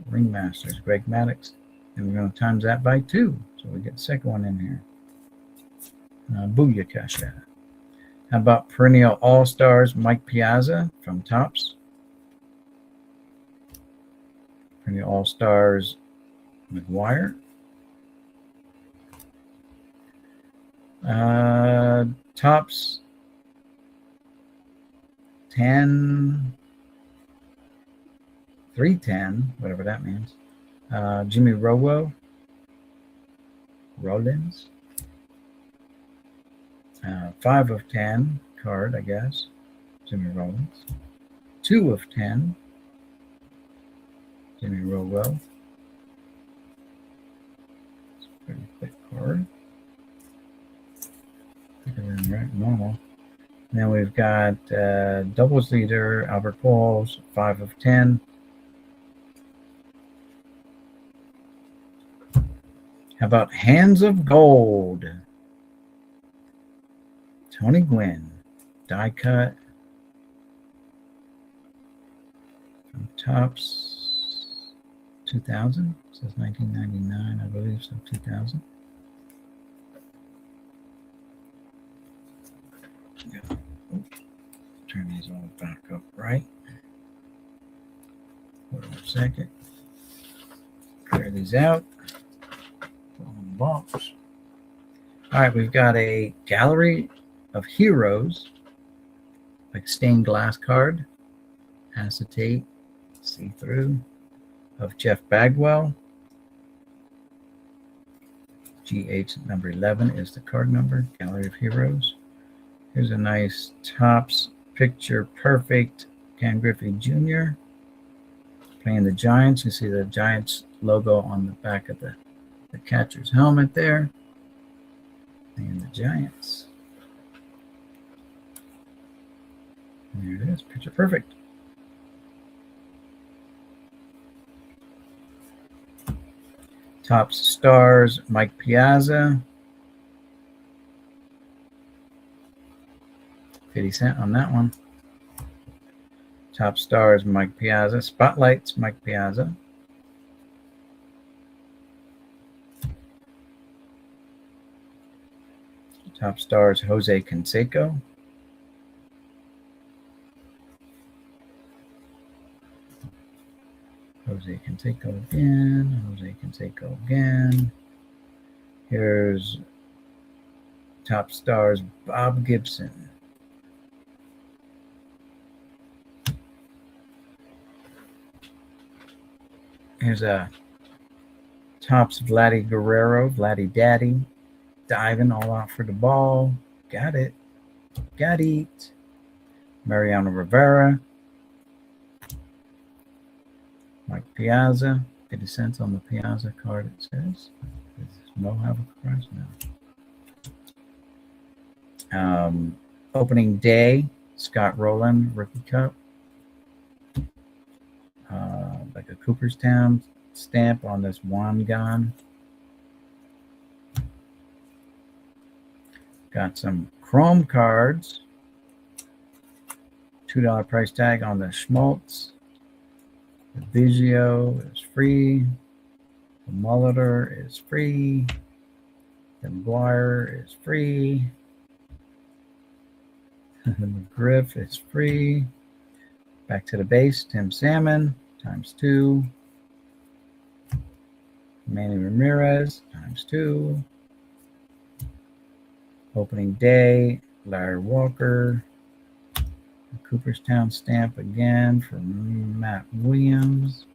Ringmasters, Greg Maddux. And we're going to times that by 2. So we get the second one in here. Booyakasha. How about Perennial All-Stars, Mike Piazza from Tops. Perennial All-Stars, McGuire. Tops 310, whatever that means. Jimmy Rollins. 5 of 10 card, I guess. Jimmy Rollins. 2 of 10. Jimmy Rollins. It's a pretty thick card. Right, normal. And then we've got doubles leader, Albert Pujols, 5 of 10. How about Hands of Gold? Tony Gwynn, die cut. From Tops 2000. It says 1999, I believe, so 2000. Turn these all back up right. Hold on a second. Clear these out. Put them in the box. All right, we've got a Gallery of Heroes, like stained glass card, acetate, see-through, of Jeff Bagwell. GH number 11 is the card number, Gallery of Heroes. Here's a nice Tops picture perfect Ken Griffey Jr. playing the Giants. You see the Giants logo on the back of the catcher's helmet there. And the Giants. And there it is, picture perfect. Tops stars, Mike Piazza. 50 cents on that one. Top stars, Mike Piazza. Spotlights, Mike Piazza. Top stars, Jose Canseco. Jose Canseco again. Jose Canseco again. Here's top stars, Bob Gibson. Here's a Tops Vladdy Guerrero, Vladdy Daddy, diving all out for the ball. Got it. Got it. Mariano Rivera. Mike Piazza. 50 cents on the Piazza card, it says. Does Mo have a price now? Opening day Scott Rowland Rookie Cup. Like a Cooperstown stamp on this Wangan. Got some Chrome cards. $2 price tag on the Schmaltz. The Biggio is free. The Molitor is free. The McGuire is free. The McGriff is free. Back to the base, Tim Salmon, ×2. Manny Ramirez, ×2. Opening day, Larry Walker. Cooperstown stamp again from Matt Williams.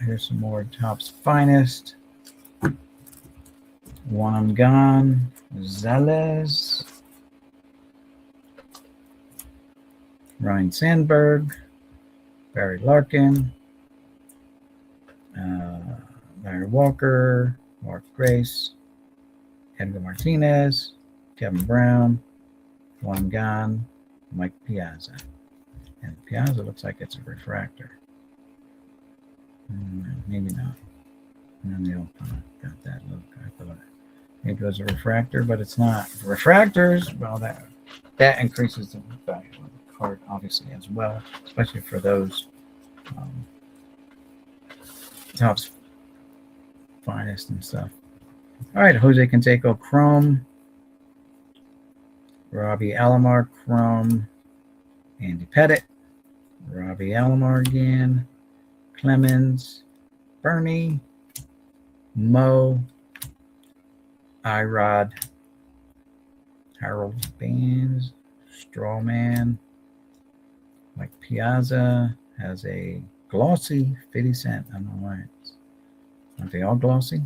Here's some more Topps Finest. Wangan Zales. Ryan Sandberg. Barry Larkin. Larry Walker. Mark Grace. Edgar Martinez. Kevin Brown. Wangan. Mike Piazza. And Piazza looks like it's a refractor. Maybe not. And the old got that look. I thought maybe it was a refractor, but it's not. Refractors, well, that increases the value of the card, obviously, as well, especially for those Topps Finest and stuff. All right, Jose Canseco Chrome. Robbie Alomar Chrome. Andy Pettit. Robbie Alomar again. Clemens. Bernie. Mo. Irod. Harold Baines. Strawman. Mike Piazza has a glossy 50 cent. I don't know why. Aren't they all glossy?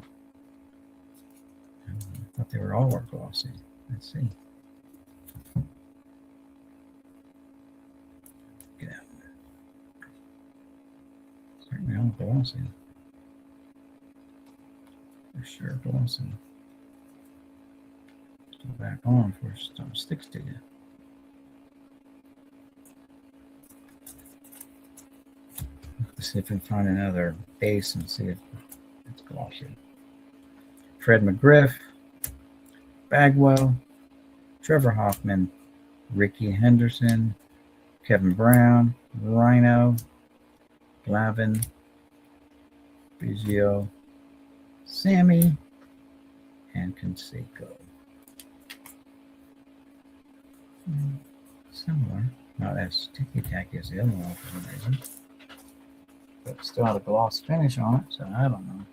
I thought they were all glossy. Let's see. Get out. Certainly all glossy. For sure glossy. Go back on for some sticks to you. Let's see if we can find another base and see if it's glossy. Fred McGriff, Bagwell, Trevor Hoffman, Ricky Henderson, Kevin Brown, Rhino, Glavin, Biggio, Sammy, and Canseco. Similar. Not as ticky-tacky as the other one for some reason. But still had a gloss finish on it, so I don't know.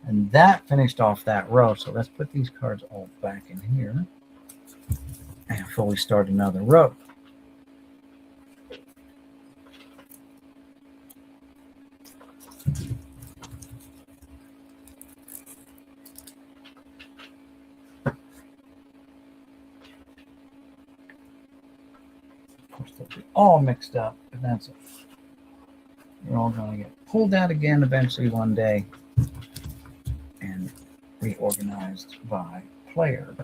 And that finished off that row. So let's put these cards all back in here and fully start another row. Of course, they'll be all mixed up, but that's it. They're all going to get pulled out again eventually one day and reorganized by player.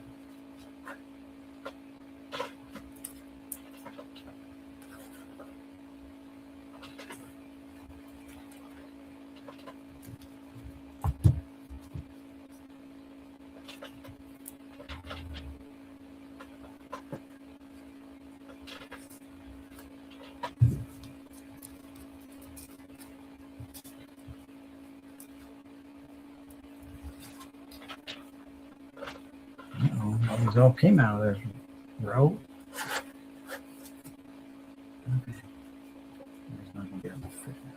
These all came out of this row. Okay. There's not going to be enough fit now.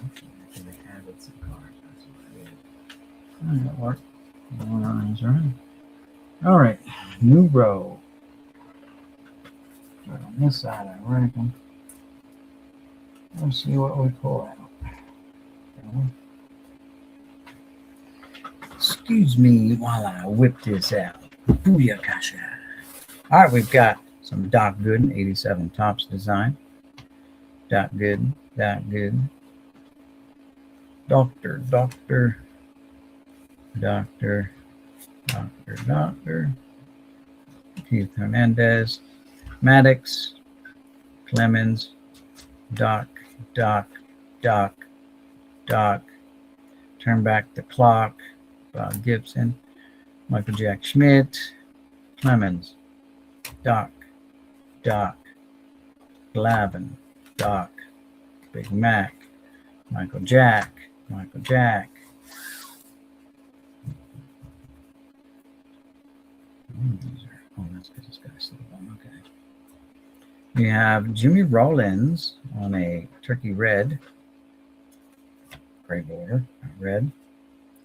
Okay. They added some cards. That's what I did. That worked. One orange, right? All right. New row. Start on this side, I reckon. Let's see what we pull out. Excuse me while I whip this out. Booyakasha. All right, we've got some Doc Gooden, 87 Topps design. Doc Gooden, Doc Gooden. Doctor. Heath Hernandez, Maddox, Clemens, Doc, Doc, Turn Back the Clock, Bob Gibson, Michael Jack Schmidt, Clemens, Doc, Glavin, Doc, Big Mac, Michael Jack. That's because this guy's still on. Okay. We have Jimmy Rollins on a turkey red, gray border, red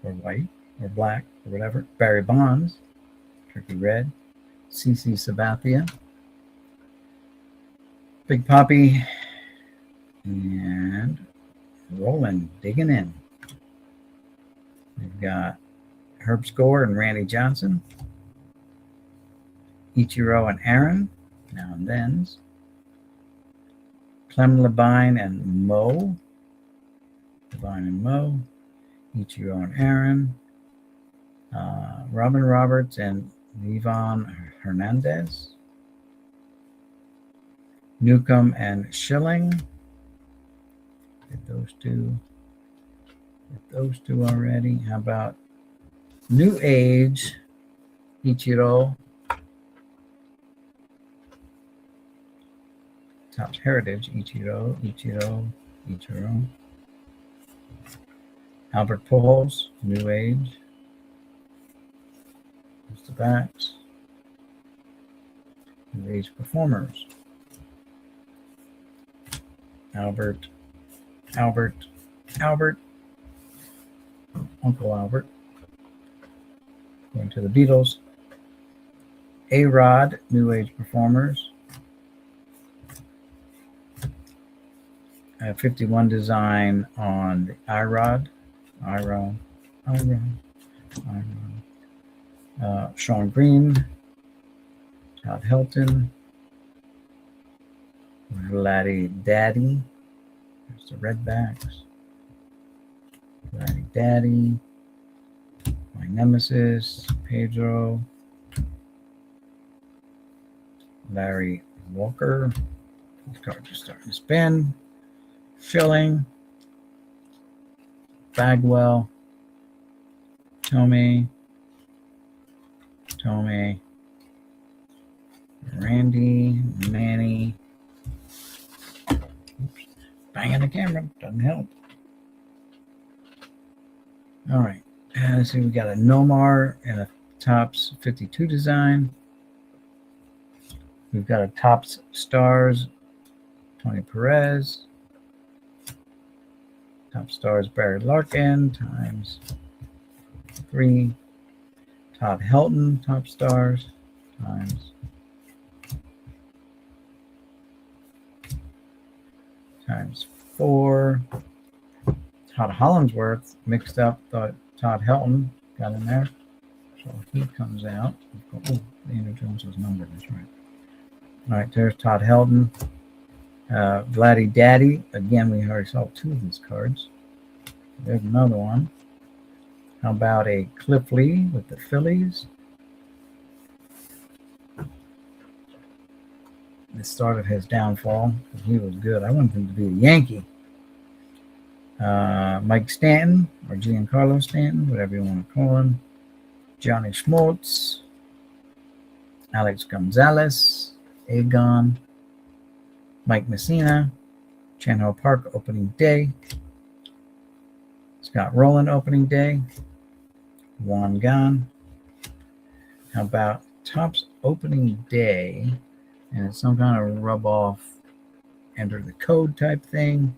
or white or black or whatever. Barry Bonds, turkey red. CC Sabathia, Big Poppy, and Roland digging in. We've got Herb Score and Randy Johnson, Ichiro and Aaron, now and then's, Clem Labine and Mo, Ichiro and Aaron, Robin Roberts and Yvonne Hernandez, Newcomb and Schilling. Get those two already. How about New Age, Ichiro, Topps Heritage, Ichiro. Albert Pujols, New Age. There's the backs. New Age Performers. Albert. Uncle Albert. Going to the Beatles. A-Rod, New Age Performers. 51 design on the I-Rod. Sean Green, Todd Helton, Vladdy Daddy. There's the Redbacks. Vladdy Daddy, my nemesis, Pedro, Larry Walker. These cards are starting to spin. Schilling, Bagwell, Tomei, Randy, Manny. Oops. Banging the camera, doesn't help. All right, let's see, we got a Nomar and a Topps 52 design. We've got a Topps Stars, Tony Perez. Top Stars, Barry Larkin, times 3. Todd Helton, Top Stars, times 4. Todd Hollingsworth mixed up, thought Todd Helton got in there. So he comes out. Oh, Andrew Jones was numbered, that's right. All right, there's Todd Helton. Vladdy Daddy. Again, we already saw 2 of these cards. There's another one. How about a Cliff Lee with the Phillies? This started his downfall because he was good. I wanted him to be a Yankee. Mike Stanton or Giancarlo Stanton, whatever you want to call him. Johnny Schmaltz. Alex Gonzalez. Agon. Mike Messina, Chan-Ho Park opening day, Scott Rowland opening day, Juan Gan. How about Topps opening day, and it's some kind of rub off, enter the code type thing.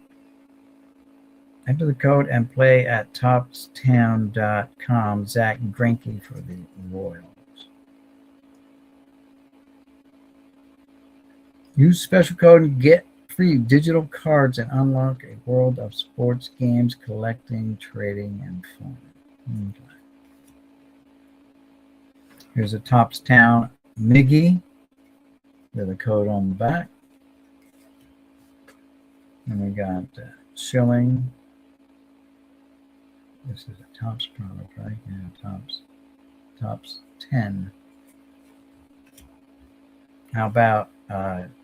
Enter the code and play at topstown.com. Zach Greinke for the Royals. Use special code and get free digital cards and unlock a world of sports games, collecting, trading, and fun. Okay. Here's a Topps Town Miggy with a code on the back. And we got Schilling. This is a Topps product, right? Yeah, Topps 10. How about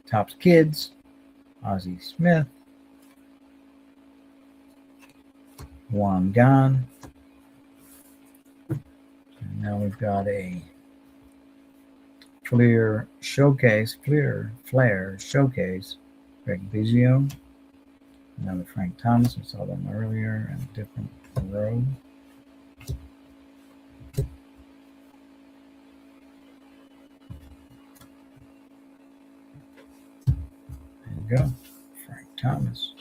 Topps Kids, Ozzie Smith, Juan Gan. And now we've got a Flair Showcase, Greg Biggio. Another Frank Thomas, we saw them earlier, and a different row. There you go, Frank Thomas.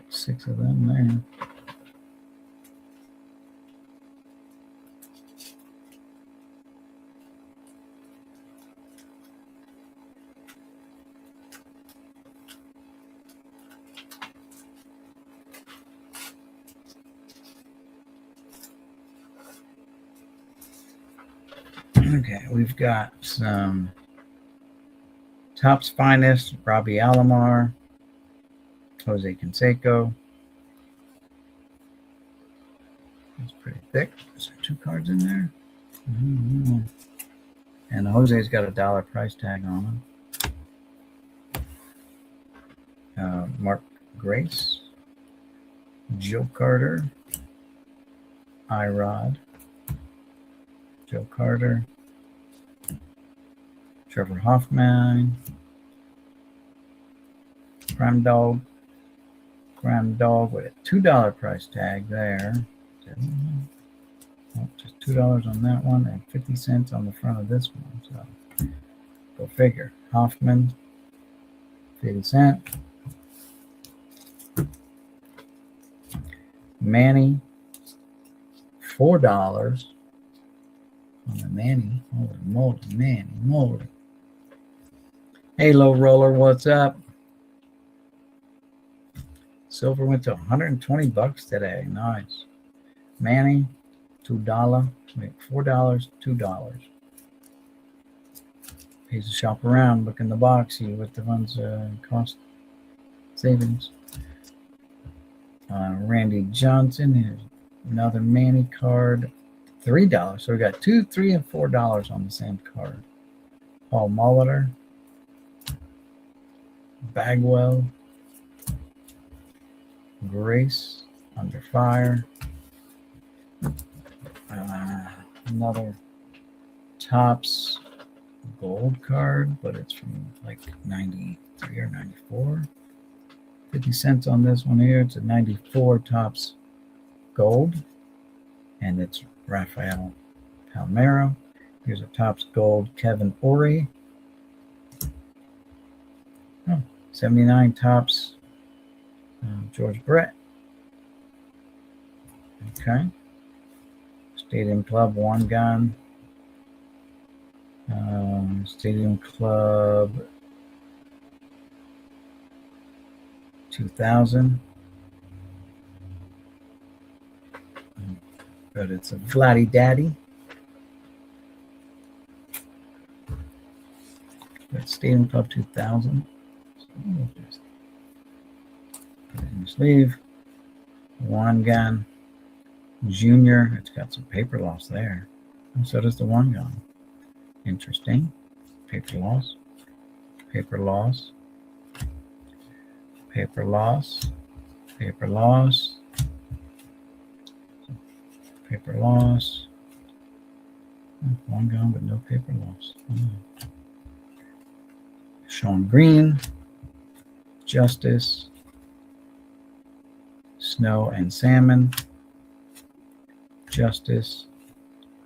6 of them there. Okay, we've got some Topps Finest, Robbie Alomar, Jose Canseco. That's pretty thick. Is there 2 cards in there? Mm-hmm. And Jose's got a $1 price tag on him. Mark Grace, Joe Carter, Irod, Joe Carter, Trevor Hoffman, Crime Dog with a $2 price tag there. Oh, just $2 on that one and 50 cents on the front of this one. So go figure. Hoffman, 50 cents. Manny, $4 on the Manny. Holy moly, Manny, moly. Hey, low roller, what's up? Silver went to $120 today. Nice. Manny, $2. Wait, $4, $2. Pays to shop around, look in the box, see what the funds cost savings. Randy Johnson, here's another Manny card, $3. So we got $2, $3, and $4 on the same card. Paul Molitor, Bagwell, Grace, Under Fire. Another Topps gold card, but it's from like 93 or 94. 50 cents on this one here. It's a 94 Topps gold, and it's Rafael Palmeiro. Here's a Topps gold Kevin Orie. 79 Topps George Brett. Okay. Stadium Club One Gun. Stadium Club 2000. But it's a Vladdy Daddy. That's Stadium Club 2000. So we'll just put it in the sleeve. One Gun Junior. It's got some paper loss there. And so does the One Gun. Interesting. Paper loss. Paper loss. Paper loss. Paper loss. Paper loss. One Gun, but no paper loss. Sean Green. Justice. Snow and Salmon. Justice.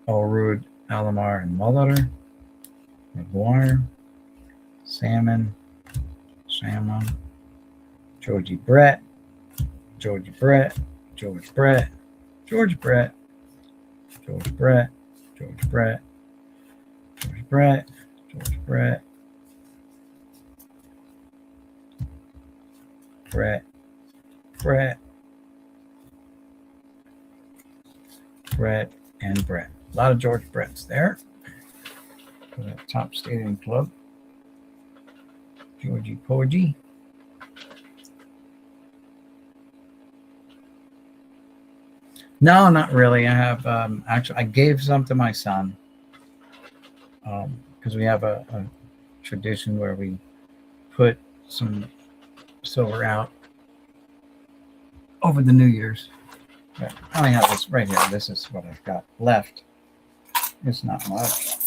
Allrood, Alomar, and Molitor. McGuire. Salmon. Georgie Brett. George Brett. George Brett. George Brett. George Brett. George Brett. George Brett. George Brett. Brett. Brett. Brett and Brett. A lot of George Bretts there. For that Topps Stadium Club. Georgie Porgy. No, not really. I have actually I gave some to my son because we have a tradition where we put some silver out over the New Year's. But I only have this right here. This is what I've got left. It's not much.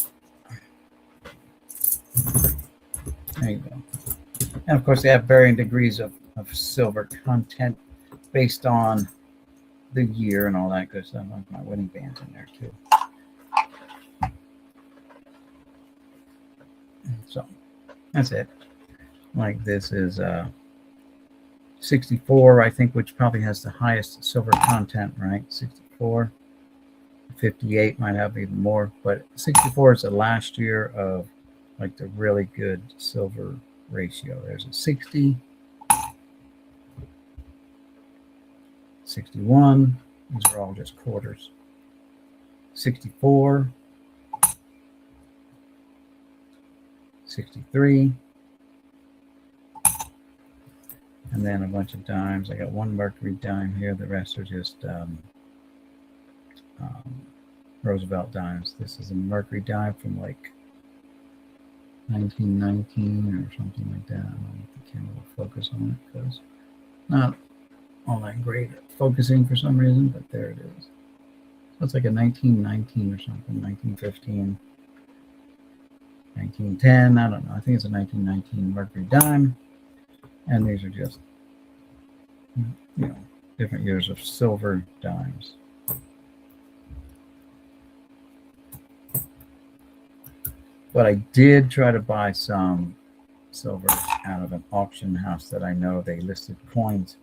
There you go. And of course, they have varying degrees of silver content based on the year and all that good stuff. Like my wedding band's in there too. So that's it. Like this is 64, I think, which probably has the highest silver content, right? 64. 58 might have even more, but 64 is the last year of like the really good silver ratio. There's a 60, 61. These are all just quarters. 64, 63, and then a bunch of dimes. I got one Mercury dime here. The rest are just Roosevelt dimes. This is a Mercury dime from like 1919 or something like that. I don't know if the camera will focus on it because not all that great at focusing for some reason, but there it is. So it's like a 1919 or something, 1915, 1910. I don't know. I think it's a 1919 Mercury dime. And these are just, different years of silver dimes. But I did try to buy some silver out of an auction house that I know they listed coins.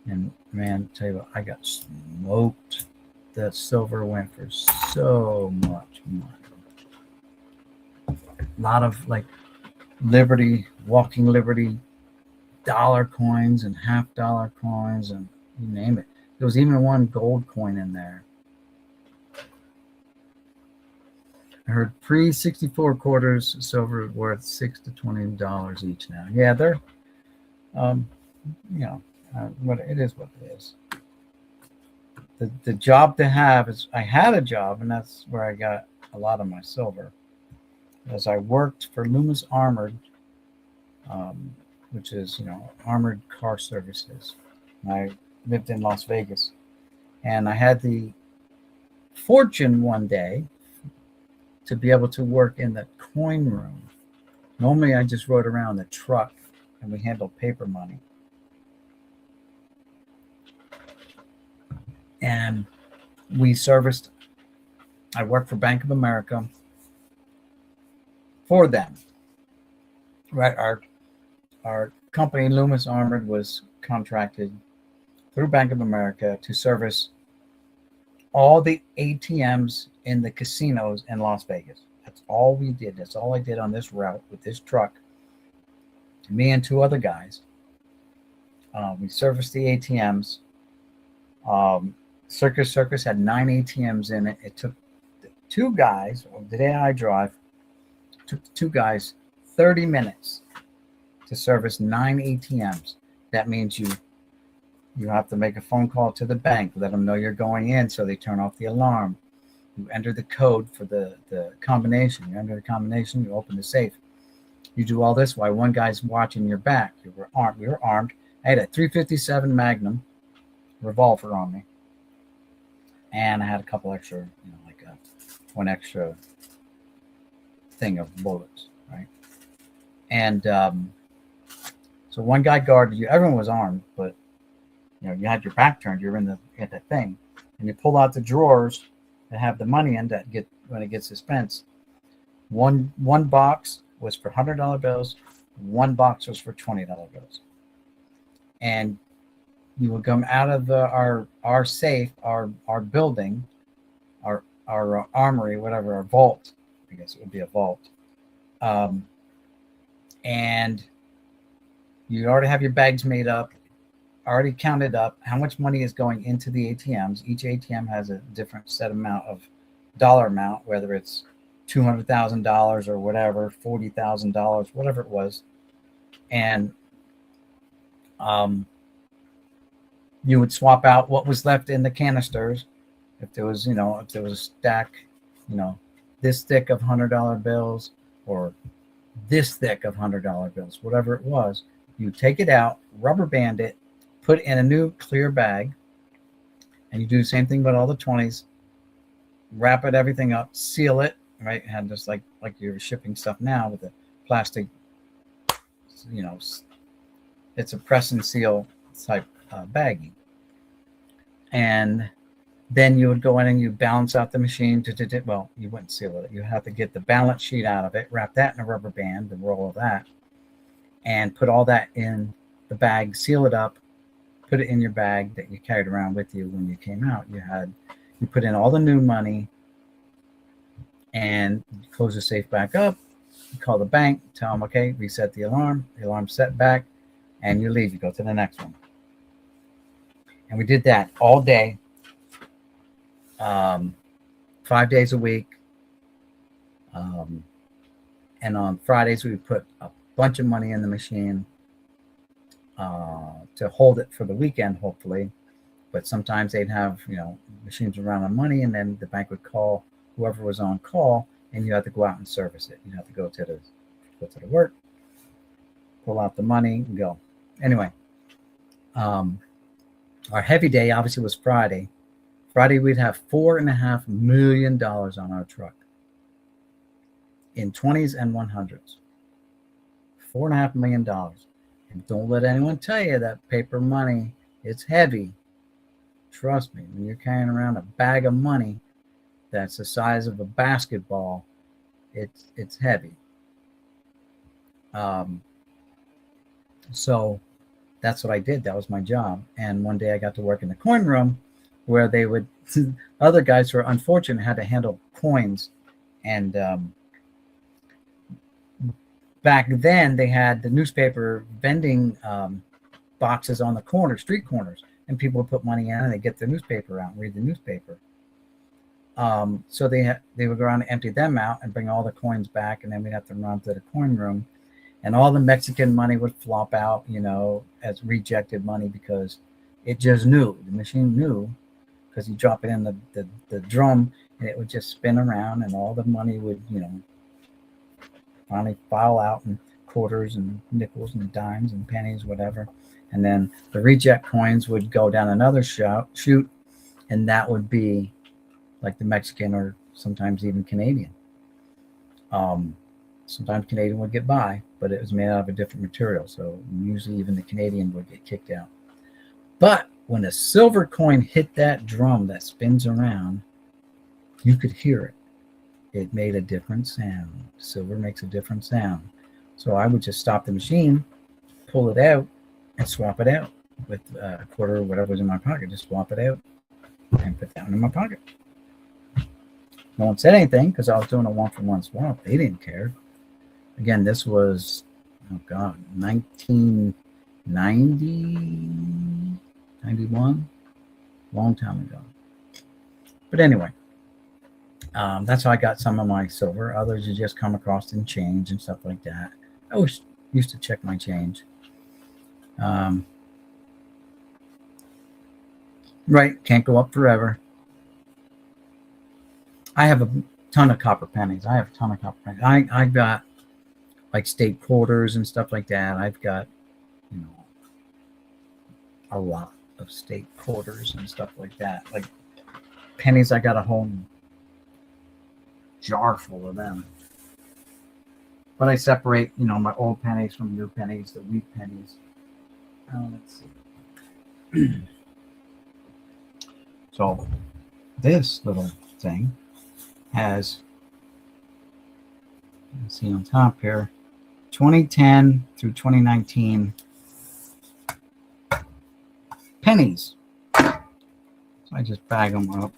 And man, tell you what, I got smoked. That silver went for so much money. A lot of like Liberty, Walking Liberty dollar coins and $half coins and you name it. There was even one gold coin in there. I heard pre-64 quarters silver worth $6 to $20 each now. Yeah, they're, what it is, what it is. The job to have is I had a job, and that's where I got a lot of my silver. As I worked for Loomis Armored, which is armored car services. I lived in Las Vegas, and I had the fortune one day to be able to work in the coin room. Normally, I just rode around the truck and we handled paper money. And we serviced, I worked for Bank of America for them. Right, our company, Loomis Armored, was contracted through Bank of America to service all the ATMs in the casinos in Las Vegas. That's all we did. That's all I did on this route with this truck. Me and two other guys. We serviced the ATMs. Circus had 9 ATMs in it. It took two guys, the day I drive, took two guys 30 minutes to service 9 ATMs. That means you have to make a phone call to the bank, let them know you're going in so they turn off the alarm. You enter the code for the combination. You enter the combination, you open the safe. You do all this while one guy's watching your back. We were armed. I had a .357 Magnum revolver on me. And I had a couple extra, one extra thing of bullets, right? And so one guy guarded you. Everyone was armed, but you had your back turned. You're at the thing, and you pull out the drawers that have the money in that when it gets dispensed. One box was for $100 bills. One box was for $20 bills. And you would come out of our safe, our building, our armory, whatever, our vault. I guess it would be a vault. And you already have your bags made up, already counted up how much money is going into the ATMs. Each ATM has a different set of dollar amount, whether it's $200,000 or whatever, $40,000, whatever it was. And you would swap out what was left in the canisters. If there was a stack, this thick of $100 bills, or this thick of $100 bills, whatever it was. You take it out, rubber band it, put it in a new clear bag, and you do the same thing with all the 20s. Wrap it, everything up, seal it, right? And just like you're shipping stuff now with the plastic, it's a press and seal type bagging. And then you would go in and you balance out the machine. Well, you wouldn't seal it. You have to get the balance sheet out of it, wrap that in a rubber band, the roll of that, and put all that in the bag, seal it up, put it in your bag that you carried around with you when you came out. You put in all the new money and close the safe back up. You call the bank, tell them, okay, reset the alarm's set back, and you leave. You go to the next one. And we did that all day, 5 days a week. And on Fridays, we would put a bunch of money in the machine to hold it for the weekend, hopefully. But sometimes they'd have, machines around on money, and then the bank would call whoever was on call, and you had to go out and service it. You have to go to the work, pull out the money, and go. Anyway, our heavy day obviously was Friday. Friday, we'd have $4.5 million on our truck in 20s and 100s. $4.5 million. And don't let anyone tell you that paper money, it's heavy. Trust me, when you're carrying around a bag of money that's the size of a basketball, it's heavy. So that's what I did. That was my job. And one day I got to work in the coin room where they would, other guys who were unfortunate had to handle coins. And back then they had the newspaper vending boxes on the street corners, and people would put money in and they get the newspaper out and read the newspaper. So they would go around and empty them out and bring all the coins back, and then we'd have to run to the coin room, and all the Mexican money would flop out, as rejected money, because it just knew. The machine knew, because you drop it in the drum and it would just spin around, and all the money would, finally file out in quarters and nickels and dimes and pennies, whatever. And then the reject coins would go down another chute, and that would be like the Mexican or sometimes even Canadian. Sometimes Canadian would get by, but it was made out of a different material. So usually even the Canadian would get kicked out. But when a silver coin hit that drum that spins around, you could hear it. It made a different sound. Silver makes a different sound. So I would just stop the machine, pull it out, and swap it out with a quarter or whatever was in my pocket. Just swap it out and put that one in my pocket. No one said anything because I was doing a one-for-one swap. They didn't care. Again, this was, 1990, 91, long time ago. But anyway, that's how I got some of my silver. Others you just come across in change and stuff like that. I always used to check my change. Right, can't go up forever. I have a ton of copper pennies. I've got like state quarters and stuff like that. I've got, a lot of state quarters and stuff like that. Like pennies, I got a whole jar full of them. But I separate, my old pennies from new pennies, the wheat pennies. Let's see. So this little thing has, let's see on top here, 2010 through 2019 pennies. So I just bag them up.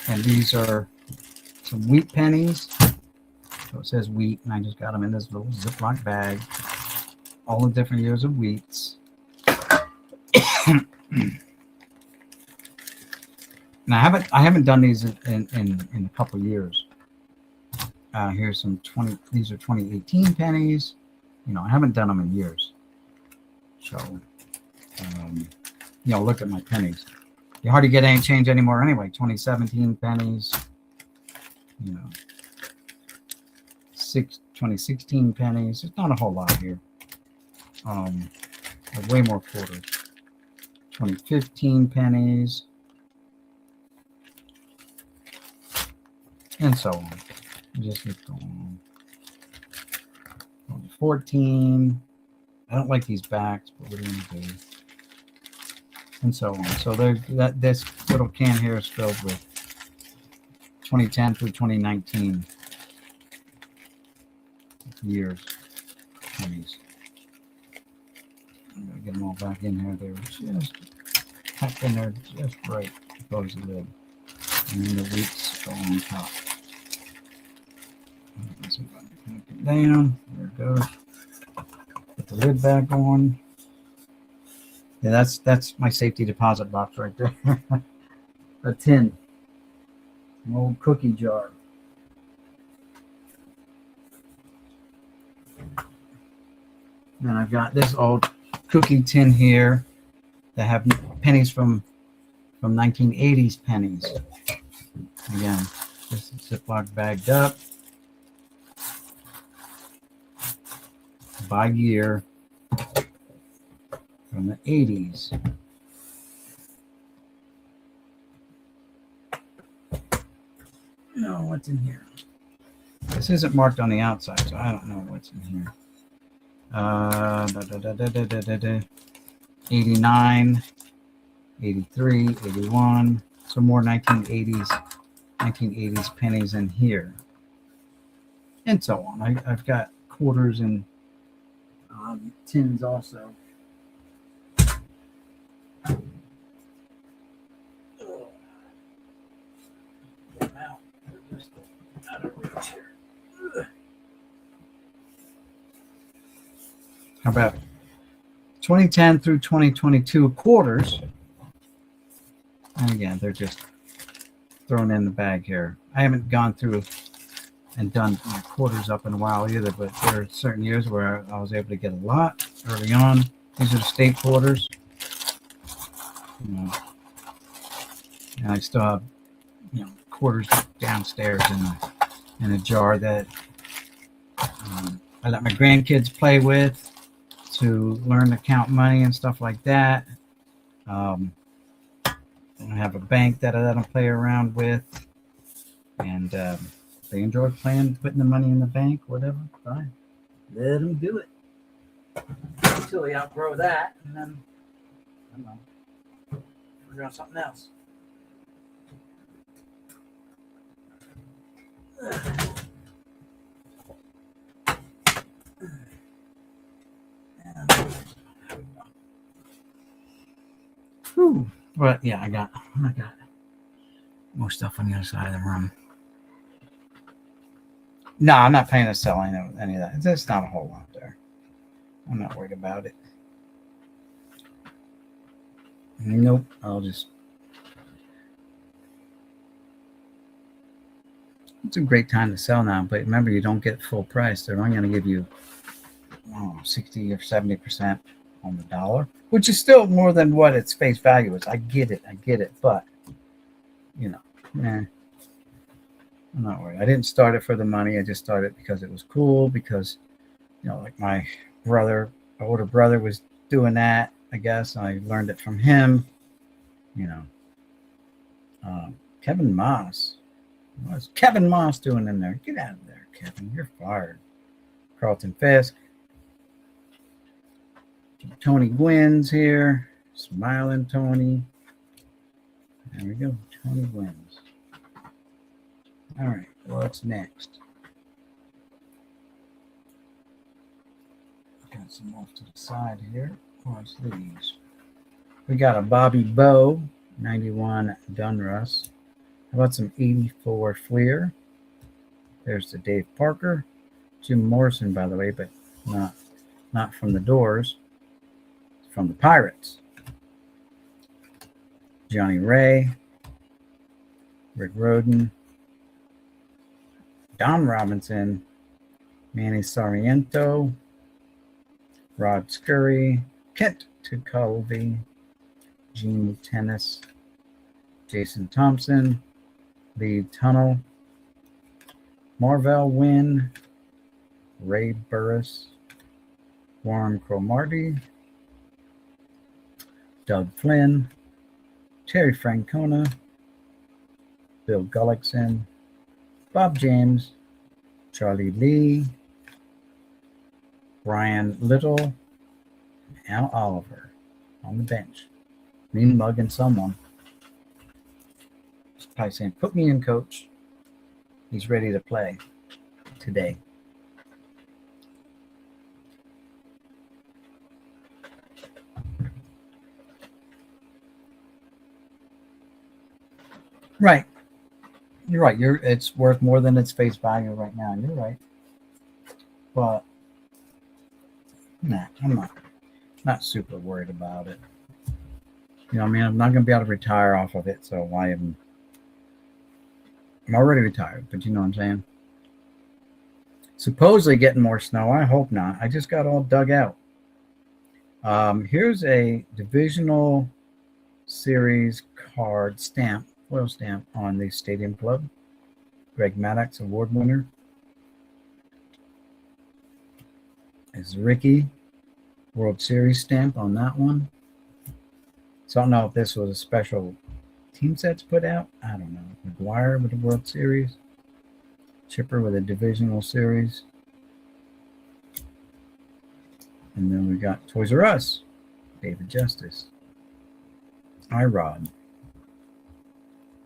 And these are some wheat pennies. So it says wheat, and I just got them in this little Ziploc bag. All the different years of wheats. Now I haven't done these in a couple of years. Here's some these are 2018 pennies. I haven't done them in years. So look at my pennies. You hardly get any change anymore anyway. 2017 pennies. 2016 pennies. There's not a whole lot here. Way more quarters. 2015 pennies. And so on. Just keep going on. 2014. I don't like these backs, but what are you going to do? And so on. So this little can here is filled with 2010 through 2019 years. Pennies. I'm going to get them all back in here. They were just packed in there just right to close the lid. And then the wheats go on top. Let's see if I can connect it down. There it goes. Put the lid back on. Yeah, that's my safety deposit box right there. A tin. An old cookie jar. And I've got this old cookie tin here that have pennies from 1980s pennies. Again, just Ziploc bagged up by year from the 80s. No, what's in here? This isn't marked on the outside, so I don't know what's in here. 89, 83, 81. Some more 1980s pennies in here, and so on. I've got quarters and tins also. How about 2010 through 2022 quarters? And again, they're just thrown in the bag here. I haven't gone through and done my quarters up in a while either, but there are certain years where I was able to get a lot early on. These are the state quarters. And I still have, quarters downstairs in a jar that I let my grandkids play with to learn to count money and stuff like that. I have a bank that I let them play around with, and they enjoy putting the money in the bank, whatever. Fine, let them do it until they outgrow that, and then I don't know, figure out something else. Whew. But yeah, I got more stuff on the other side of the room. No, I'm not paying to sell any of that. There's not a whole lot there. I'm not worried about it. Nope. It's a great time to sell now, but remember, you don't get full price. They're only going to give you 60 or 70% on the dollar, which is still more than what its face value is. I get it, but I'm not worried. I didn't start it for the money. I just started because it was cool, because like my older brother was doing that, I guess. I learned it from him. Kevin Moss. What's Kevin Moss doing in there? Get out of there, Kevin. You're fired. Carlton Fisk. Tony Gwynn's here. Smiling Tony. There we go. Tony Gwynn's. All right. What's next? Got some off to the side here. What's these? We got a Bobby Bow 91 Dunruss. How about some 84 Fleer? There's the Dave Parker. Jim Morrison, by the way, but not from the Doors. From the Pirates. Johnny Ray. Rick Rhoden. Don Robinson. Manny Sarmiento. Rod Scurry. Kent Tucolvey. Gene Tennis. Jason Thompson. Lee Tunnel. Marvell Wynn. Ray Burris, Warren Cromartie, Doug Flynn, Terry Francona, Bill Gullickson, Bob James, Charlie Lee, Brian Little, Al Oliver on the bench. Mean mugging someone. He's probably saying, put me in, coach. He's ready to play today. Right. You're right. It's worth more than its face value right now. You're right. But nah, I'm not super worried about it. You know, I mean, I'm not going to be able to retire off of it, so why even? I'm already retired, but you know what I'm saying? Supposedly getting more snow. I hope not. I just got all dug out. Here's a divisional series card stamp, foil stamp on the Stadium Club. Greg Maddux, award winner. Is Ricky World Series stamp on that one. So I don't know if this was a special team sets put out. I don't know. McGuire with the World Series. Chipper with a divisional series. And then we got Toys R Us. David Justice. Irod.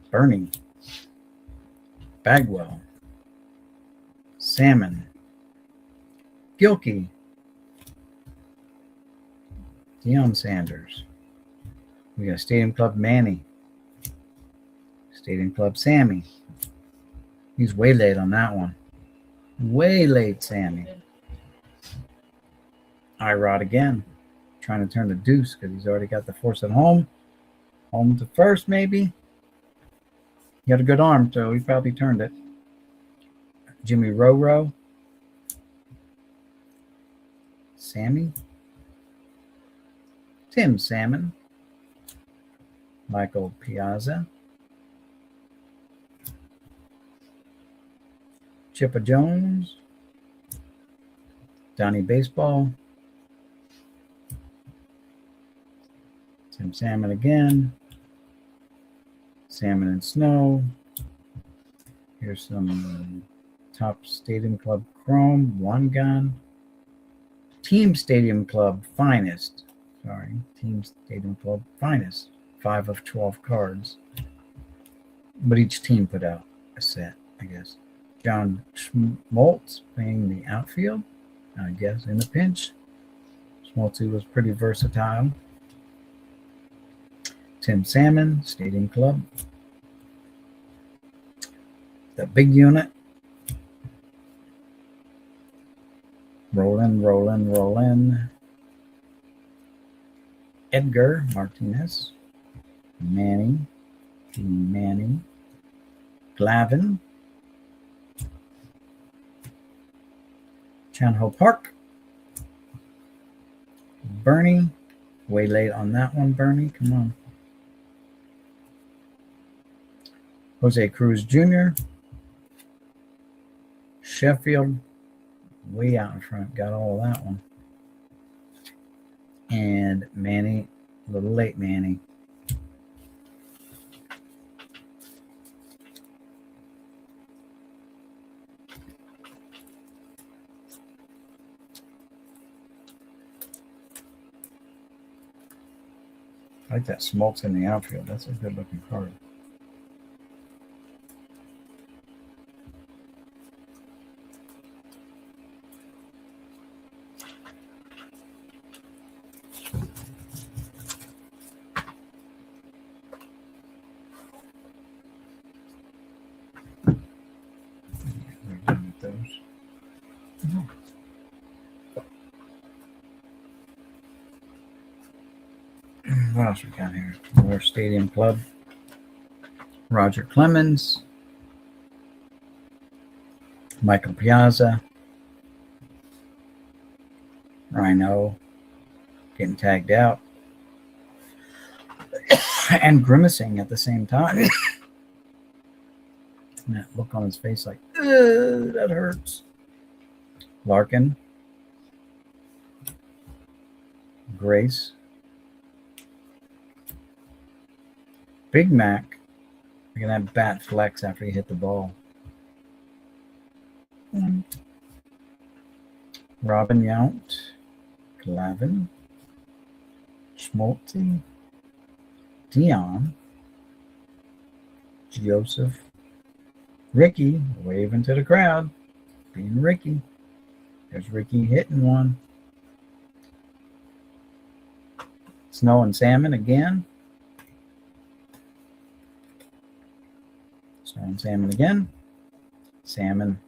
Bernie. Bagwell. Salmon. Gilkey. Deion Sanders. We got Stadium Club Manny. Stadium Club Sammy. He's way late on that one. Way late, Sammy. Irod again. Trying to turn the deuce because he's already got the force at home. Home to first, maybe. He had a good arm, so he probably turned it. Jimmy Roro. Sammy. Tim Salmon. Michael Piazza. Chipper Jones. Donnie Baseball. Tim Salmon again. Salmon and Snow. Here's some Top Stadium Club Chrome. One gun. Team Stadium Club Finest. Sorry. Team Stadium Club Finest. 5 of 12 cards. But each team put out a set, I guess. John Schmaltz playing the outfield, I guess, in a pinch. Schmaltz was pretty versatile. Tim Salmon, Stadium Club. The big unit. Rollin. Edgar Martinez. Manny. Glavin. Chan-Ho Park. Bernie. Way late on that one, Bernie. Come on. Jose Cruz Jr. Sheffield. Way out in front. Got all of that one. And Manny. A little late, Manny. I like that Smoltz in the outfield. That's a good looking card. What else we got here? More Stadium Club. Roger Clemens. Michael Piazza. Rhino. Getting tagged out. And grimacing at the same time. And that look on his face like, that hurts. Larkin, Grace, Big Mac. Look at that bat flex after he hit the ball. Robin Yount, Glavin, Schmaltzy, Dion, Joseph, Ricky, waving to the crowd, being Ricky. There's Ricky hitting one. Snow and Salmon again. Snow and Salmon again. Salmon.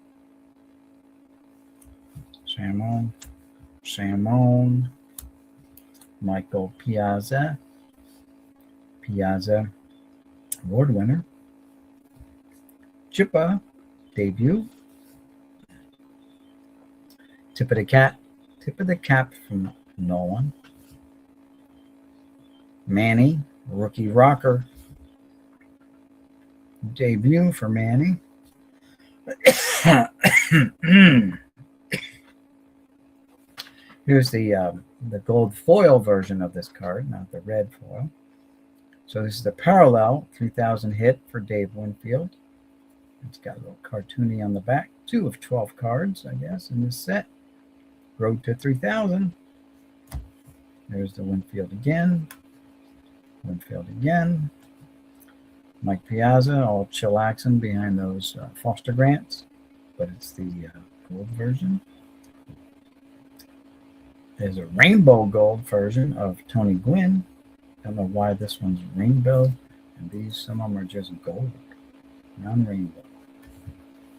Salmon. Michael Piazza. Award winner. Chippa, debut. Tip of the cap from Nolan. Manny, rookie rocker. Debut for Manny. Here's the gold foil version of this card, not the red foil. So this is the parallel 3000 hit for Dave Winfield. It's got a little cartoony on the back. 2 of 12 cards, I guess, in this set. Road to 3000. There's the Winfield again. Mike Piazza, all chillaxing behind those Foster Grants, but it's the gold version. There's a rainbow gold version of Tony Gwynn. Don't know why this one's rainbow, and these, some of them are just gold, non-rainbow.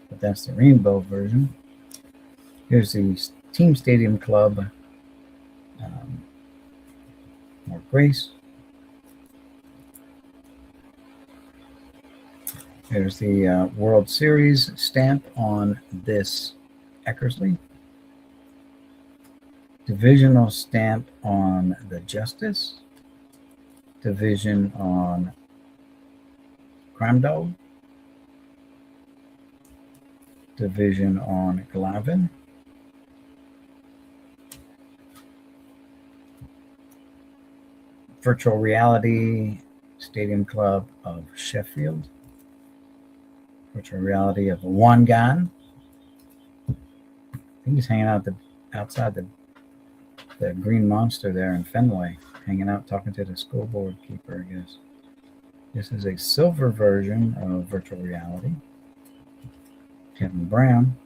But that's the rainbow version. Here's the Team Stadium Club. More Grace. There's the World Series stamp on this Eckersley. Divisional stamp on the Justice. Division on Crime Dog. Division on Glavin. Virtual Reality Stadium Club of Sheffield. Virtual Reality of Wangan. I think he's hanging out outside the Green Monster there in Fenway, hanging out talking to the school board keeper, I guess. This is a silver version of Virtual Reality. Kevin Brown.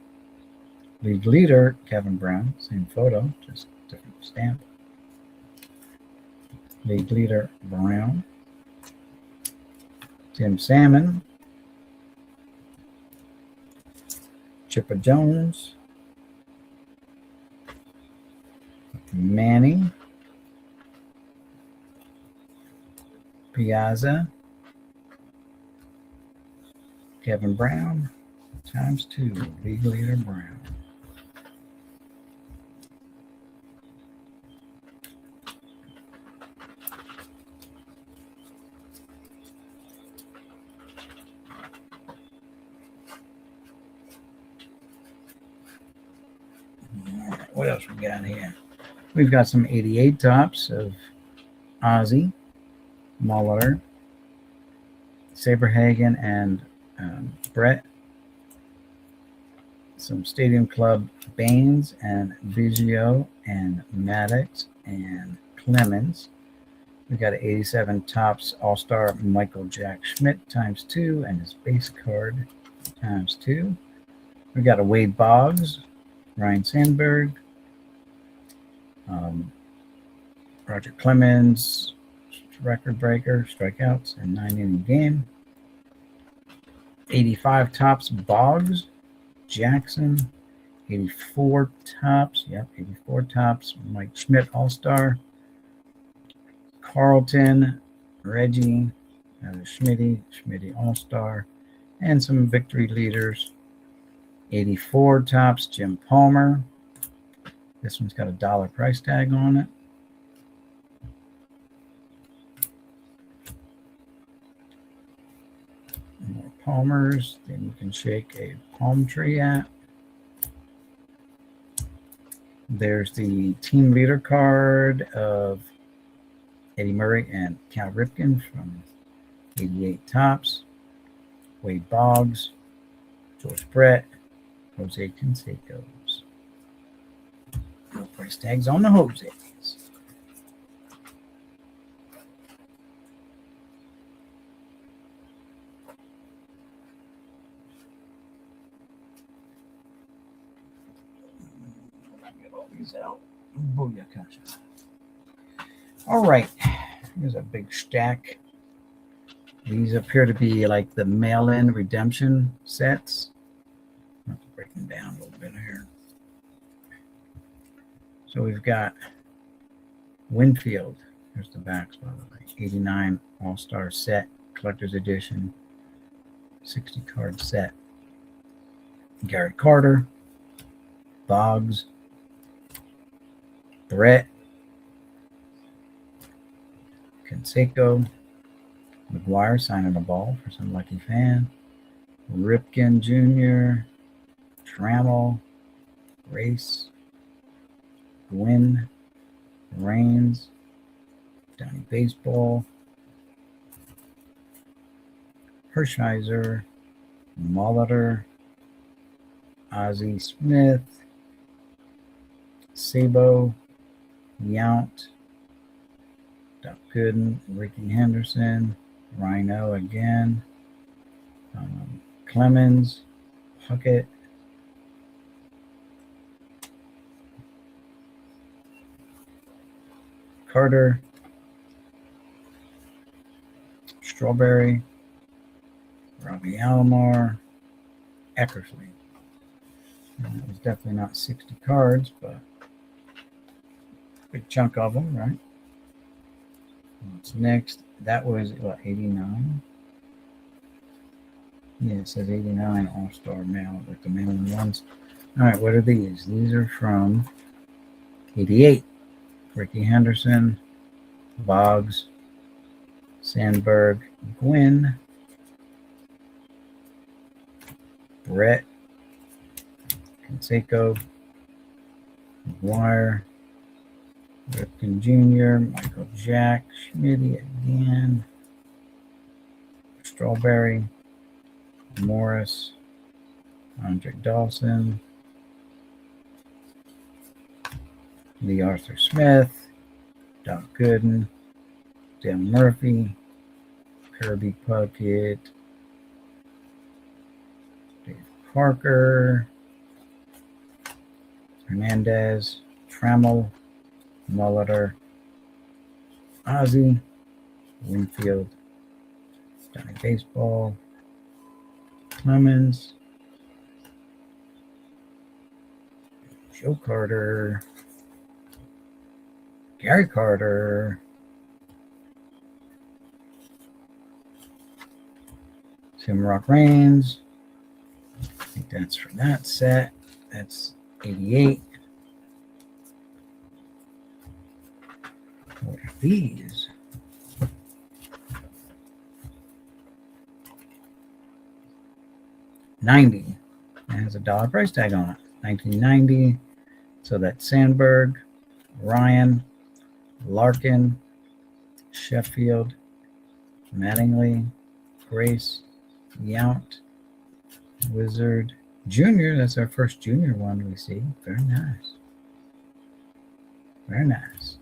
League leader, Kevin Brown. Same photo, just different stamp. League leader, Brown. Tim Salmon. Chipper Jones. Manny. Piazza. Kevin Brown. ×2. League leader, Brown. What else we got here? We've got some 88 tops of Ozzy, Muller, Saberhagen, and Brett. Some Stadium Club Baines and Biggio and Maddox and Clemens. We got an 87 tops All-Star Michael Jack Schmidt ×2 and his base card ×2. We got a Wade Boggs, Ryan Sandberg, Roger Clemens, record breaker, strikeouts, and 9-inning game. 85 tops Boggs, Jackson. 84 tops, 84 tops Mike Schmidt, All-Star. Carlton, Reggie, Schmitty All-Star, and some victory leaders. 84 tops Jim Palmer. This one's got a $1 price tag on it. More Palmers, then you can shake a palm tree at. There's the team leader card of Eddie Murray and Cal Ripken from 88 Topps. Wade Boggs, George Brett, Jose Canseco's. No price tags on the Jose's. Get all these out. Booyakasha. All right. Here's a big stack. These appear to be like the mail-in redemption sets. I'll have to break them down a little bit here. So we've got Winfield. There's the backs, by the way. 89 All-Star set, collector's edition, 60 card set. Gary Carter, Boggs, Brett, Canseco, McGuire signing a ball for some lucky fan, Ripken Jr., Trammell, Race, Gwynn, Raines, Donnie Baseball, Hershiser, Molitor, Ozzie Smith, Sabo, Yount, Doc Gooden, Ricky Henderson, Rhino again, Clemens, Puckett, Carter, Strawberry, Robbie Alomar, Eckersley. It was definitely not 60 cards, but big chunk of them, right? What's next? That was, what, 89? Yeah, it says 89 All-Star Mail, like the mailing ones. All right, what are these? These are from 88. Ricky Henderson, Boggs, Sandberg, Gwynn, Brett, Canseco, McGuire, Ripken Jr., Michael Jack, Schmitty again, Strawberry, Morris, Andre Dawson, Lee Arthur Smith, Doc Gooden, Dale Murphy, Kirby Puckett, Dave Parker, Hernandez, Trammell, Molitor, Ozzie, Winfield, Donnie Baseball, Clemens, Joe Carter, Gary Carter, Tim Rock Raines. I think that's for that set. That's 88. What are these? $90. It has a dollar price tag on it. 1990. So that's Sandberg, Ryan, Larkin, Sheffield, Mattingly, Grace, Yount, Wizard, Junior. That's our first junior one we see. Very nice. Very nice.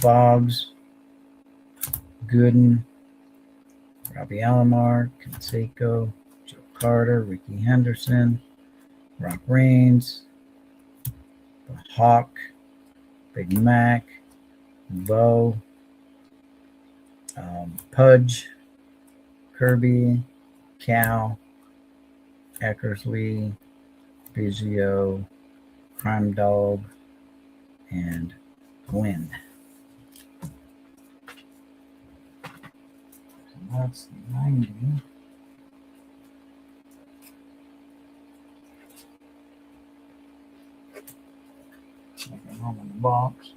Boggs, Gooden, Robbie Alomar, Canseco, Joe Carter, Ricky Henderson, Rock Raines, the Hawk, Big Mac, Bo, Pudge, Kirby, Cal, Eckersley, Biggio, Crime Dog, and Gwynn. So that's 90. Nothing wrong in the box.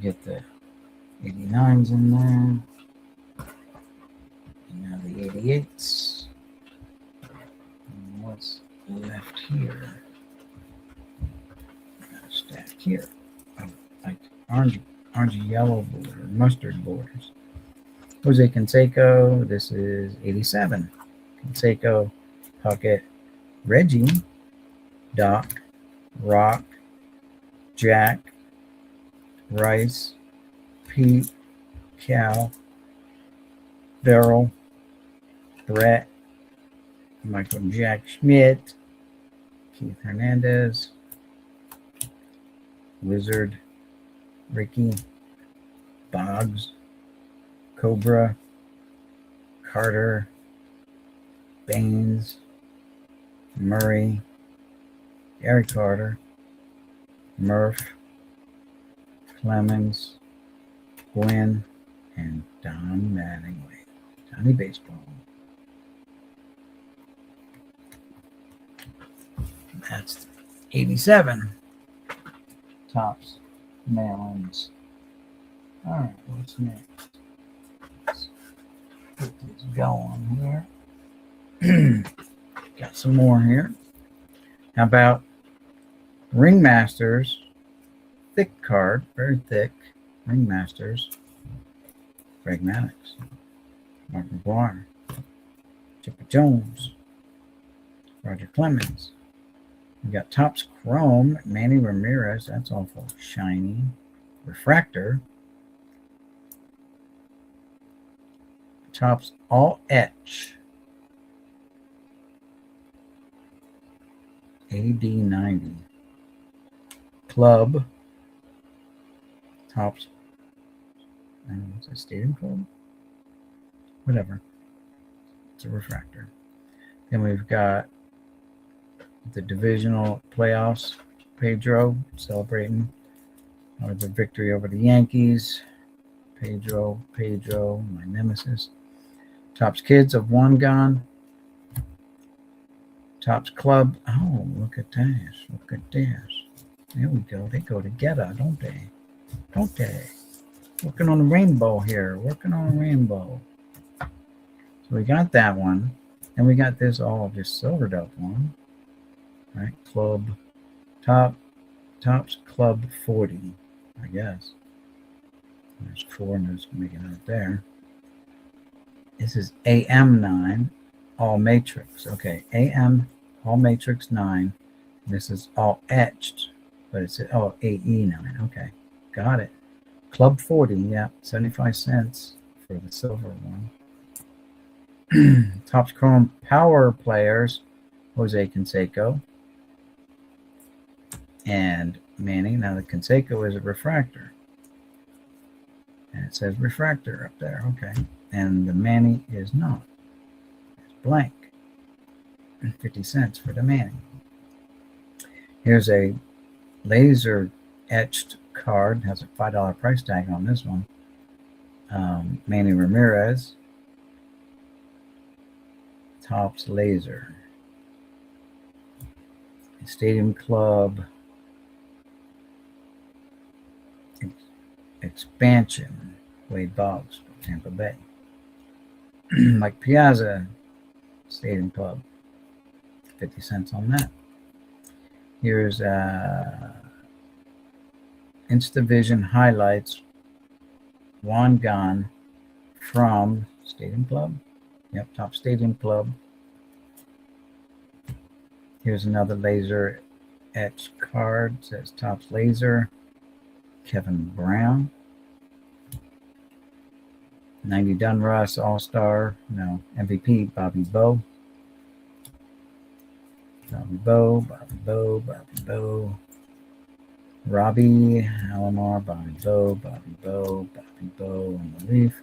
Get the 89s in there. 88s. And what's left here? Stack here. Oh, like orangey yellow border, mustard borders. Jose Canseco, this is 87. Canseco, Puckett, Reggie, Doc, Rock, Jack, Rice, Pete, Cal, Beryl, Brett, Michael Jack Schmidt, Keith Hernandez, Wizard, Ricky, Boggs, Cobra, Carter, Baines, Murray, Eric Carter, Murph, Clemens, Gwynn, and Don Mattingly. Johnny Baseball. That's 87. Tops mailings. All right, what's next? Let's get this going here. Got some more here. How about Ringmasters? Thick card, very thick. Ringmasters. Greg Maddux, Mark McGuire, Chipper Jones, Roger Clemens. We got Topps Chrome, Manny Ramirez. That's awful shiny. Refractor. Topps All Etch. AD90. Club. Topps. What's a Stadium Club? Whatever. It's a refractor. Then we've got the divisional playoffs. Pedro celebrating the victory over the Yankees. Pedro, my nemesis. Topps Kids of One Gone. Topps Club. Oh, look at this. Look at this. There we go. They go together, don't they? Don't they? Working on a rainbow here. Working on a rainbow. So we got that one. And we got this all just silvered up one. Right? Club. Topps Club 40, I guess. There's 4 and there's making it there. This is AM9 All Matrix. Okay, AM All Matrix 9. This is all etched, but it's AE9. Okay, got it. Club 40, yeah, 75 cents for the silver one. Topps Chrome Power Players, Jose Canseco and Manny. Now the Canseco is a refractor. And it says refractor up there, okay. And the Manny is not. It's blank. 50 cents for the Manny. Here's a laser etched card. Has a $5 price tag on this one. Manny Ramirez. Topps Laser. Stadium Club. Expansion. Wade Boggs, Tampa Bay. Mike Piazza, Stadium Club. 50 cents on that. Here's InstaVision Highlights. Juan Gone from Stadium Club. Yep, Topps Stadium Club. Here's another laser etched card. It says Topps Laser. Kevin Brown. 90 Dunruss All-Star. No, MVP Bobby Bowe. Bobby Bowe. Robbie Alomar, Bobby Bowe on the leaf.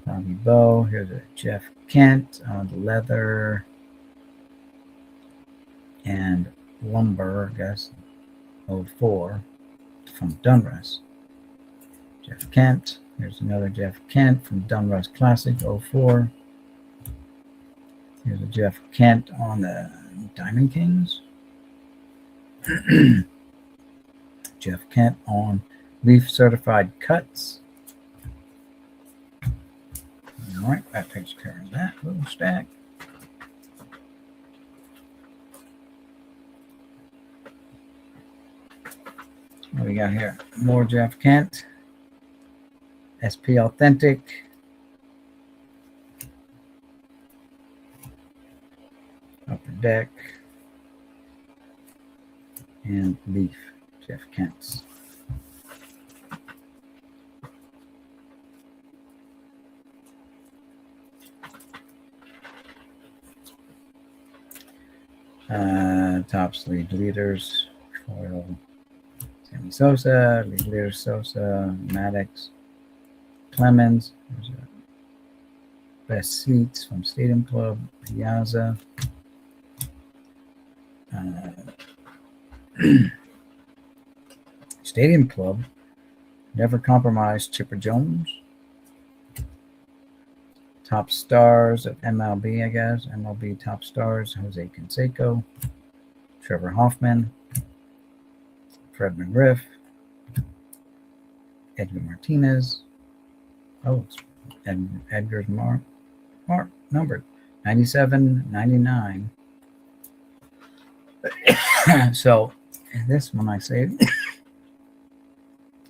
Bobby Bowe. Here's a Jeff Kent on the leather and lumber, I guess. 04 from Dunruss. Jeff Kent. Here's another Jeff Kent from Dunruss Classic 04. Here's a Jeff Kent on the Diamond Kings. Jeff Kent on Leaf Certified Cuts. All right, that takes care of that little stack. What do we got here? More Jeff Kent. SP Authentic. Upper Deck. And Leaf, Jeff Kent's. Topps lead leaders. Foil. Sammy Sosa, lead leader Sosa, Maddox, Clemens. There's a best seats from Stadium Club, Piazza. Stadium Club, Never Compromise, Chipper Jones. Top stars of MLB, I guess. MLB top stars, Jose Canseco, Trevor Hoffman, Fred McGriff, Edgar Martinez. Oh, it's Edgar's mark numbered 97, 99. So this one I say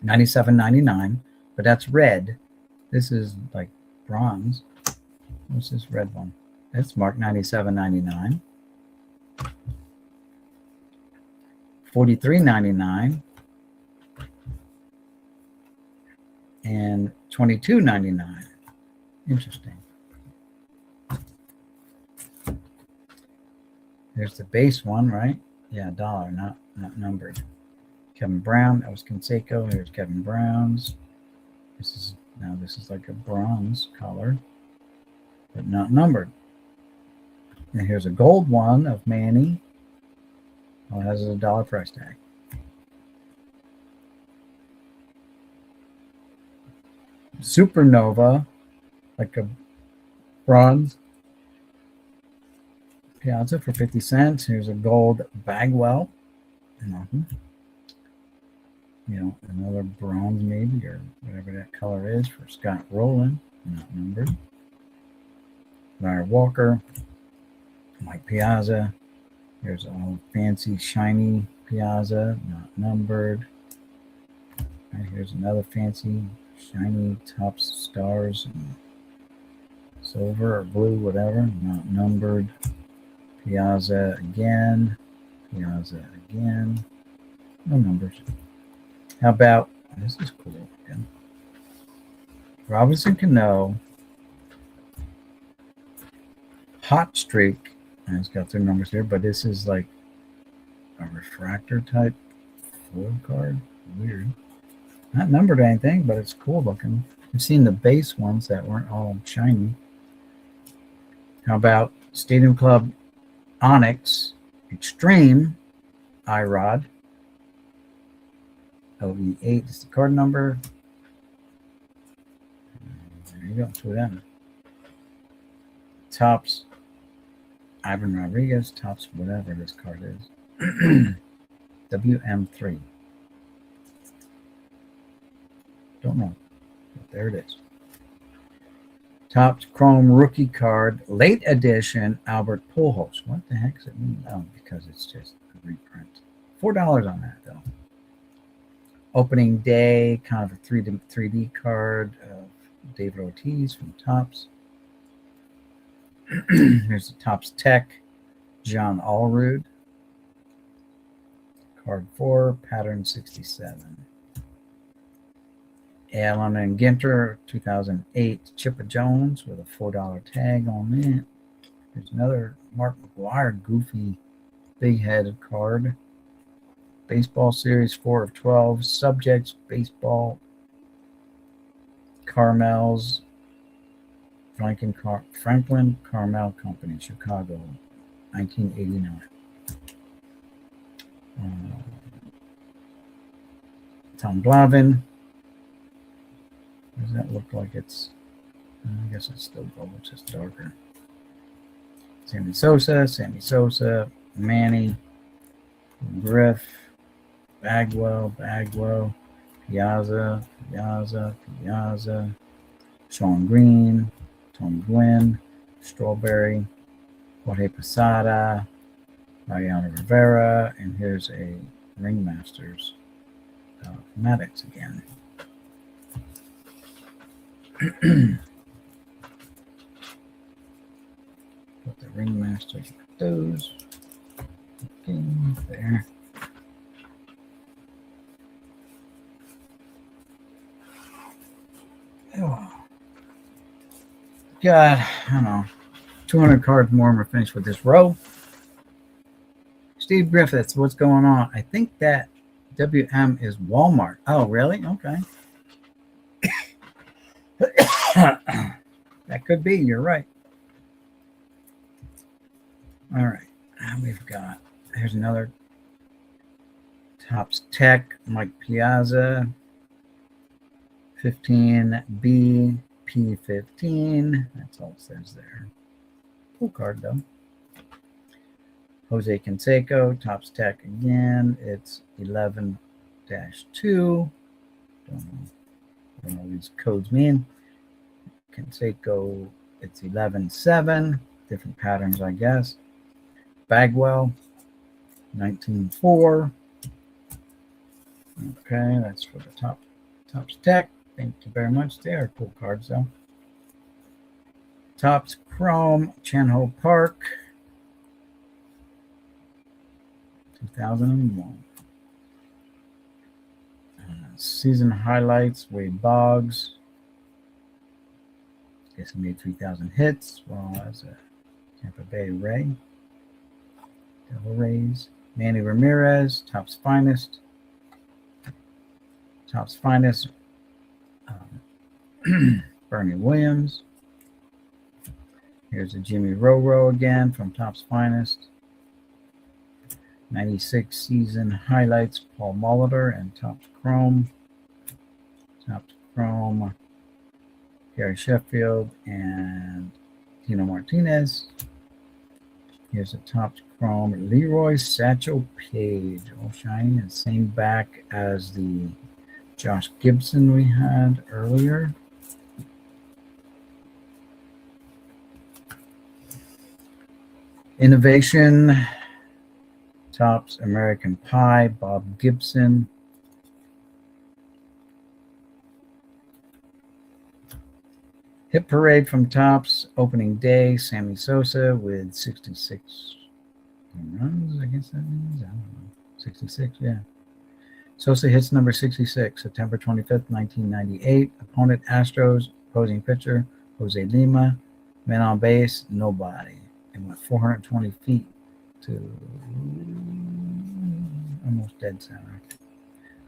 97, 99, but that's red. This is like bronze. What's this red one? That's marked 97, 99. 43.99 and 22.99. Interesting. There's the base one, right? Yeah, dollar, not numbered. Kevin Brown, that was Canseco. Here's Kevin Brown's. This is like a bronze color, but not numbered. And here's a gold one of Manny. Oh, it has a dollar price tag. Supernova, like a bronze Piazza for 50 cents. Here's a gold Bagwell. Another bronze maybe, or whatever that color is, for Scott Rowland, not numbered. Larry Walker, Mike Piazza. Here's a fancy shiny Piazza, not numbered. Right, here's another fancy shiny Topps stars and silver or blue, whatever, not numbered. Piazza again. Piazza again. No numbers. How about, this is cool again. Robinson Cano. Hot Streak. And it's got their numbers here, but this is like a refractor type foil card. Weird. Not numbered or anything, but it's cool looking. I've seen the base ones that weren't all shiny. How about Stadium Club Onyx Extreme IROD. OE8 is the card number. There you go, 2 of them. Topps Ivan Rodriguez, Topps whatever this card is. WM3. Don't know, but there it is. Topps Chrome Rookie Card, late edition, Albert Pujols. What the heck does it mean? Oh, because it's just a reprint. $4 on that, though. Opening day, kind of a 3D card of David Ortiz from Topps. Here's the Topps Tech, John Allrood. Card 4, pattern 67. Allen and Ginter, 2008 Chipper Jones with a $4 tag on it. There's another Mark McGwire goofy big-headed card. Baseball Series 4 of 12. Subjects Baseball. Carmel's Franklin Carmel Company, Chicago, 1989. Tom Glavine. Does that look like it's? I guess it's still gold, it's just darker. Sammy Sosa, Manny, Griff, Bagwell, Piazza, Sean Green, Tony Gwynn, Strawberry, Jorge Posada, Mariano Rivera, and here's a Ringmasters Maddox again. Put the Ringmasters with those. Okay, there. Oh. God, I don't know. 200 cards more and we're finished with this row. Steve Griffiths, what's going on? I think that WM is Walmart. Oh, really? Okay. That could be. You're right. All right. We've got, here's another Topps Tech, Mike Piazza, 15B, P15. That's all it says there. Cool card, though. Jose Canseco, Topps Tech again. It's 11-2. Don't know what these codes mean. Canseco, it's 11-7. Different patterns, I guess. Bagwell, 19-4. Okay, that's for the Topps Tech. Thank you very much. They are cool cards, though. Topps Chrome, Chan-Ho Park, 2001. Season highlights, Wade Boggs. Guess he made 3,000 hits. Well, as a Tampa Bay Ray. Devil Rays. Manny Ramirez, Topps Finest. Topps Finest. Bernie Williams. Here's a Jimmy Roro again from Topps Finest. 96 season highlights, Paul Molitor and Topps Chrome. Topps Chrome, Gary Sheffield and Tino Martinez. Here's a Topps Chrome, Leroy Satchel Paige, all shiny and same back as the Josh Gibson we had earlier. Innovation, Topps American Pie, Bob Gibson. Hit Parade from Topps, opening day, Sammy Sosa with 66 runs, I guess that means. I don't know. 66, yeah. Sosa hits number 66, September 25th, 1998. Opponent Astros, opposing pitcher, Jose Lima. Men on base, nobody. And went 420 feet to almost dead center.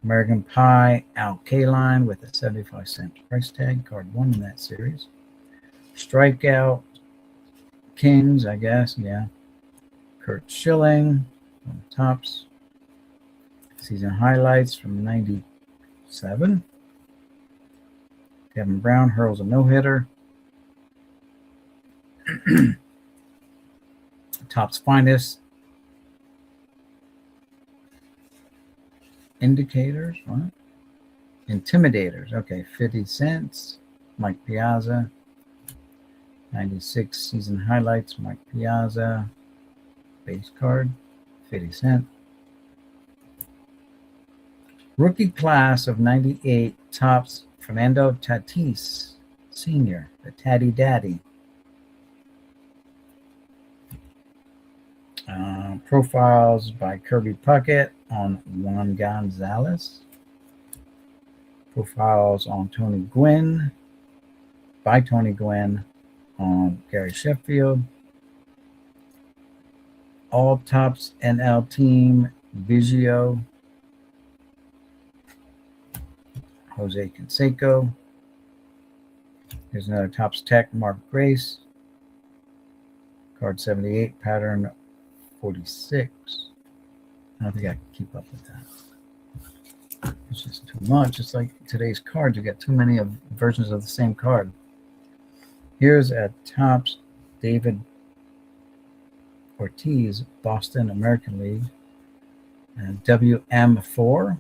American Pie, Al Kaline with a 75-cent price tag. Card 1 in that series. Strikeout, Kings, I guess, yeah. Kurt Schilling from Topps. Season highlights from 97. Kevin Brown hurls a no-hitter. Topps Finest. Indicators, what? Intimidators, okay, 50 cents. Mike Piazza. 96 season highlights, Mike Piazza. Base card, 50 cents. Rookie class of 98, Topps Fernando Tatis Sr., the Tatty Daddy. Profiles by Kirby Puckett on Juan Gonzalez. Profiles on Tony Gwynn, by Tony Gwynn on Gary Sheffield. All Topps NL team, Biggio, Jose Canseco. Here's another Topps Tech, Mark Grace. Card 78, pattern 46. I don't think I can keep up with that. It's just too much. It's like today's cards. You get too many of versions of the same card. Here's a Topps David Ortiz, Boston American League. And WM4.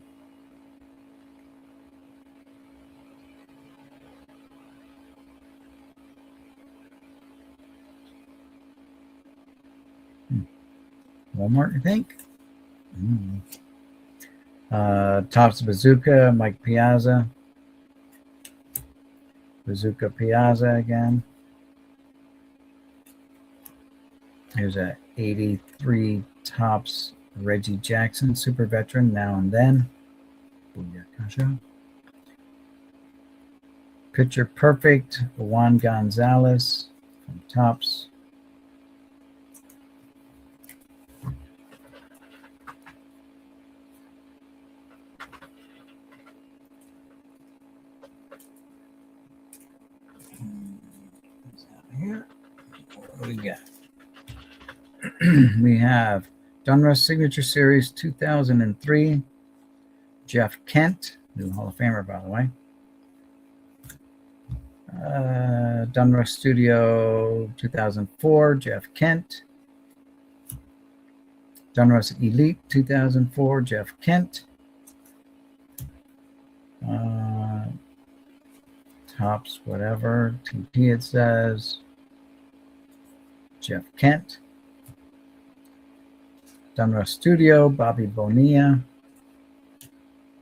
Walmart, I think. Topps Bazooka, Mike Piazza. Bazooka Piazza again. Here's a 83 Topps Reggie Jackson, super veteran, now and then. Booyakasha. Picture Perfect, Juan Gonzalez from Topps. Here, what do we got? We have Donruss Signature Series 2003. Jeff Kent, new Hall of Famer, by the way. Donruss Studio 2004, Jeff Kent. Donruss Elite 2004, Jeff Kent. Topps, whatever. TP it says. Jeff Kent. Donruss Studio, Bobby Bonilla.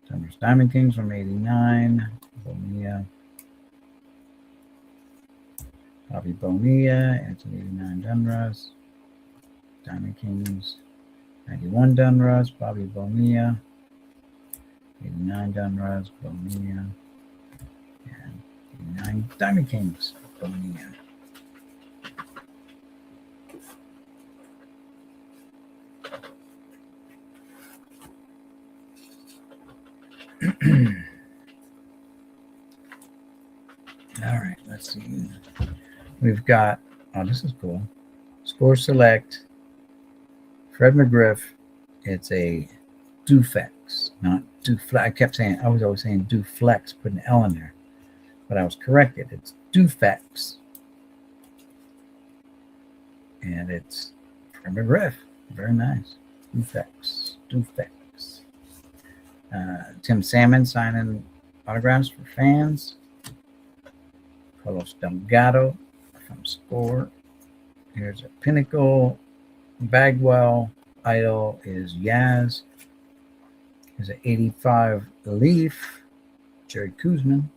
Donruss Diamond Kings from 89. Bonilla. Bobby Bonilla, Anthony 89 Donruss. Diamond Kings, 91 Donruss, Bobby Bonilla. 89 Donruss, Bonilla. And 89 Diamond Kings, Bonilla. All right, let's see. We've got, oh, this is cool. Score Select, Fred McGriff. It's a Duflex, not Duflex. I kept saying, I was always saying Duflex, put an L in there. But I was corrected. It's Duflex. And it's Fred McGriff. Very nice. Duflex. Tim Salmon signing autographs for fans. Carlos Delgado from Score. Here's a Pinnacle. Bagwell. Idol is Yaz. Here's an 85 Leaf. Jerry Kuzman.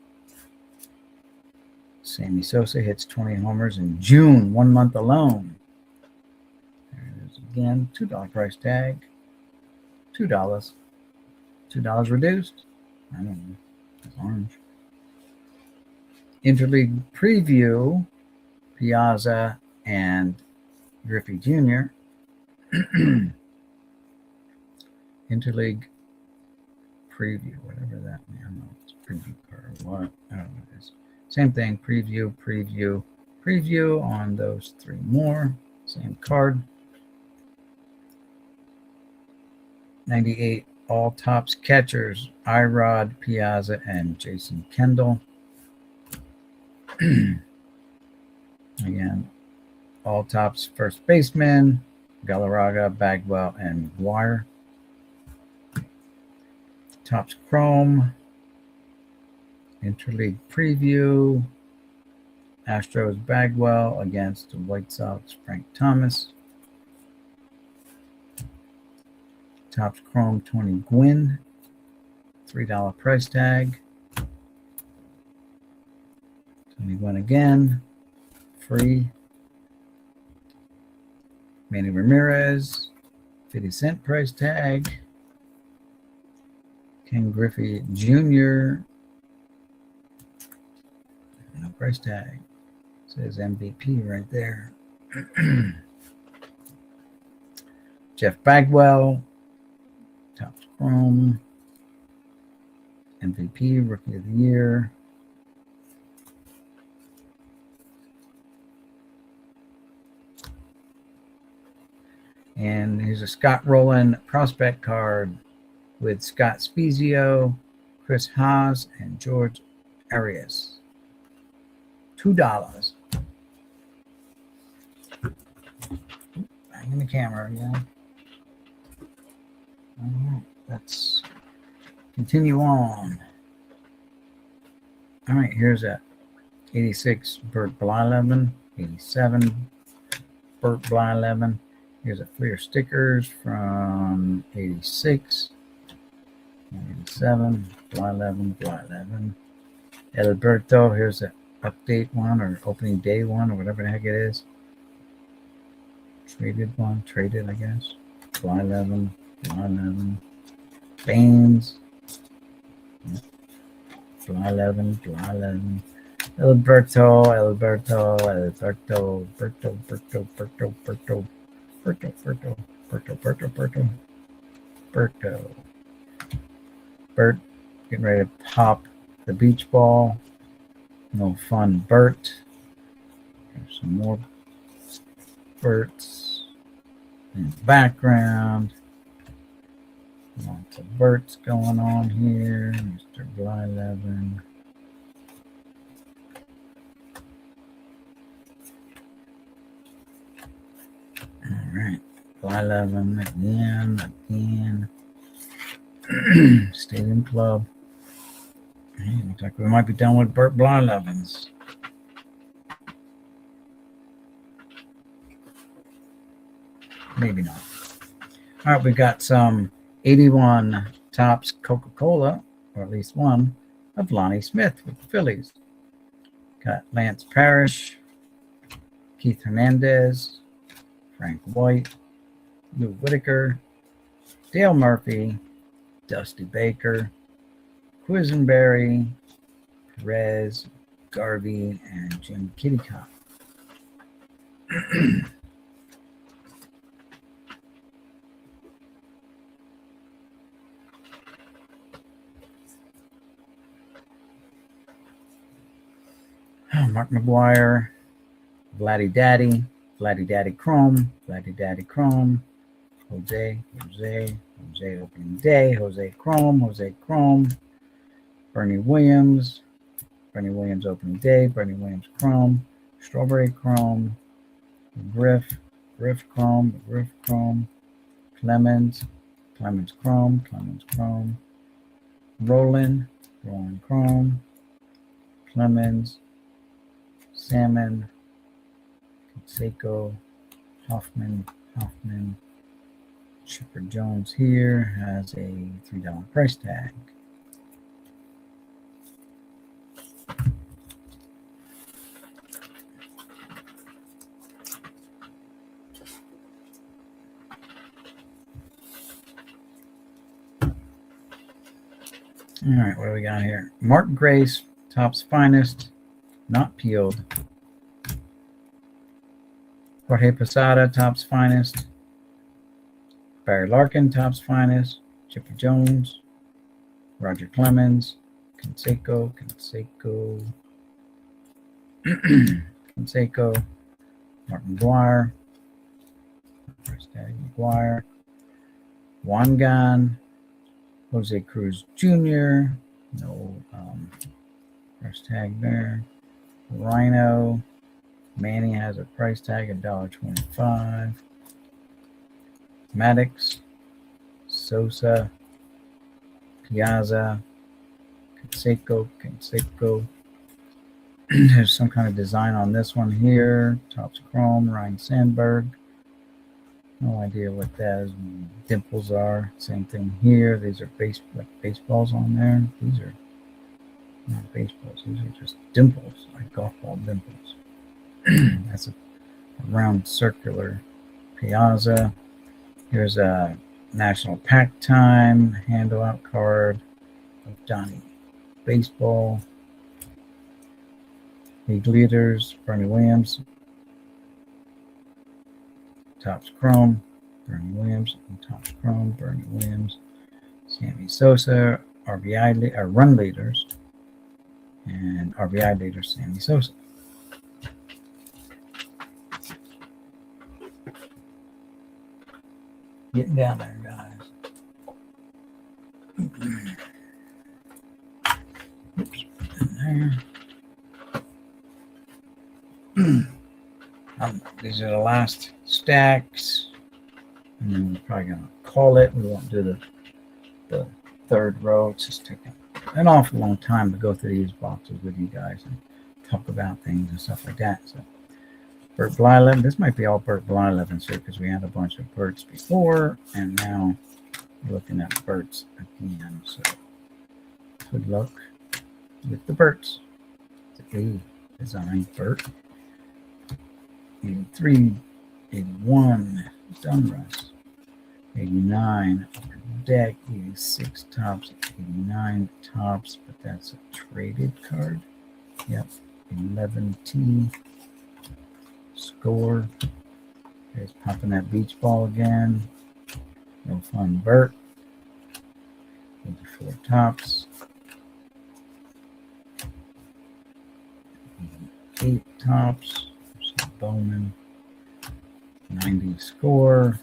Sammy Sosa hits 20 homers in June, 1 month alone. There it is again. $2 price tag. $2. $2 reduced. I don't know. It's orange. Interleague Preview. Piazza and Griffey Jr. Interleague Preview, whatever that means. I don't know if it's preview or what. I don't know what it is. Same thing. Preview, preview, preview on those three more. Same card. 98 all Topps catchers. Irod, Piazza, and Jason Kendall. Again, all Topps first baseman. Galarraga, Bagwell, and Dwyer. Topps Chrome. Interleague Preview. Astros Bagwell against the White Sox Frank Thomas. Topps Chrome 20 Gwynn. $3 price tag. 20 Gwynn again. Free. Manny Ramirez. 50-cent price tag. Ken Griffey Jr. No price tag. Says MVP right there. Jeff Bagwell. Topps Chrome. MVP, Rookie of the Year. And here's a Scott Rowland prospect card with Scott Spezio, Chris Haas, and George Arias. $2. Bang in the camera again. All right, let's continue on. All right, here's a 86 Bert Blyleven, 87 Bert Blyleven, Here's a Fleer stickers from 86, 87, July 11, July 11. Alberto, here's an update one or opening day one or whatever the heck it is. Traded one, I guess. July 11, July 11. Baines. July 11, July 11. Alberto, Bert, getting ready to pop the beach ball. No fun, Bert. There's some more Berts in the background. Lots of Berts going on here. Mr. July 11. All right. July 11 again. Stadium Club. Hey, looks like we might be done with Bert July 11s. Maybe not. All right, we got some 81 Topps Coca-Cola, or at least one, of Lonnie Smith with the Phillies. Got Lance Parrish, Keith Hernandez, Frank White, Lou Whitaker, Dale Murphy, Dusty Baker, Quisenberry, Perez, Garvey, and Jim Kittycott. Mark McGuire, Vladdy Daddy Chrome, Jose opening day, Jose Chrome, Bernie Williams opening day, Bernie Williams Chrome, Strawberry Chrome, Griff Chrome, Clemens Chrome, Roland Chrome, Clemens, Salmon, Seiko, Hoffman. Chipper Jones here has a $3 price tag. All right, what do we got here? Mark Grace, Topps Finest, not peeled. Jorge Posada, Topps Finest. Barry Larkin, Topps Finest. Chipper Jones. Roger Clemens. Canseco. Mark McGuire. First tag McGuire. Wangan. Jose Cruz Jr. No price tag there. Rhino. Manny has a price tag of $1.25. Maddox, Sosa, Piazza, Canseco. There's some kind of design on this one here. Topps Chrome, Ryan Sandberg. No idea what that is. Dimples are. Same thing here. These are baseballs on there. These are not baseballs. These are just dimples, like golf ball dimples. That's a round circular Piazza. Here's a National Pack Time handout card of Donnie Baseball. League leaders, Bernie Williams. Topps Chrome, Bernie Williams. And Topps Chrome, Bernie Williams. Sammy Sosa, RBI run leaders. And RBI leader, Sammy Sosa. Getting down there, guys. Oops, in there. These are the last stacks. And then we're probably going to call it. We won't do the third row. It's just taking an awful long time to go through these boxes with you guys and talk about things and stuff like that. So Bert Blyleven. This might be all Bert Blyleven here because we had a bunch of Berts before, and now we're looking at Berts again. So good luck with the Berts. It's a design Bert. 83, 81, Donruss. 89, upper deck. 86, Topps. 89, Topps, but that's a traded card. Yep. 11T. Score. There's popping that beach ball again. No fun, Bert. 84 Topps. 88 Topps. Bowman. 90 Score.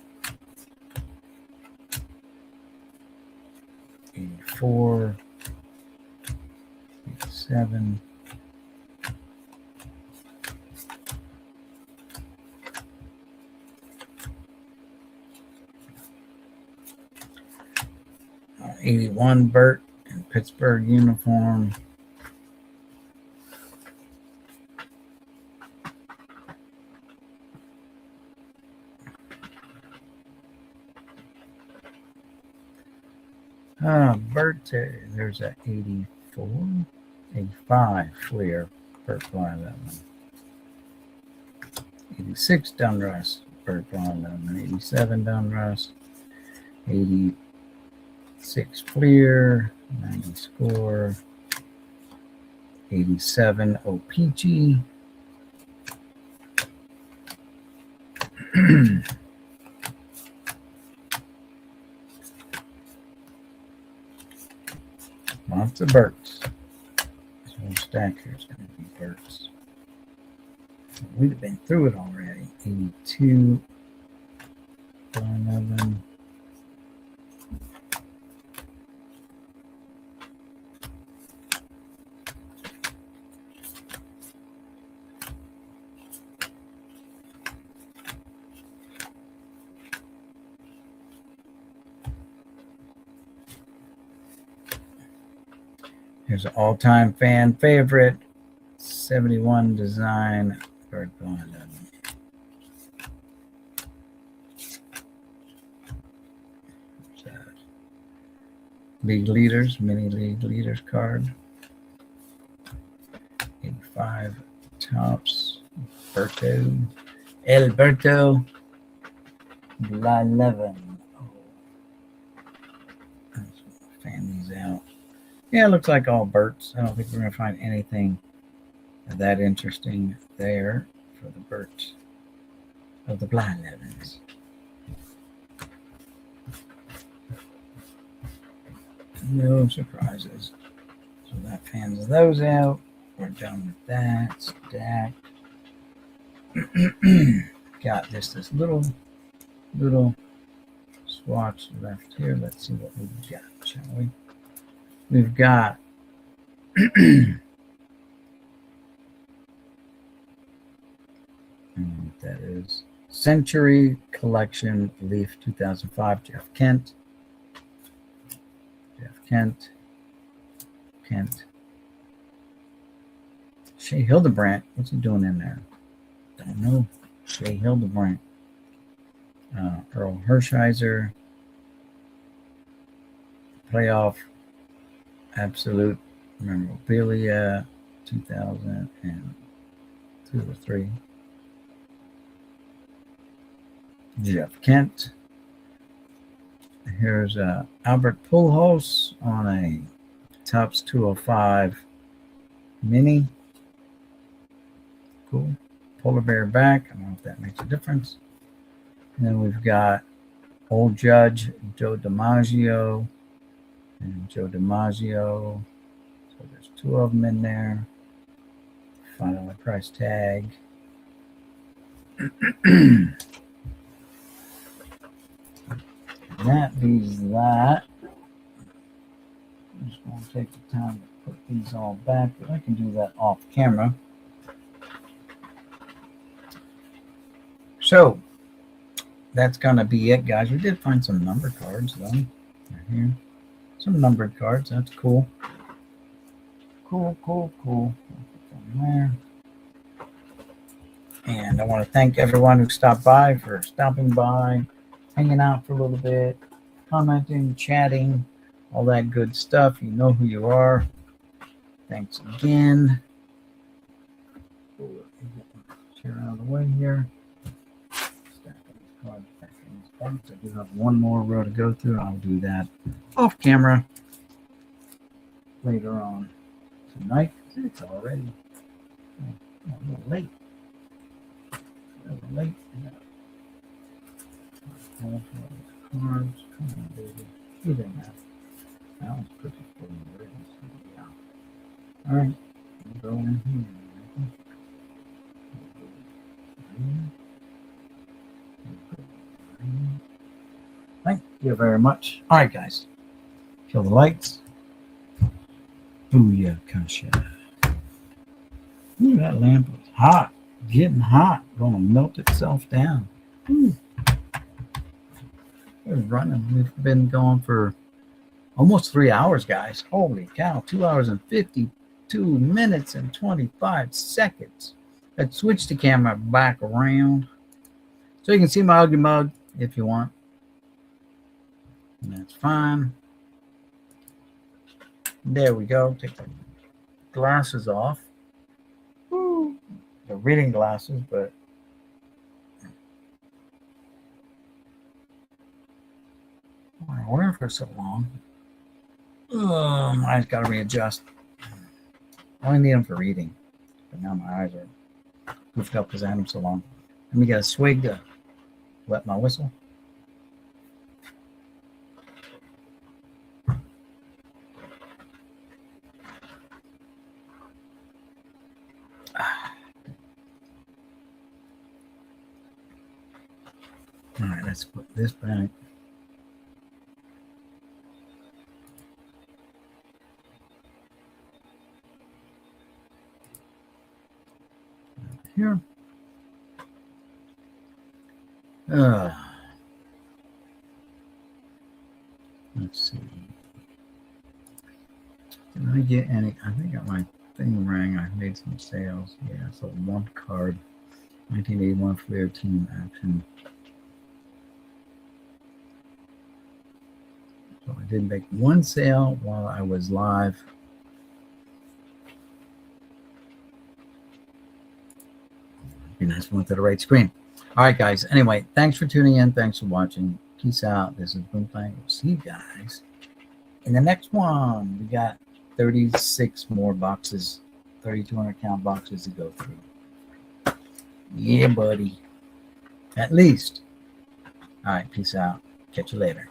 84. 87. 81 Bert in Pittsburgh uniform. Bert, there's a 84, 85 Fleer, Bert Blyleven. 86 Donruss, Bert Blyleven. 87 Donruss. 86 Fleer. 90 Score. 87 OPG. Lots of Berts. This whole stack here is going to be Berts. We'd have been through it already. 82, 11. Here's an all-time fan favorite, 71 design, Bert Blyleven. League Leaders, Mini League Leaders card. 85 Topps, Alberto Blyleven. Let's fan these out. Yeah, it looks like all Berts. I don't think we're going to find anything that interesting there for the Berts of the Blylevens. No surprises. So that fans those out. We're done with that. Stacked. Got just this little swatch left here. Let's see what we've got, shall we? We've got that is Century Collection Leaf 2005, Jeff Kent. Shea Hildebrandt, what's he doing in there? Don't know. Shea Hildebrandt. Earl Hershiser. Playoff Absolute Memorabilia 2002 or 3. Jeff Kent. Here's Albert Pujols on a Topps 205 Mini. Cool. Polar Bear back. I don't know if that makes a difference. And then we've got Old Judge Joe DiMaggio. And Joe DiMaggio. So there's 2 of them in there. Final price tag. That leaves that. I'm just going to take the time to put these all back, but I can do that off camera. So that's going to be it, guys. We did find some number cards, though. Right here. Some numbered cards. That's cool. Cool. Put them there. And I want to thank everyone who stopped by for stopping by, hanging out for a little bit, commenting, chatting, all that good stuff. You know who you are. Thanks again. Chair out of the way here. I do have one more row to go through. I'll do that off camera later on tonight. It's already a little late. A little late. Cards. Come on, baby. You didn't have. That was pretty cool. Yeah. All right. We'll go in here. Thank you very much. All right, guys. Kill the lights. Booyah, Kasha. Ooh, that lamp is hot. Getting hot. Gonna melt itself down. Ooh. We're running. We've been going for almost 3 hours, guys. Holy cow. 2 hours and 52 minutes and 25 seconds. Let's switch the camera back around so you can see my ugly mug if you want. And that's fine. There we go. Take the glasses off. Woo. The reading glasses, but I wear for so long. My eyes got to readjust. I only need them for reading, but now my eyes are goofed up because I had them so long. Let me get a swig to wet my whistle. All right, let's put this back. Here. Let's see. Did I get any? I think my thing rang. I made some sales. Yeah, so one card. 1981 Flair Team Action. So I did make one sale while I was live. Be nice one to the right screen. All right, guys. Anyway, thanks for tuning in. Thanks for watching. Peace out. This is Boomfang. We'll see you guys in the next one. We got 36 more boxes, 3,200 count boxes to go through. Yeah, buddy. At least. All right. Peace out. Catch you later.